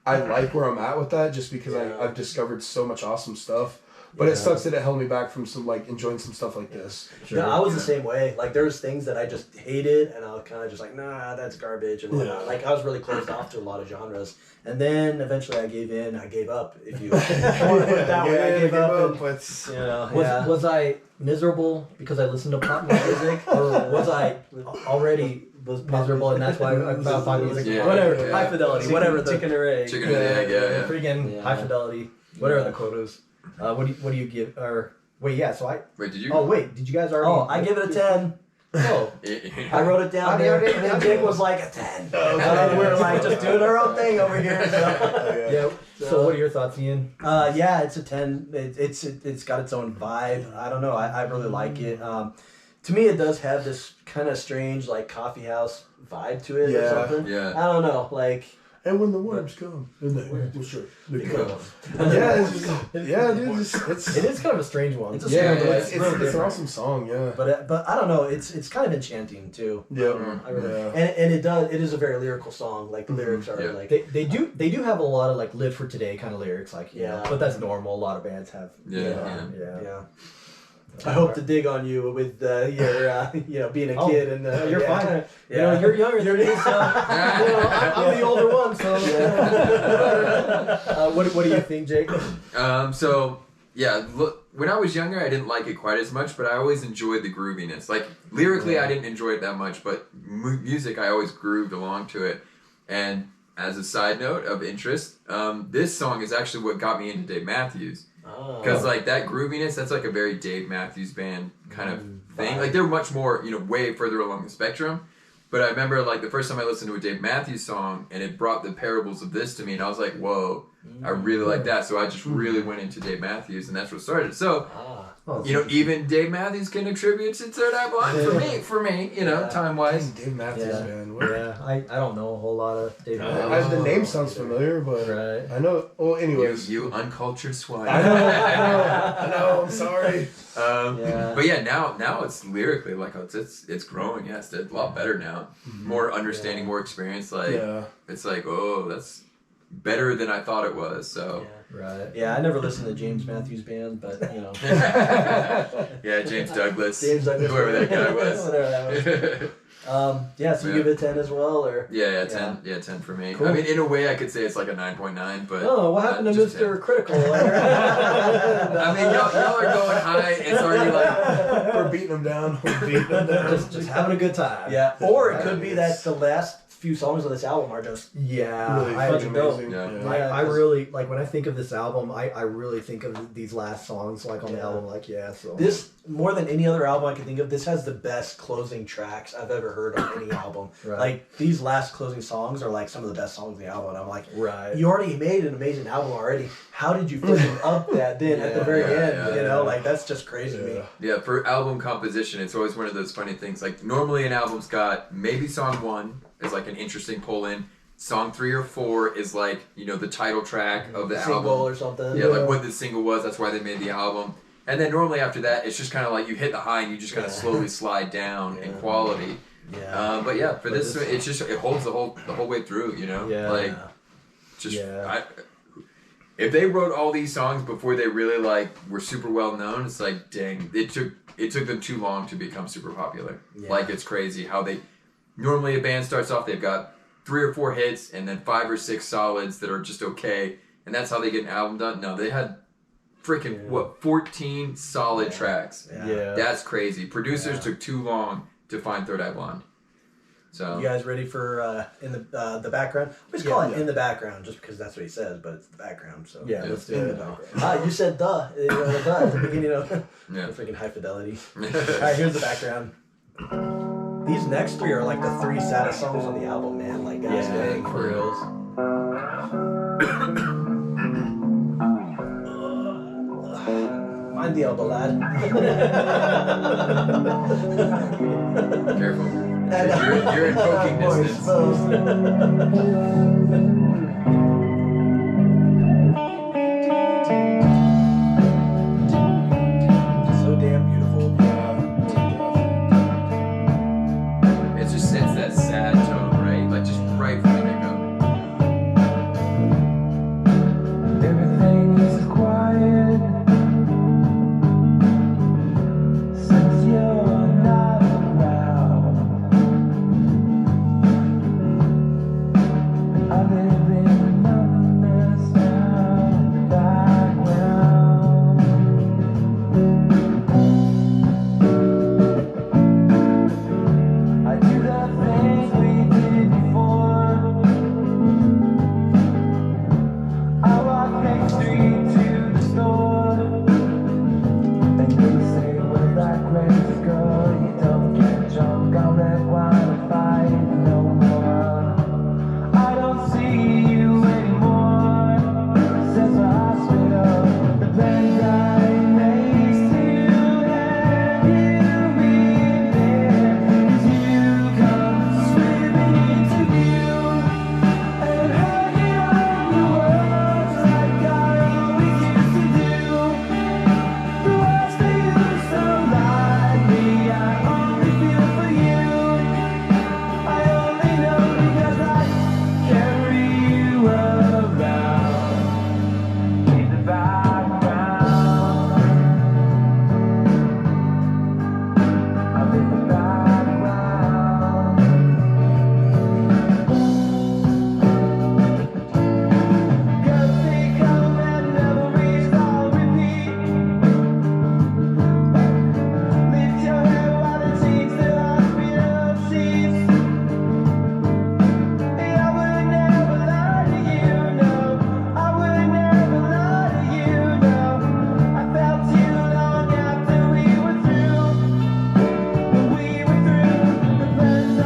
I like where I'm at with that just because I've discovered so much awesome stuff. But it sucks that it held me back from some like enjoying some stuff like this. Sure. Yeah, I was the same way. Like there's things that I just hated, and I was kind of just like, nah, that's garbage, and whatnot. Like I was really closed off to a lot of genres, and then eventually I gave in. I gave up. If you want to put it that way, I gave up. But you know, was I miserable because I listened to pop music, or was I already miserable and that's why I found pop music? Yeah, whatever, high fidelity, whatever the chicken or egg, chicken or egg, freaking high fidelity, whatever the quote is. What do you give? Or wait, so I. Wait, did you? Oh wait, did you guys already? Oh, I give it a 10. Oh, I wrote it down there, and Jake was like a 10. We were like just doing our own thing over here. So. So what are your thoughts, Ian? It's a 10. It's got its own vibe. I don't know. I really like it. To me, it does have this kind of strange like coffee house vibe to it or something. Yeah. I don't know. Like. And when the worms come, and they come. It is kind of a strange one. It's it's an awesome song, But I don't know. It's kind of enchanting too. And it is a very lyrical song. Like the lyrics are like they do have a lot of like live for today kind of lyrics. Like but that's normal. A lot of bands have. Yeah. I hope to dig on you with your being a kid and you're fine. You know, you're younger than me, so I'm the older one. So what do you think, Jake? Look, when I was younger, I didn't like it quite as much, but I always enjoyed the grooviness. Like lyrically, I didn't enjoy it that much, but music, I always grooved along to it. And as a side note of interest, this song is actually what got me into Dave Matthews. Because like that grooviness, that's like a very Dave Matthews Band kind of thing. Like they're much more, way further along the spectrum. But I remember like the first time I listened to a Dave Matthews song, and it brought the parables of this to me, and I was like, whoa, I really like that. So I just really went into Dave Matthews, and that's what started. So, even Dave Matthews can attribute to Third Eye Blind for me, time-wise. Dave Matthews, man. I don't know a whole lot of Dave Matthews. The name sounds familiar, but I know. Oh, anyways. You uncultured swine. I know, I'm sorry. But now it's lyrically like it's growing. Yeah, it's a lot better now. More understanding, more experience. Like it's like, oh, that's better than I thought it was. So right. Yeah, I never listened to James Matthews Band, but James Douglas. Whoever that guy was. Whatever that was. So you give it a 10 as well, or 10. Yeah, 10 for me. Cool. I mean, in a way, I could say it's like a 9.9, but what happened to Mr. Critical? I mean, y'all are going high. It's already like we're beating them down. Just having a good time. Yeah, or it could be that the last few songs on this album are just really amazing. I really like when I think of this album. I really think of these last songs like on the album. Like so this more than any other album I can think of. This has the best closing tracks I've ever heard on any album. Like these last closing songs are like some of the best songs on the album. And I'm like, you already made an amazing album already. How did you freaking up that then at the very end? Like that's just crazy to me. Yeah, for album composition, it's always one of those funny things. Like normally an album's got maybe song 1 is like an interesting pull-in. Song 3 or 4 is like, the title track of the single album. Or something. Yeah, like what the single was, that's why they made the album. And then normally after that, it's just kind of like you hit the high and you just kind of slowly slide down in quality. For this, it holds the whole way through, if they wrote all these songs before they really were super well known, it's like, dang, it took them too long to become super popular. Like it's crazy how they normally a band starts off, they've got 3 or 4 hits and then 5 or 6 solids that are just okay, and that's how they get an album done. No, they had freaking 14 solid tracks. Yeah. That's crazy. Producers took too long to find Third Eye Blonde. So you guys ready for in the background? We just call it in the background just because that's what he says, but it's the background. So let's do it. You said duh. Duh at the beginning of yeah. freaking high fidelity. All right, here's the background. These next three are like the three saddest songs on the album, man. Like, guys, dang, for reals. Mind the elbow, lad. Careful. You're in poking distance. So damn beautiful. It just sets that sad tone, right? Like just right from the get-go. Everything is quiet since you're not around. I live in the numbness now in the background. I do the things we did before. I walk next street to the store, and you say, "Where's that crazy girl? You don't get drunk on red wine and fight no more." I don't see you anymore. Since the hospital, the plans I made to have you in there, 'cause you come swimming into view and hanging on your words like I always used to do. The words they use so lightly, I only feel for you. I only know because I carry you around in the background. I'm in the background. Girls they come and memories all repeat. Lift your head while it seems the hospital seats. I would never lie to you, no. I would never lie to you, no. I felt you long after we were through. When we were through, the plans I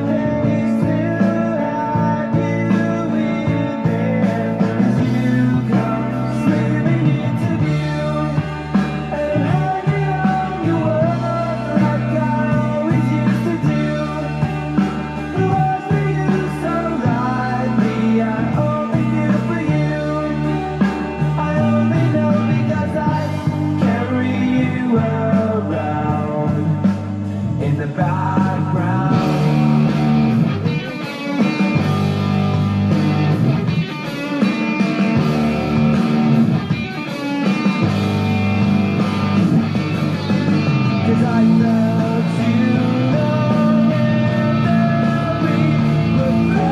made still had you in there. 'Cause you come swimming into view and hanging on your words like I always used to do. The words we use so lightly, I only feel for you. I only know because I carry you around in the background. Cause I felt you long after we were through.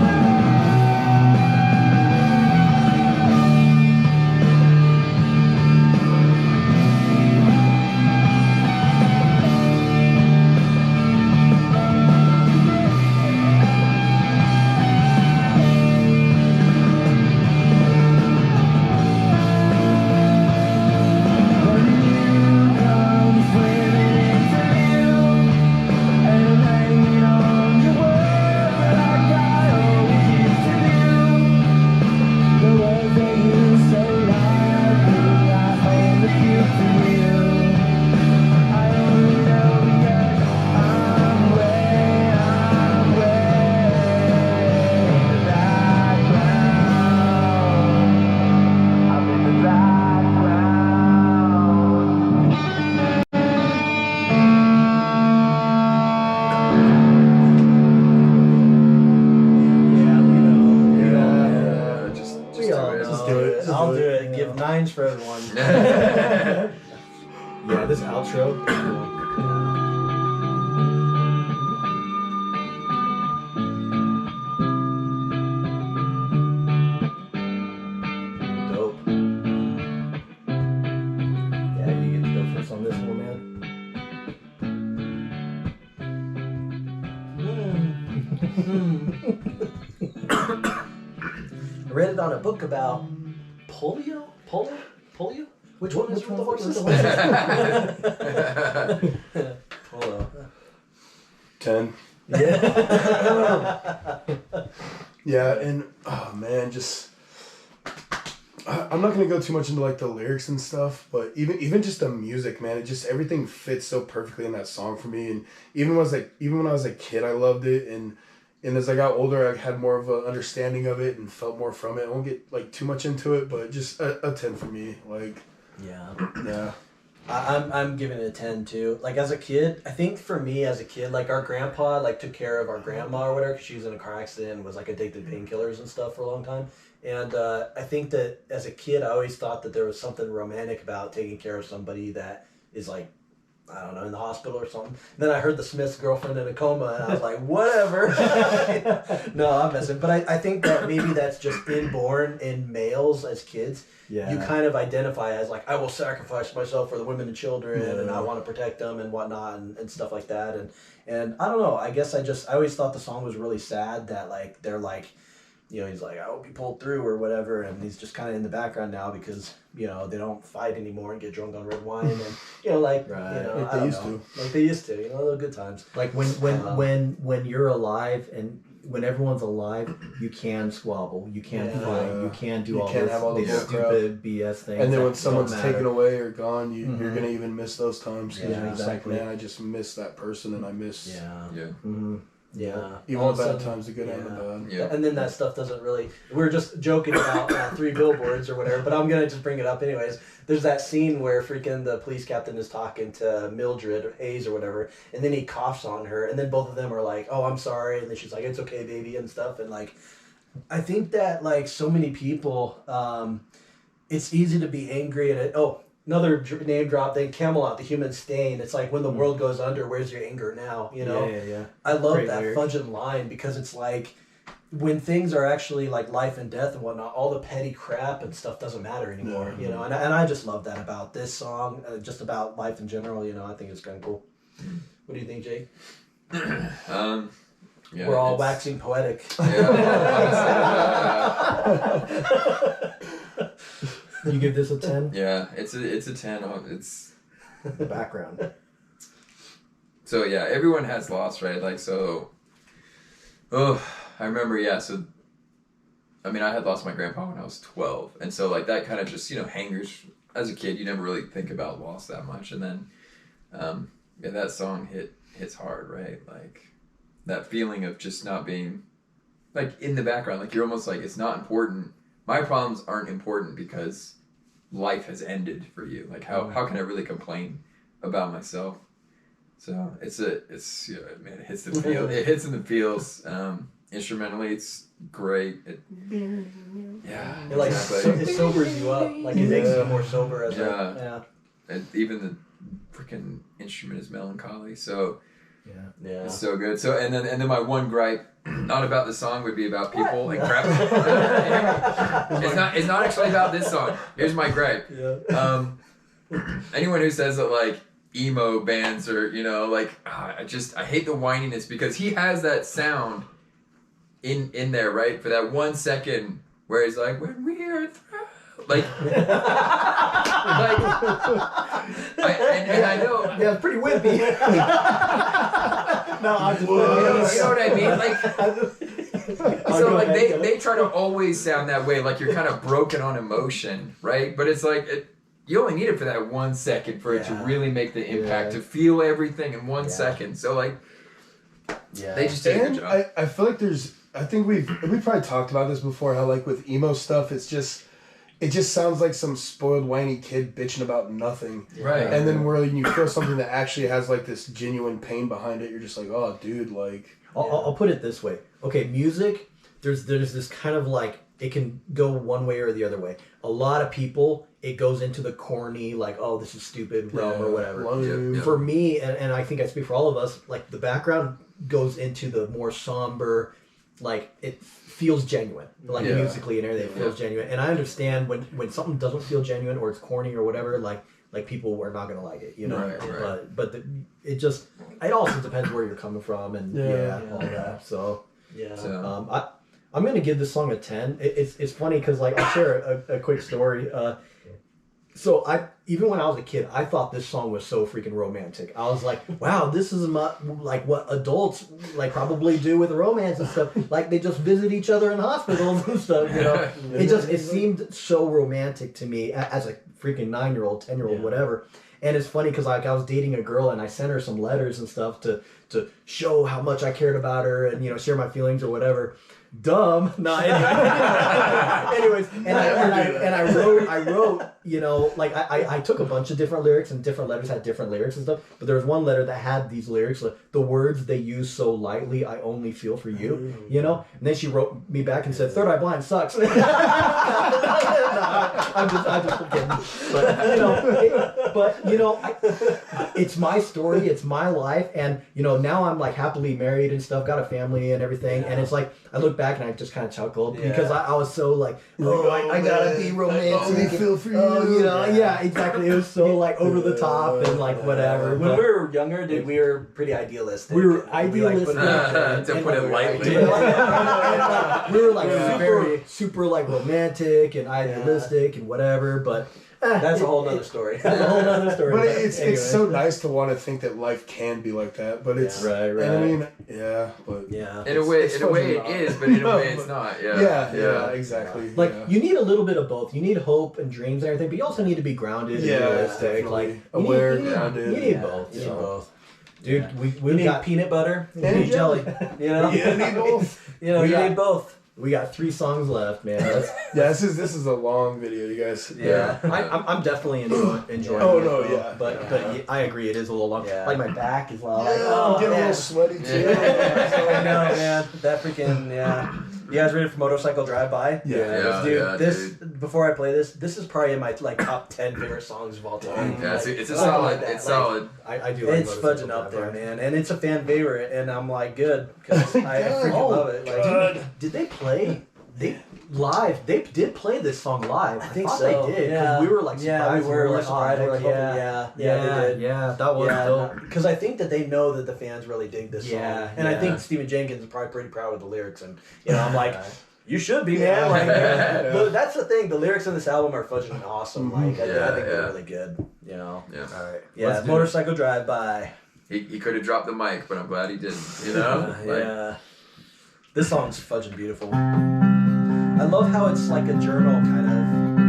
When you come swimming into view and hanging on your words like I always used to do. The words they use so lightly, I only feel for you. I only know because I'm way in the background. I'm in the background. Yeah, just We all do it. know. do it. Just I'll do do it. it. Give 9s for everyone. Yeah, this outro. read it on a book about polio. Which one is with the horses? Polo. 10. Yeah. Yeah, and oh man, just I'm not gonna go too much into like the lyrics and stuff, but even just the music, man, it just everything fits so perfectly in that song for me. And even when I was a kid, I loved it, and as I got older, I had more of an understanding of it and felt more from it. I won't get like too much into it, but just a 10 for me. Like, yeah. I'm giving it a 10 too. Like as a kid, I think for me as a kid, like our grandpa like took care of our grandma or whatever because she was in a car accident and was like addicted to painkillers and stuff for a long time. And I think that as a kid, I always thought that there was something romantic about taking care of somebody that is like, I don't know, in the hospital or something. Then I heard the Smith's girlfriend in a coma, and I was like, whatever. No, I'm messing. But I think that maybe that's just inborn in males as kids. Yeah. You kind of identify as like, I will sacrifice myself for the women and children, and I want to protect them and whatnot and stuff like that. And I don't know. I guess I always thought the song was really sad that like they're like, you know, he's like, I hope you pulled through or whatever, and he's just kind of in the background now because, you know, they don't fight anymore and get drunk on red wine and, you know, like, right. you know, Like they used to. Like they used to, you know, the good times. Like when you're alive and when everyone's alive, you can squabble, you can fight, you can do all can't have all these the stupid BS things. And then when that someone's don't matter. taken away or gone, you're gonna even miss those times because Yeah, you're just exactly. like, man, I just miss that person, and I miss Yeah. Yeah. even All the of a bad sudden- times, the good and the bad. Yeah. And then that stuff doesn't really. We were just joking about 3 billboards or whatever, but I'm gonna just bring it up anyways. There's that scene where freaking the police captain is talking to Mildred Hayes or whatever, and then he coughs on her, and then both of them are like, "Oh, I'm sorry," and then she's like, "It's okay, baby," and stuff. And like, I think that like so many people, it's easy to be angry and another name drop thing, Camelot, the human stain. It's like when the world goes under, where's your anger now? You know? Yeah. I love Great that lyric. fudging line because it's like when things are actually like life and death and whatnot, all the petty crap and stuff doesn't matter anymore, you know? And I just love that about this song, just about life in general, you know? I think it's kind of cool. What do you think, Jake? Yeah, We're all it's- waxing poetic. You give this a 10? Yeah, it's a 10. It's The background. so yeah. Everyone has loss, right? Like so. Oh, I remember. Yeah. So, I mean, I had lost my grandpa when I was 12, and so like that kind of just hangers. As a kid, you never really think about loss that much, and then, yeah, that song hits hard, right? Like that feeling of just not being, like in the background, like you're almost like it's not important. My problems aren't important because life has ended for you. Like how can I really complain about myself? So it's man, it hits the feel. It hits in the feels. Instrumentally, it's great. It Like exactly. it sobers you up. Like it makes you more sober as Yeah. And even the freaking instrument is melancholy. So Yeah. it's so good. So and then my one gripe, not about the song, would be about people and crap. It's not actually about this song. Here's my gripe. Yeah. Anyone who says that like emo bands are I hate the whininess because he has that sound in there, right, for that 1 second where he's like, when we are through, like and I know Yeah, it's pretty wimpy. No, I'm just you know what I mean, like so like they try to always sound that way, like you're kind of broken on emotion, right? But it's like you only need it for that 1 second for it to really make the impact, to feel everything in 1 second. So like they just did a good job. I feel like I think we've probably talked about this before, how like with emo stuff, it just sounds like some spoiled whiny kid bitching about nothing. Right. And then when you feel something that actually has like this genuine pain behind it, you're just like, oh dude, like I'll put it this way. Okay, music, there's this kind of like, it can go one way or the other way. A lot of people, it goes into the corny, like, oh, this is stupid realm or whatever. Yeah. For me, and I think I speak for all of us, like the background goes into the more somber, like it feels genuine, like musically and everything, it feels genuine. And I understand when something doesn't feel genuine or it's corny or whatever, like people are not gonna like it, you know. Right. But it also depends where you're coming from and all that. So Yeah. So, I'm gonna give this song a 10. It's funny because like I'll share a quick story. So even when I was a kid, I thought this song was so freaking romantic. I was like, wow, this is like what adults like probably do with romance and stuff. Like they just visit each other in hospitals and stuff, you know. It seemed so romantic to me as a freaking 9-year-old, 10-year-old, whatever. And it's funny because like I was dating a girl and I sent her some letters and stuff to show how much I cared about her and, you know, share my feelings or whatever. Dumb. No, anyways, and I wrote, you know, like I took a bunch of different lyrics and different letters had different lyrics and stuff, but there was one letter that had these lyrics, like, the words they use so lightly, I only feel for you, you know? And then she wrote me back and said, Third Eye Blind sucks. I'm just kidding. But, you know, it's my story, it's my life, and, you know, now I'm like happily married and stuff, got a family and everything, and it's like, I look back and I just kind of chuckled because I was so like, I gotta be romantic. I feel for you. You know, yeah, exactly. It was so like over the top and like whatever. When we were younger, we were pretty idealistic. We were idealistic. To put it lightly. We were like super like romantic and idealistic and whatever, but that's a whole nother story. That's a whole nother story. But it's so nice to want to think that life can be like that. But it's right. And I mean, but In a way, it is, but in a way, it's not. Yeah, exactly. Like you need a little bit of both. You need hope and dreams and everything, but you also need to be grounded and realistic. Like aware, grounded. You need both. You need both. Dude, we need peanut butter and jelly. You know, you need both. You know, you need both. We got 3 songs left, man. This is a long video, you guys. Yeah, I'm definitely enjoying it. But I agree, it is a little long. Yeah. Like my back is long. I'm getting a little sweaty too. I know, man. That freaking You guys ready for Motorcycle Drive-By? Dude. Before I play this is probably in my like top 10 favorite songs of all time. Yeah, it's a solid. It's solid. I do. Like it's fudging up there, man, and it's a fan favorite, and I'm like, good, because I freaking love it. Like, did they play? They did play this song live. I think thought so. They did. Yeah, we were like surprised. we were like surprised. surprised. They did. Yeah, that was dope. Because I think that they know that the fans really dig this song, and I think Stephan Jenkins is probably pretty proud of the lyrics, and you know, I'm like. You should be, man. Like, but that's the thing. The lyrics in this album are fudging awesome. Like, I think they're really good. You know. Yeah. All right. Yeah. Motorcycle Drive-By. He could have dropped the mic, but I'm glad he didn't. You know. This song's fudging beautiful. I love how it's like a journal kind of,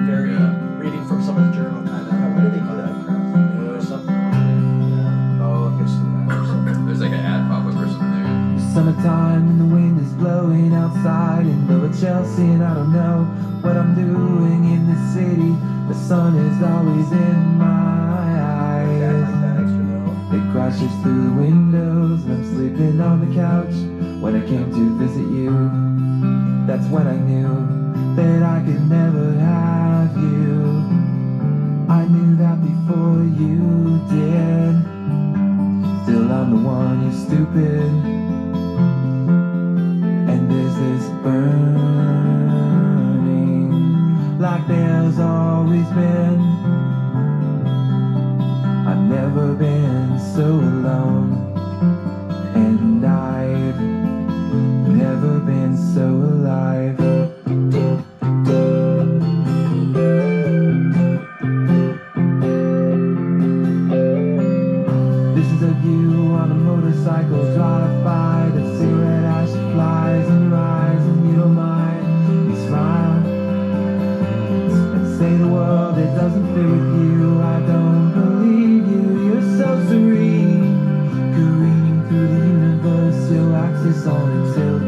very reading from someone's journal kind of. Why did they do that? There's something. Oh, I guess or something. There's like an ad pop up or something there. Summertime and the wind is blowing outside in Lower Chelsea, and I don't know what I'm doing in this city. The sun is always in my eyes. It crashes through the windows and I'm sleeping on the couch. When I came to visit you, that's when I knew that I could never have you. I knew that before you did. Still I'm the one who's stupid. And there's this burning like there's always been. I've never been so alone, and I've never been so alive. This is a view on a motorcycle drive-by. The cigarette ash flies in your eyes and you don't mind. You smile and say the world it doesn't fit with you. I don't believe you. You're so serene, careening through the universe. Your axis on a tilt.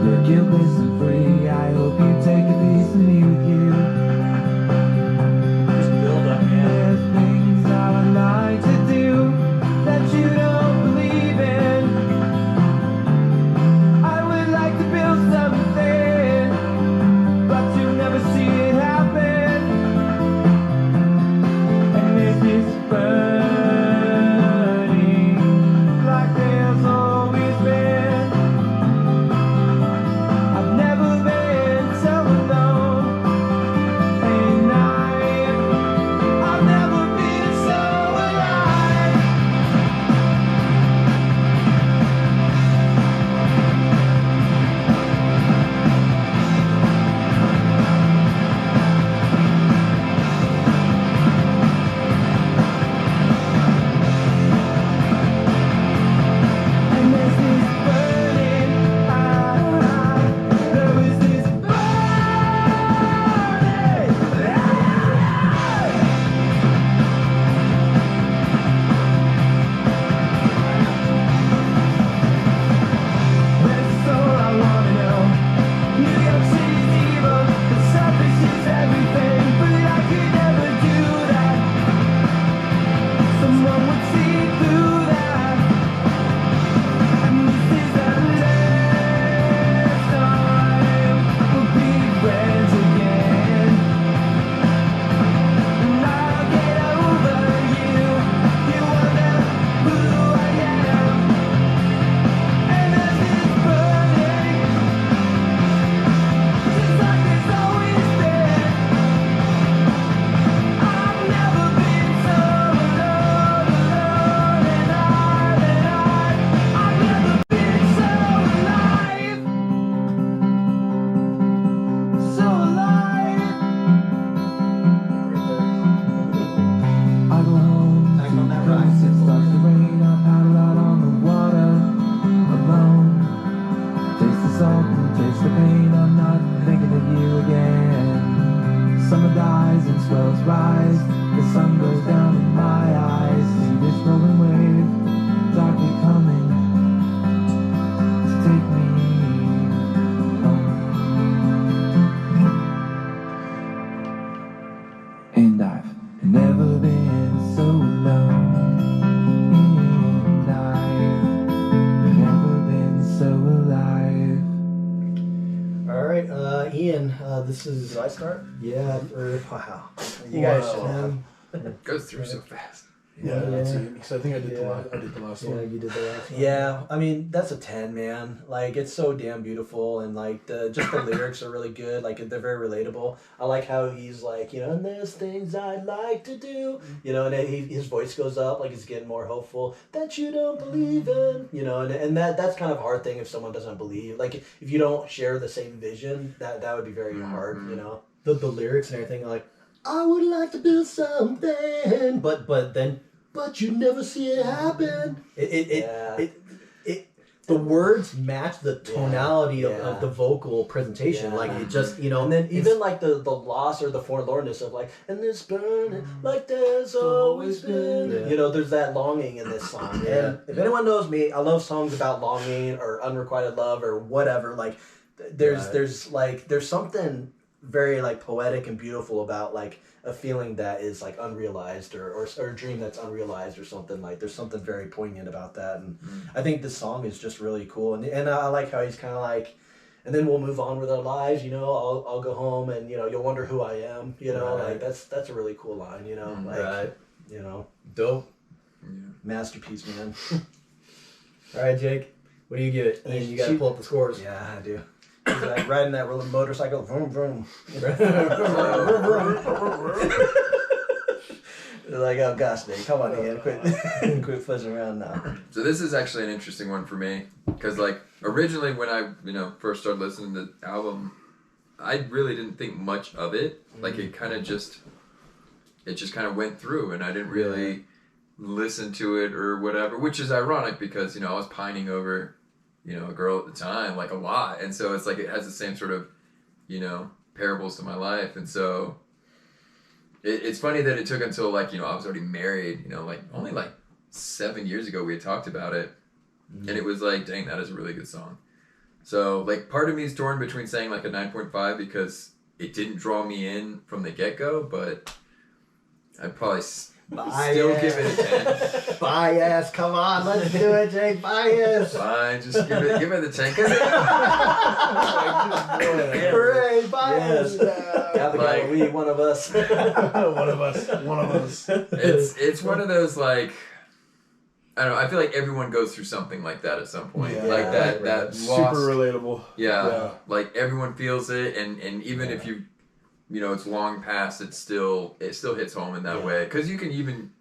You're guiltless and free. I hope you take a piece of me with you. Just build up, man. There's things I would like to do that you don't believe in. I would like to build something, but you never see it happen. And there's this Summer dies and swells rise. The sun goes down in my eyes. See this rolling wave darkly coming to take me home. And I've never been so alone. And I've never been so alive. All right, Ian, this is... Did I start? Yeah, Wow. You guys should have. It goes through so fast. Yeah, Yeah. that's it. Because I think I did Yeah. the last Yeah, one. you did the last one. Yeah, I mean that's a 10, man. Like it's so damn beautiful, and like the lyrics are really good. Like they're very relatable. I like how he's like, and there's things I'd like to do, and then his voice goes up, like he's getting more hopeful that you don't believe in, and that's kind of a hard thing if someone doesn't believe. Like if you don't share the same vision, that would be very hard, The lyrics and everything, like, I would like to do something, but you never see it happen. The words match the tonality of the vocal presentation. Yeah. Like it just, And then even like the loss or the forlornness of like, and this burning like there's always been. Yeah. There's that longing in this song. Yeah. And if anyone knows me, I love songs about longing or unrequited love or whatever. Like there's something very like poetic and beautiful about like a feeling that is like unrealized or a dream that's unrealized or something. Like there's something very poignant about that, and I think this song is just really cool, and I like how he's kind of like, and then we'll move on with our lives, I'll go home and you'll wonder who I am, Right. like that's a really cool line, like right. dope, Yeah. masterpiece, man. All right, Jake, what do you give it? And you got to pull up the scores. Yeah, I do. He's like riding that motorcycle, vroom vroom. Like, oh gosh, Dave, come on, Ian, quit fuzzing around now. So this is actually an interesting one for me because like originally when I first started listening to the album, I really didn't think much of it. Like it just kind of went through, and I didn't really listen to it or whatever, which is ironic because I was pining over a girl at the time, like a lot. And so it's like, it has the same sort of, parables to my life. And so it's funny that it took until like, I was already married, like only like 7 years ago we had talked about it. And it was like, dang, that is a really good song. So like part of me is torn between saying like a 9.5 because it didn't draw me in from the get-go, but I'd probably still give it a 10. Bias, come on, let's do it, Jake. Bias. Fine, just give it the 10. 'Cause Hooray, bias. Got the guy, we, one of us. One of us. It's one of those like, I don't know, I feel like everyone goes through something like that at some point. Yeah. Like that loss. Super relatable. Yeah, like everyone feels it, and even if you it's long past, it still hits home in that way. Because you can even,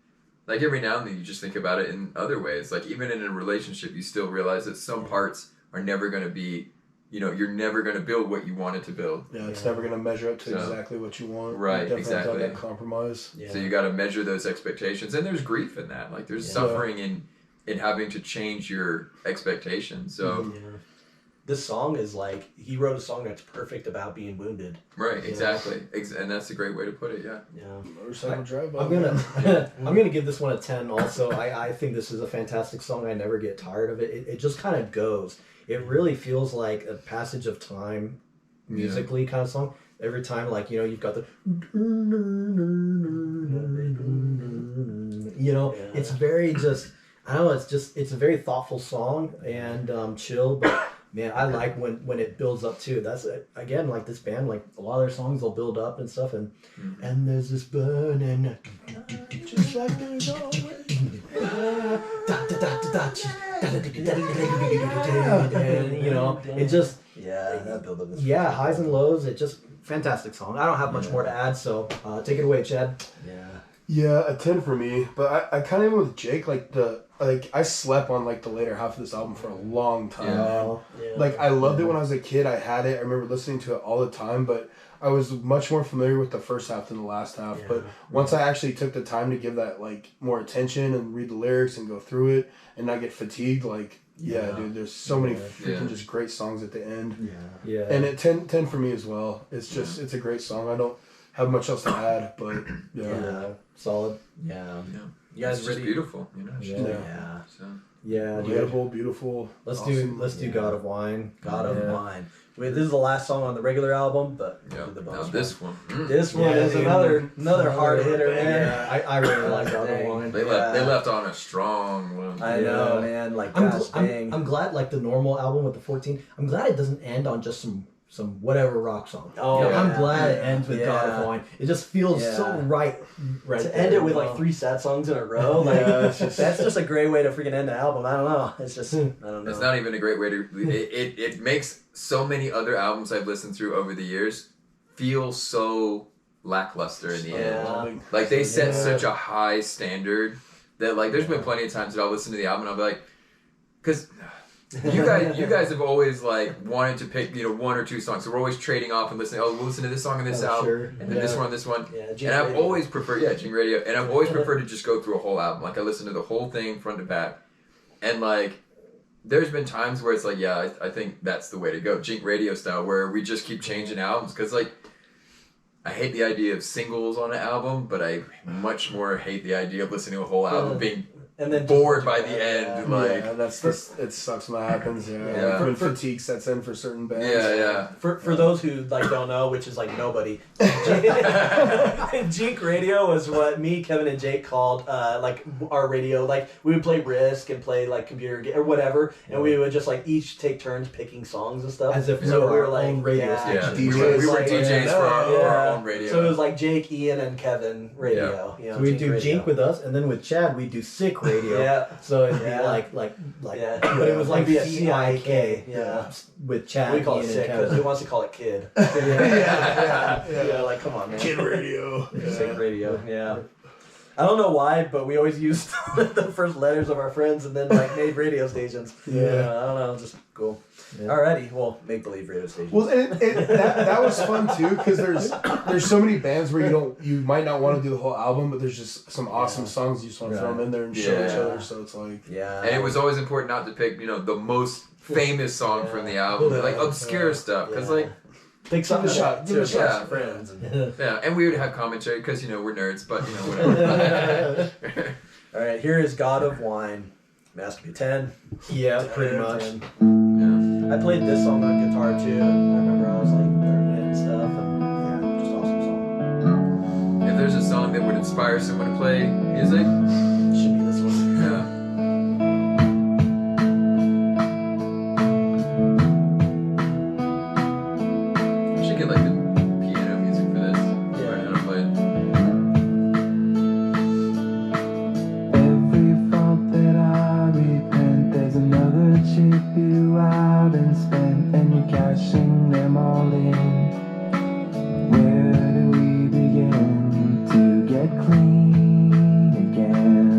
like every now and then you just think about it in other ways. Like even in a relationship, you still realize that some parts are never going to be, you're never going to build what you wanted to build. Yeah, it's never going to measure up to exactly what you want. Right, You definitely have exactly. that compromise. Yeah. So you got to measure those expectations, and there's grief in that. Like there's suffering in having to change your expectations. So This song is like, he wrote a song that's perfect about being wounded. right, exactly, and that's a great way to put it. Yeah. Motorcycle drive. I'm gonna give this one a 10 also. I think this is a fantastic song. I never get tired of it. It just kind of goes. It really feels like a passage of time musically kind of song. Every time, like, you've got the it's very just, I don't know, it's a very thoughtful song and chill, but man, I like when it builds up too. That's again, like this band, like a lot of their songs will build up and stuff, and there's this burning, just like there's always. It just that build up is highs and lows. It just fantastic song. I don't have much more to add, so take it away, Chad. Yeah, a 10 for me. But I kind of am with Jake. Like I slept on like the later half of this album for a long time. Like I loved it when I was a kid. I had it. I remember listening to it all the time. But I was much more familiar with the first half than the last half. But once I actually took the time to give that like more attention and read the lyrics and go through it and not get fatigued, like dude, there's so many freaking just great songs at the end. And it 10 for me as well. It's just it's a great song. I don't have much else to add, but Yeah. Solid. Yeah. You guys It's just ready? beautiful, you know. It's just- Yeah. So. Yeah, dude. Incredible, beautiful. Let's awesome. do God of Wine. God of Yeah. Wine. Wait, this is the last song on the regular album, but Yeah. the Now bonus this one. This one Yeah, is dude. another hard hitter, man. Yeah, I really like God of Dang. Wine. They left on a strong one. I know, Yeah. man. Like, I'm, gosh, dang. I'm glad, like the normal album with the 14. I'm glad it doesn't end on just some whatever rock song. Oh, You know, yeah. I'm glad it ends with God Yeah. of Wine. It just feels so Yeah. right to there, end it with you like know? 3 sad songs in a row, like that's just a great way to freaking end the album. I don't know. It's just I don't know. It's not even a great way to. It makes so many other albums I've listened through over the years feel so lackluster in the end. Like they set such a high standard that like there's been plenty of times that I'll listen to the album and I'll be like, because you guys have always like wanted to pick 1 or 2 songs, so we're always trading off and listening. Oh, we'll listen to this song and this album, sure. and then this one. Yeah, And I've always preferred Jing Radio, and I've always preferred to just go through a whole album. Like I listen to the whole thing front to back, and like there's been times where it's like, yeah, I think that's the way to go, Jink Radio style, where we just keep changing albums because like. I hate the idea of singles on an album, but I much more hate the idea of listening to a whole album being and then bored by the end. Like, it sucks when that happens. Yeah. When fatigue sets in for certain bands. yeah. For those who like don't know, which is like nobody, Jink Radio was what me, Kevin, and Jake called like our radio. Like we would play Risk and play like computer or whatever, and we would just like each take turns picking songs and stuff. As if so we were our like own radio Yeah, station. we were like, DJs for our own radio. So it was like Jake, Ian, and Kevin radio. You know, So we do Radio. Jink with us, and then with Chad we do Sick Radio. Yeah. So it'd be Yeah. like, Yeah. but it was like It'd be a CIK. Yeah. With Chad. We call it Ian, sick and because who Kevin. wants to call it kid? Yeah. Like come on, man. Kid radio. Sick radio. Yeah. I don't know why, but we always used the first letters of our friends and then like made radio stations. Yeah. I don't know, just cool. Yeah. Alrighty, well, make believe radio stations. Well, that was fun too because there's so many bands where you might not want to do the whole album, but there's just some awesome songs you just want to throw them in there and show each other. So it's like Yeah. And it was always important not to pick, the most famous song from the album, like obscure stuff, because like, pick something shot. Give it a shot Yeah. to friends. And... yeah, and we would have commentary because we're nerds, but whatever. Alright, here is God of Wine. It has to be 10. Yeah, pretty much. 10. Yeah. I played this song on guitar too, and I remember I was like learning it and stuff, and yeah, just awesome song. If there's a song that would inspire someone to play music, Should be this one. yeah. I should get like the piano music for this. Learn how to play it. Every fault that I repent, there's another chip you out and spent, and you're cashing them all in. Where do we begin to get clean again?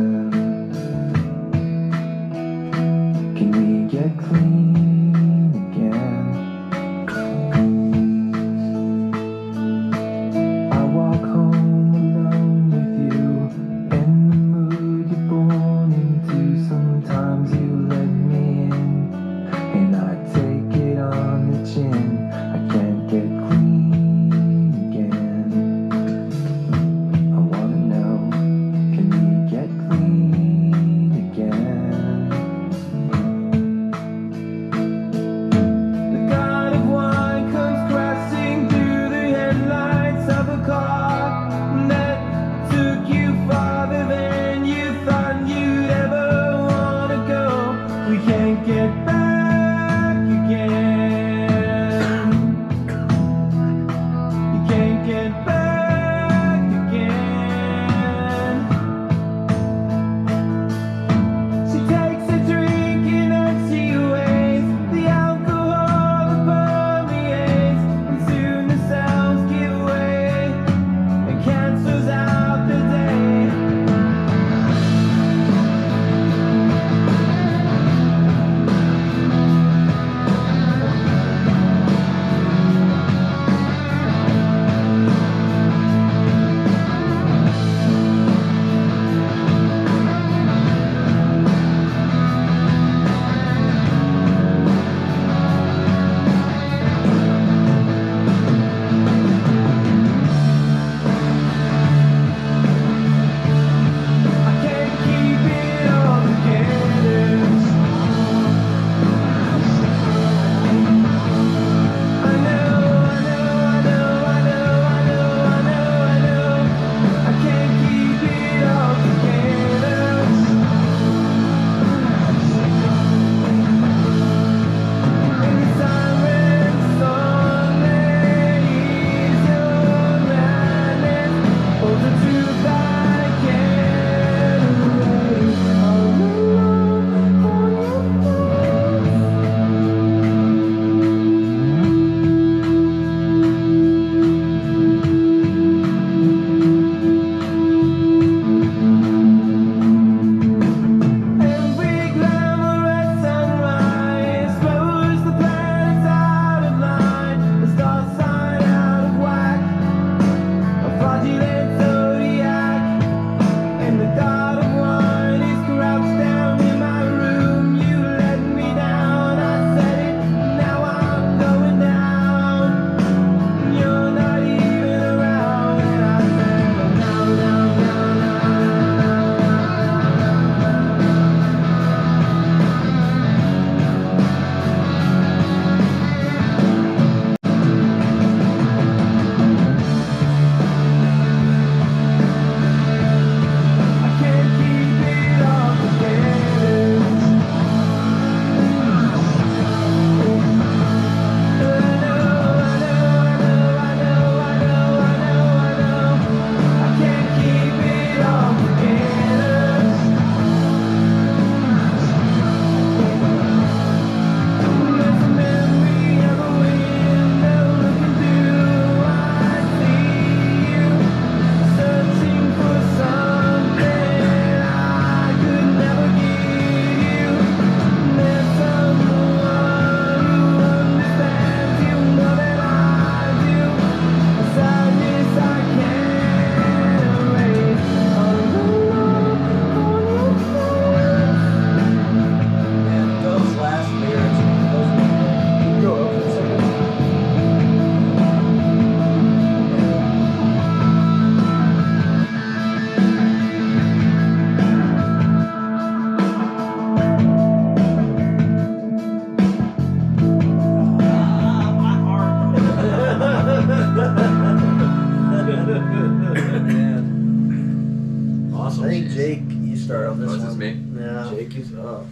start on this Oh, is this one. me? Yeah. Jake is up.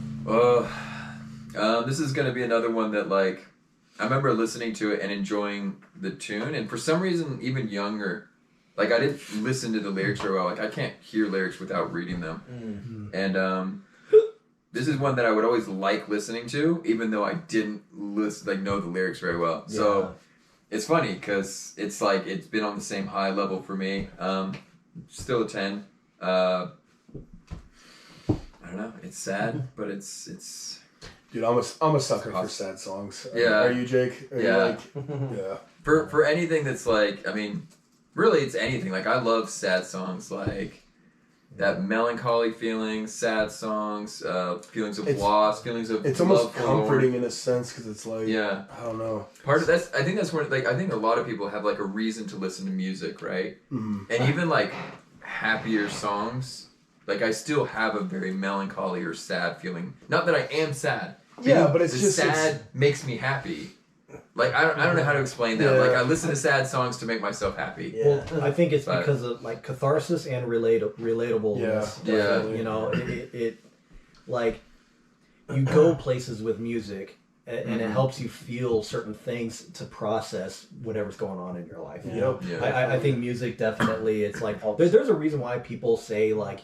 This is gonna be another one that like I remember listening to it and enjoying the tune, and for some reason, even younger, like I didn't listen to the lyrics very well. Like I can't hear lyrics without reading them, and this is one that I would always like listening to, even though I didn't know the lyrics very well. Yeah. So it's funny because it's like it's been on the same high level for me. Still a 10. I don't know. It's sad, but it's. Dude, I'm a sucker for sad songs. Yeah. Are you, Jake? Are Yeah. you yeah. For anything that's like, I mean, really, it's anything. Like I love sad songs, like that melancholy feeling, sad songs, feelings of loss, feelings of It's love almost forlorn. comforting in a sense because it's like, Yeah. I don't know. Part of that's, I think that's where, like, I think a lot of people have like a reason to listen to music, right? Mm-hmm. And even like happier songs, like I still have a very melancholy or sad feeling. Not that I am sad. Yeah, but it's the just sad makes me happy. Like I don't know how to explain that. Yeah. Like I listen to sad songs to make myself happy. Yeah. Well, I think it's But- because of like catharsis and relatability. Yeah. You know, it like you go places with music, and it helps you feel certain things to process whatever's going on in your life. You know, Yeah. I think music definitely. It's like there's a reason why people say like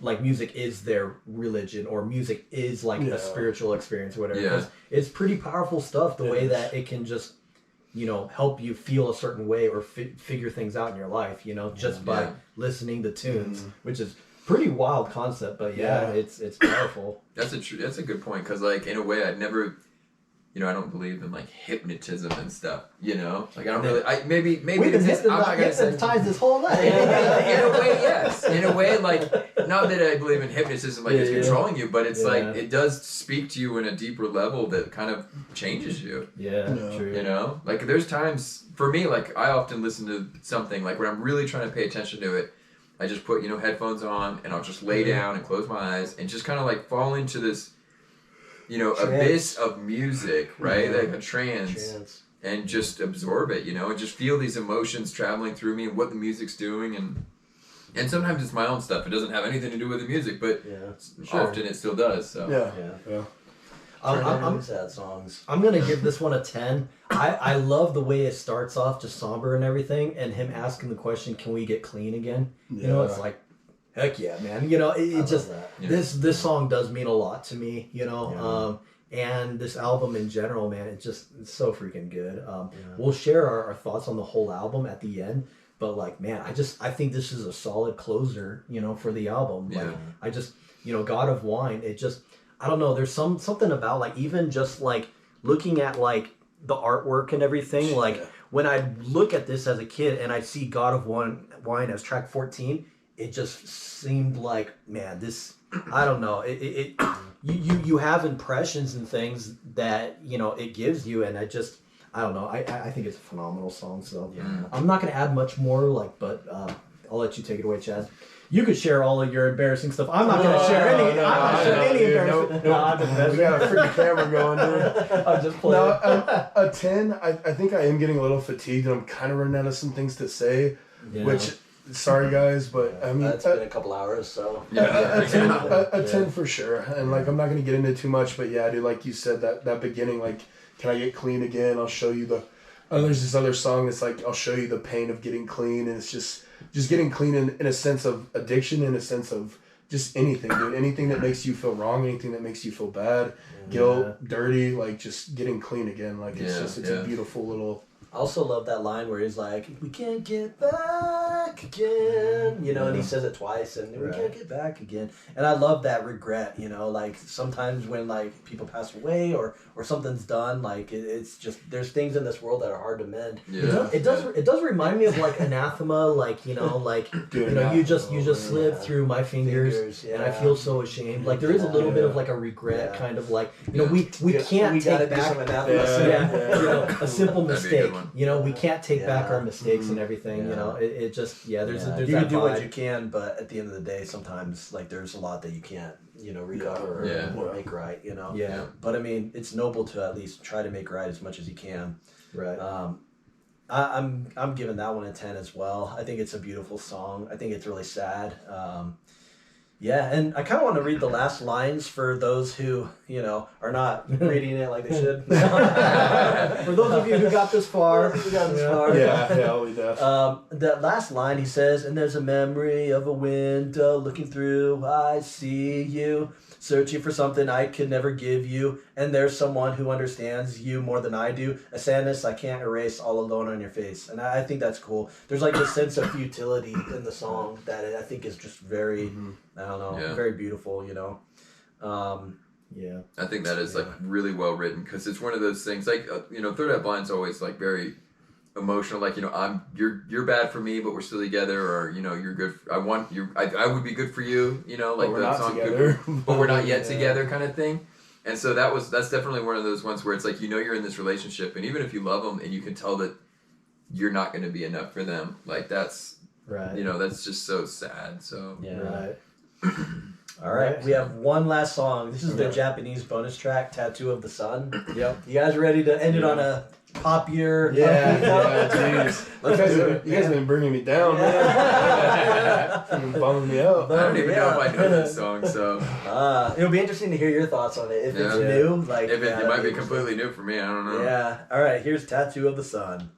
like music is their religion or music is like a spiritual experience or whatever. Yeah. Because it's pretty powerful stuff. The way that it can just help you feel a certain way or figure things out in your life. Just by listening to tunes, which is pretty wild concept. But it's powerful. That's a good point because like in a way I'd never. I don't believe in like hypnotism and stuff. Like I don't really. maybe We've been I'm not gonna say. hypnotized this whole night. In a way, yes. In a way, like not that I believe in hypnotism, like it's controlling you, but it's like it does speak to you in a deeper level that kind of changes you. Yeah, true. Like there's times for me, like I often listen to something like when I'm really trying to pay attention to it. I just put headphones on and I'll just lay down and close my eyes and just kind of like fall into this. Abyss of music, right? Like a trance, and just absorb it, and just feel these emotions traveling through me and what the music's doing, and sometimes it's my own stuff. It doesn't have anything to do with the music, but often it still does. So I'm sad songs. I'm gonna give this one a 10. I love the way it starts off just somber and everything, and him asking the question, "Can we get clean again?" It's like. Heck yeah, man! It just this song does mean a lot to me, and this album in general, man, it's so freaking good. We'll share our thoughts on the whole album at the end, but like, man, I think this is a solid closer, for the album. Yeah. Like, I just, God of Wine, it just, I don't know. There's something about like even just like looking at like the artwork and everything. Like when I look at this as a kid and I see God of Wine as track 14. It just seemed like, man, this, I don't know. You have impressions and things that, it gives you. And I don't know. I think it's a phenomenal song. So I'm not going to add much more, but I'll let you take it away, Chad. You could share all of your embarrassing stuff. I'm not going to share any. I'm not sharing any embarrassing. We got a freaking camera going, dude. I'm just playing. No, a 10. I think I am getting a little fatigued, and I'm kind of running out of some things to say, which. Sorry guys, but I mean it's been a couple hours, so a 10 for sure. And like I'm not gonna get into too much, but yeah, dude, like you said that beginning, like, can I get clean again? I'll show you there's this other song that's like I'll show you the pain of getting clean, and it's just getting clean in a sense of addiction, in a sense of just anything, dude. Anything that makes you feel wrong, anything that makes you feel bad, guilt, dirty, like just getting clean again. Like it's a beautiful little. I also love that line where he's like, "We can't get back again," and he says it twice, and we can't get back again. And I love that regret, like sometimes when like people pass away or something's done, like it's just there's things in this world that are hard to mend. Yeah. It does remind me of like anathema, like you just slid through my fingers and I feel so ashamed. Like there is a little bit of like a regret, kind of like we can't take back a simple mistake. We can't take back our mistakes and everything. It just there's you that can do vibe. what you can, but at the end of the day, sometimes like there's a lot that you can't recover or make right. But I mean, it's noble to at least try to make right as much as you can. Right. I'm giving that one a 10 as well. I think it's a beautiful song. I think it's really sad. Yeah, and I kind of want to read the last lines for those who, are not reading it like they should. For those of you who got this far. Yeah, I'll read that. That last line, he says, and there's a memory of a window looking through, I see you, searching for something I could never give you, and there's someone who understands you more than I do, a sadness I can't erase all alone on your face. And I think that's cool. There's like this sense of futility in the song that I think is just very, very beautiful, Yeah. I think that is like really well written because it's one of those things like Third Eye Blind's always like very emotional, like you're bad for me but we're still together, or you're good I would be good for you, like that song good, but we're not yet together kind of thing. And so that's definitely one of those ones where it's like you're in this relationship, and even if you love them and you can tell that you're not going to be enough for them, like that's right, that's just so sad. So right. All right, we have one last song. This is the Japanese bonus track, Tattoo of the Sun. Yep. You guys ready to end it on a poppier? Jeez. You guys have been bringing me down, man. Bumming me up. I don't even know if I know this song, so it'll be interesting to hear your thoughts on it. If it's new, like if it might be completely new for me, I don't know. Yeah. All right, here's Tattoo of the Sun.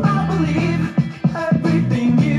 I believe everything you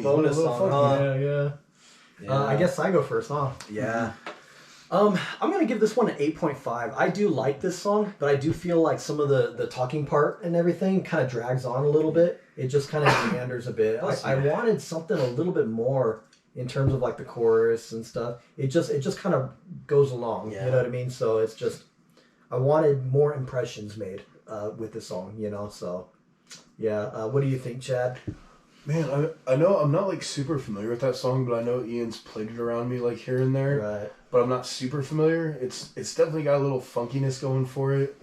bonus song, huh? Yeah. I guess I go first, huh? Yeah. I'm gonna give this one an 8.5. I do like this song, but I do feel like some of the talking part and everything kind of drags on a little bit. It just kind of meanders a bit. I wanted something a little bit more in terms of like the chorus and stuff. It just kind of goes along. Yeah. You know what I mean? So it's just I wanted more impressions made with this song. You know, so yeah. What do you think, Chad? Man, I know I'm not like super familiar with that song, but I know Ian's played it around me like here and there. Right. But I'm not super familiar. It's definitely got a little funkiness going for it.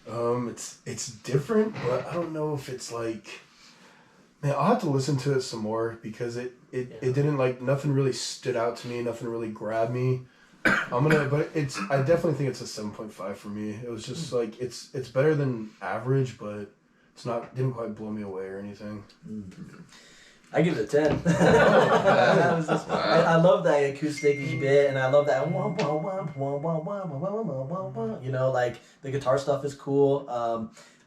It's different, but I don't know if it's like. Man, I'll have to listen to it some more because it didn't like nothing really stood out to me. Nothing really grabbed me. But I definitely think it's a 7.5 for me. It was just like it's better than average, but didn't quite blow me away or anything. I give it a 10. I love that acoustic bit, and I love that you know, like the guitar stuff is cool.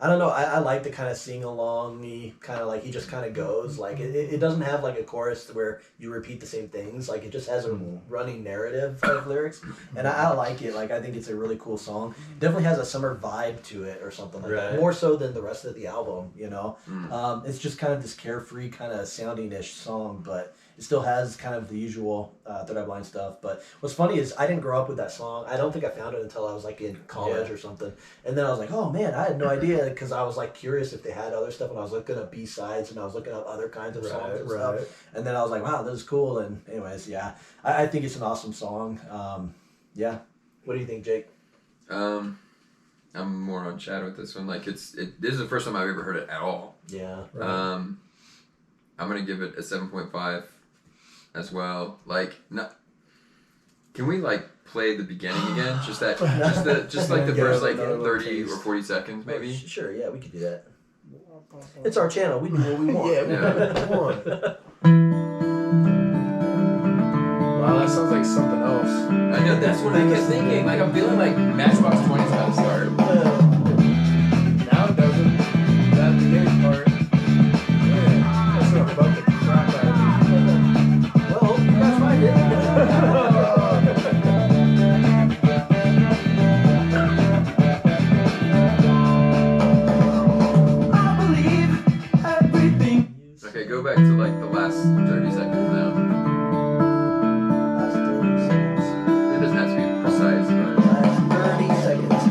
I don't know, I like the kind of sing along, kind of like he just kind of goes, like it doesn't have like a chorus where you repeat the same things, like it just has a running narrative of lyrics, and I like it. Like I think it's a really cool song. Definitely has a summer vibe to it or something like that, more so than the rest of the album, you know. It's just kind of this carefree kind of sounding-ish song, but it still has kind of the usual third eye blind stuff. But what's funny is I didn't grow up with that song. I don't think I found it until I was like in college or something. And then I was like, oh man, I had no idea, because I was like curious if they had other stuff, and I was looking up B-sides and I was looking up other kinds of songs and stuff. And then I was like, wow, this is cool. And anyways, yeah, I think it's an awesome song. Yeah. What do you think, Jake? I'm more on Chad with this one. Like this is the first time I've ever heard it at all. Yeah. I'm gonna give it a 7.5 as well. Like, can we like play the beginning again? Just like the first like 30 or 40 seconds maybe. Sure. Yeah, we could do that. It's our channel. We do what we want. Wow, that sounds like something else. I know, that's what I was thinking. Like I'm feeling like Matchbox 20's about to start. Now it doesn't. That beginning part. That's gonna fuck the crap out of me. Well, hope you guys find it. I believe everything. Okay, go back to like the last 30 seconds now. Last 30 seconds. It doesn't have to be precise, but Last 30 seconds.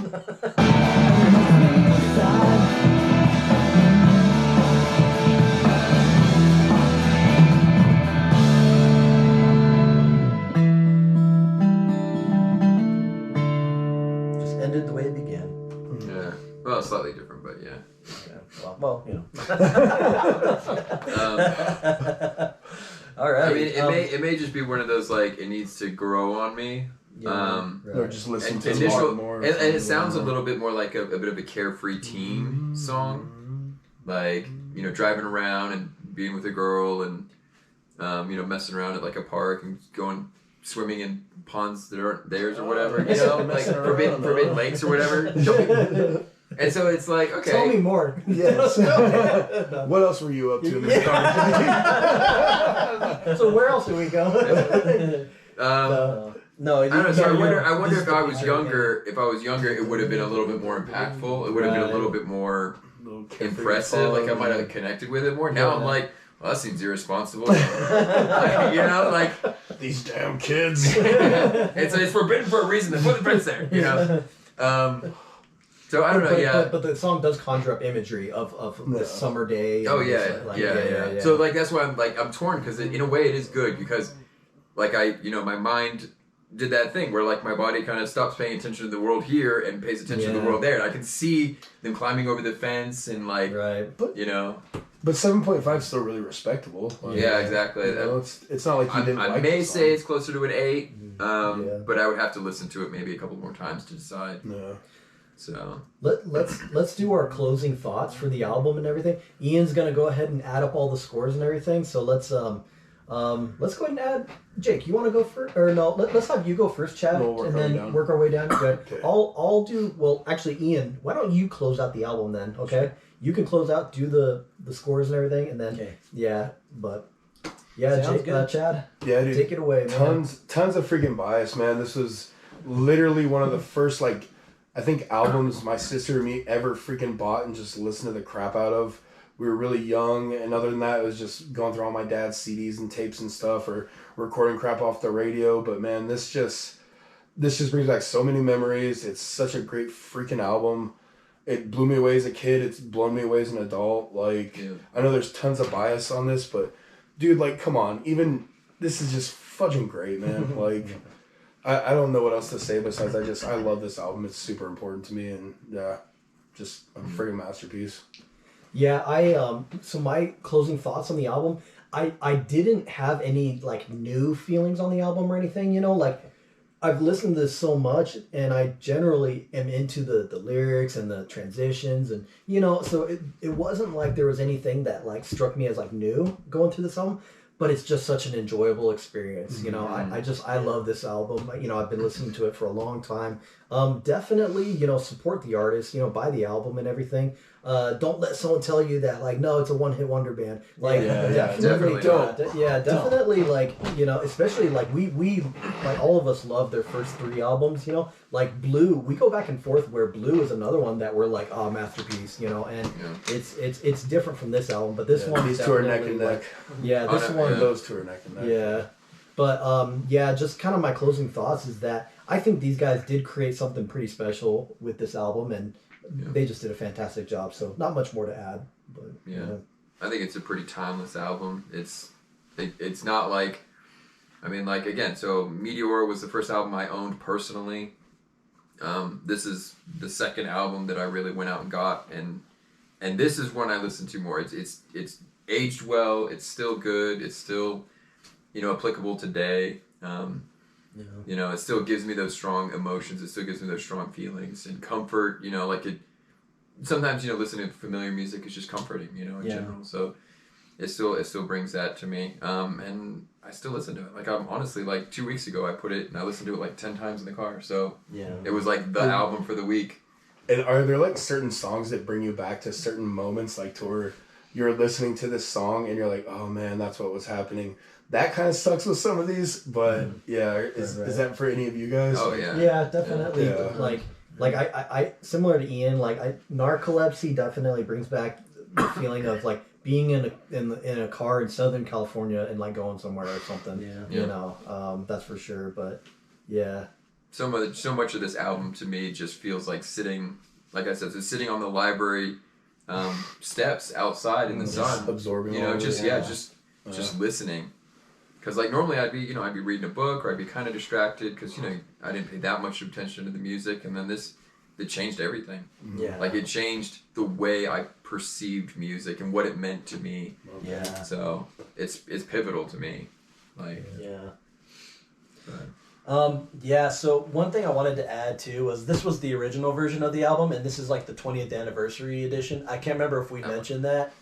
Just ended the way it began. yeah. Well, slightly different, but yeah. Yeah. Well, you know. All I right. mean, it may just be one of those like it needs to grow on me. Or just listen And to initial, a lot more. and it sounds a little bit more like a bit of a carefree teen song, like driving around and being with a girl and messing around at like a park and going swimming in ponds that aren't theirs or whatever, like forbidden lakes or whatever. And so it's like, okay. Tell me more. Yes. What else were you up to in this conversation? So where else do we go? No, I don't know. So I wonder if I was younger, it would have been a little bit more impactful. It would have been a little bit more impressive. Like I might have connected with it more. Now I'm like, well, that seems irresponsible. Like These damn kids. it's forbidden for a reason. They put the prints there. So I don't know. But the song does conjure up imagery of the summer day. Oh yeah. So like that's why I'm torn, because in a way it is good, because like my mind did that thing where like my body kind of stops paying attention to the world here and pays attention to the world there, and I can see them climbing over the fence and like But 7.5 is still really respectable. Like, yeah, exactly. It's not like you didn't like I may the song. say it's closer to an 8, but I would have to listen to it maybe a couple more times to decide. No. So let's do our closing thoughts for the album and everything. Ian's gonna go ahead and add up all the scores and everything. So let's go ahead and add. Jake, you want to go first, or no? Let's have you go first, Chad, and then work our way down. Good. Okay. I'll do. Well, actually, Ian, why don't you close out the album then? Okay, you can close out, do the scores and everything, and then but Yeah, Sounds good. Chad. Yeah, dude. Take it away, man. Tons of freaking bias, man. This was literally one of the first, like, I think albums my sister and me ever freaking bought and just listened to the crap out of. We were really young, and other than that, it was just going through all my dad's CDs and tapes and stuff, or recording crap off the radio. But man, this just brings back so many memories. It's such a great freaking album. It blew me away as a kid. It's blown me away as an adult. Like, I know there's tons of bias on this, but dude, like, come on. Even this is just fudging great, man. Like, I don't know what else to say besides I love this album. It's super important to me, and just a friggin' masterpiece. Yeah, so my closing thoughts on the album, I didn't have any like new feelings on the album or anything, you know, like I've listened to this so much, and I generally am into the lyrics and the transitions, and you know, so it wasn't like there was anything that like struck me as like new going through this album, but it's just such an enjoyable experience. You know, I love this album. You know, I've been listening to it for a long time. Definitely, you know, support the artist, you know, buy the album and everything. Don't let someone tell you that like, no, it's a one-hit wonder band. Like, definitely don't. Definitely don't. Like, you know, especially like we like all of us love their first 3 albums, you know, like Blue, we go back and forth where Blue is another one that we're like, oh, masterpiece, you know, and it's different from this album, but this one, these two are neck and neck. Those two are neck and neck. Yeah. But just kind of my closing thoughts is that I think these guys did create something pretty special with this album, and they just did a fantastic job. So not much more to add. But I think it's a pretty timeless album. It's not like, I mean, like, again, so Meteor was the first album I owned personally. This is the second album that I really went out and got, and this is one I listen to more. It's aged well. It's still good. It's still, you know, applicable today. You know, it still gives me those strong emotions. It still gives me those strong feelings and comfort. You know, like it. Sometimes, you know, listening to familiar music is just comforting. You know, in general. So it still brings that to me. And I still listen to it. Like, I'm honestly, like 2 weeks ago, I put it and I listened to it like 10 times in the car. So it was like the album for the week. And are there like certain songs that bring you back to certain moments, like to where you're listening to this song and you're like, oh man, that's what was happening? That kind of sucks with some of these, but is that for any of you guys? Oh yeah. Yeah, definitely. Yeah. Like I similar to Ian, like narcolepsy definitely brings back the feeling of like being in a car in Southern California and like going somewhere or something. You know, that's for sure. But so much of this album to me just feels like sitting, like I said, so sitting on the library steps outside in the sun, absorbing. You know, just listening. Because like normally I'd be reading a book or I'd be kind of distracted because, you know, I didn't pay that much attention to the music, and then it changed everything. Like it changed the way I perceived music and what it meant to me. So it's pivotal to me. Like so one thing I wanted to add too was this was the original version of the album, and this is like the 20th anniversary edition. I can't remember if we mentioned that.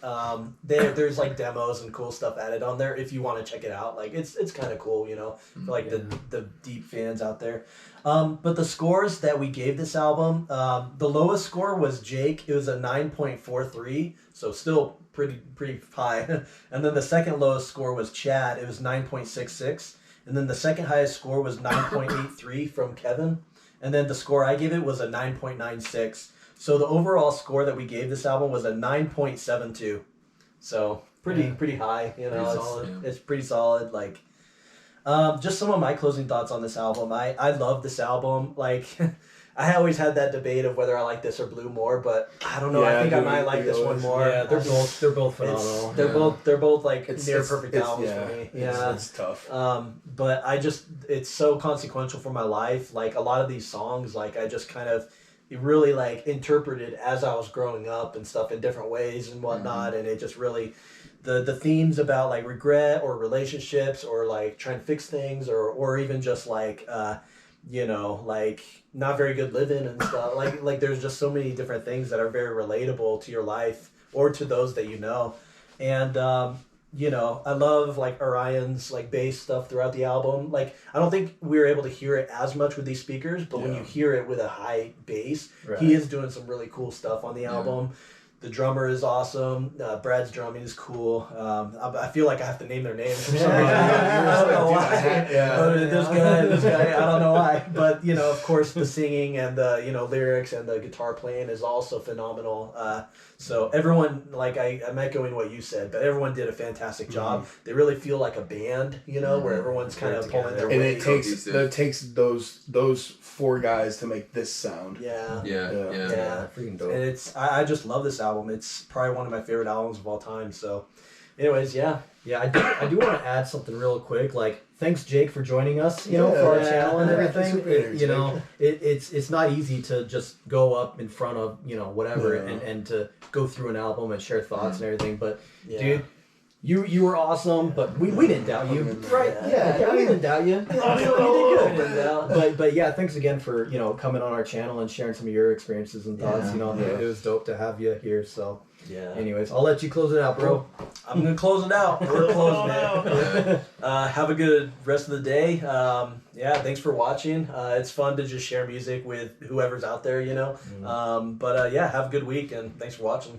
There's like demos and cool stuff added on there if you want to check it out. Like it's kind of cool, you know, for like the deep fans out there. But the scores that we gave this album, the lowest score was Jake. It was a 9.43, so still pretty high. And then the second lowest score was Chad. It was 9.66. And then the second highest score was 9.83 from Kevin. And then the score I gave it was a 9.96. So the overall score that we gave this album was a 9.72. So pretty high, you know. It's pretty solid. Like, just some of my closing thoughts on this album. I love this album. Like, I always had that debate of whether I like this or Blue more, but I don't know. I think I might like this one more. Yeah, they're both phenomenal. They're both like near perfect albums for me. It's tough. But it's so consequential for my life. Like a lot of these songs, like I just kind of really like interpreted as I was growing up and stuff in different ways and whatnot, and it just really the themes about like regret or relationships or like trying to fix things or even just like you know, like not very good living and stuff. Like there's just so many different things that are very relatable to your life or to those that you know. And you know, I love like Orion's like bass stuff throughout the album. Like I don't think we were able to hear it as much with these speakers, but when you hear it with a high bass, he is doing some really cool stuff on the album. The drummer is awesome. Brad's drumming is cool. I feel like I have to name their names for some reason. I don't know why. This guy, I don't know why. But, you know, of course, the singing and the, you know, lyrics and the guitar playing is also phenomenal. So everyone, like I'm echoing what you said, but everyone did a fantastic job. They really feel like a band, you know, where everyone's kind of pulling their weight. And it takes those 4 guys to make this sound. Yeah. Freaking dope. And I just love this album. It's probably one of my favorite albums of all time. So, anyways, yeah. Yeah, I do want to add something real quick. Like, thanks Jake for joining us, you know, for our channel and everything. You know, it's not easy to just go up in front of, you know, whatever and to go through an album and share thoughts and everything. But dude, you were awesome, but we didn't doubt you. Right? Yeah, we didn't doubt you. You did good. But yeah, thanks again for, you know, coming on our channel and sharing some of your experiences and thoughts. You know, it was dope to have you here. So anyways, I'll let you close it out, bro. I'm gonna close it out. We're closing it. Have a good rest of the day. Thanks for watching. It's fun to just share music with whoever's out there, you know. But have a good week and thanks for watching.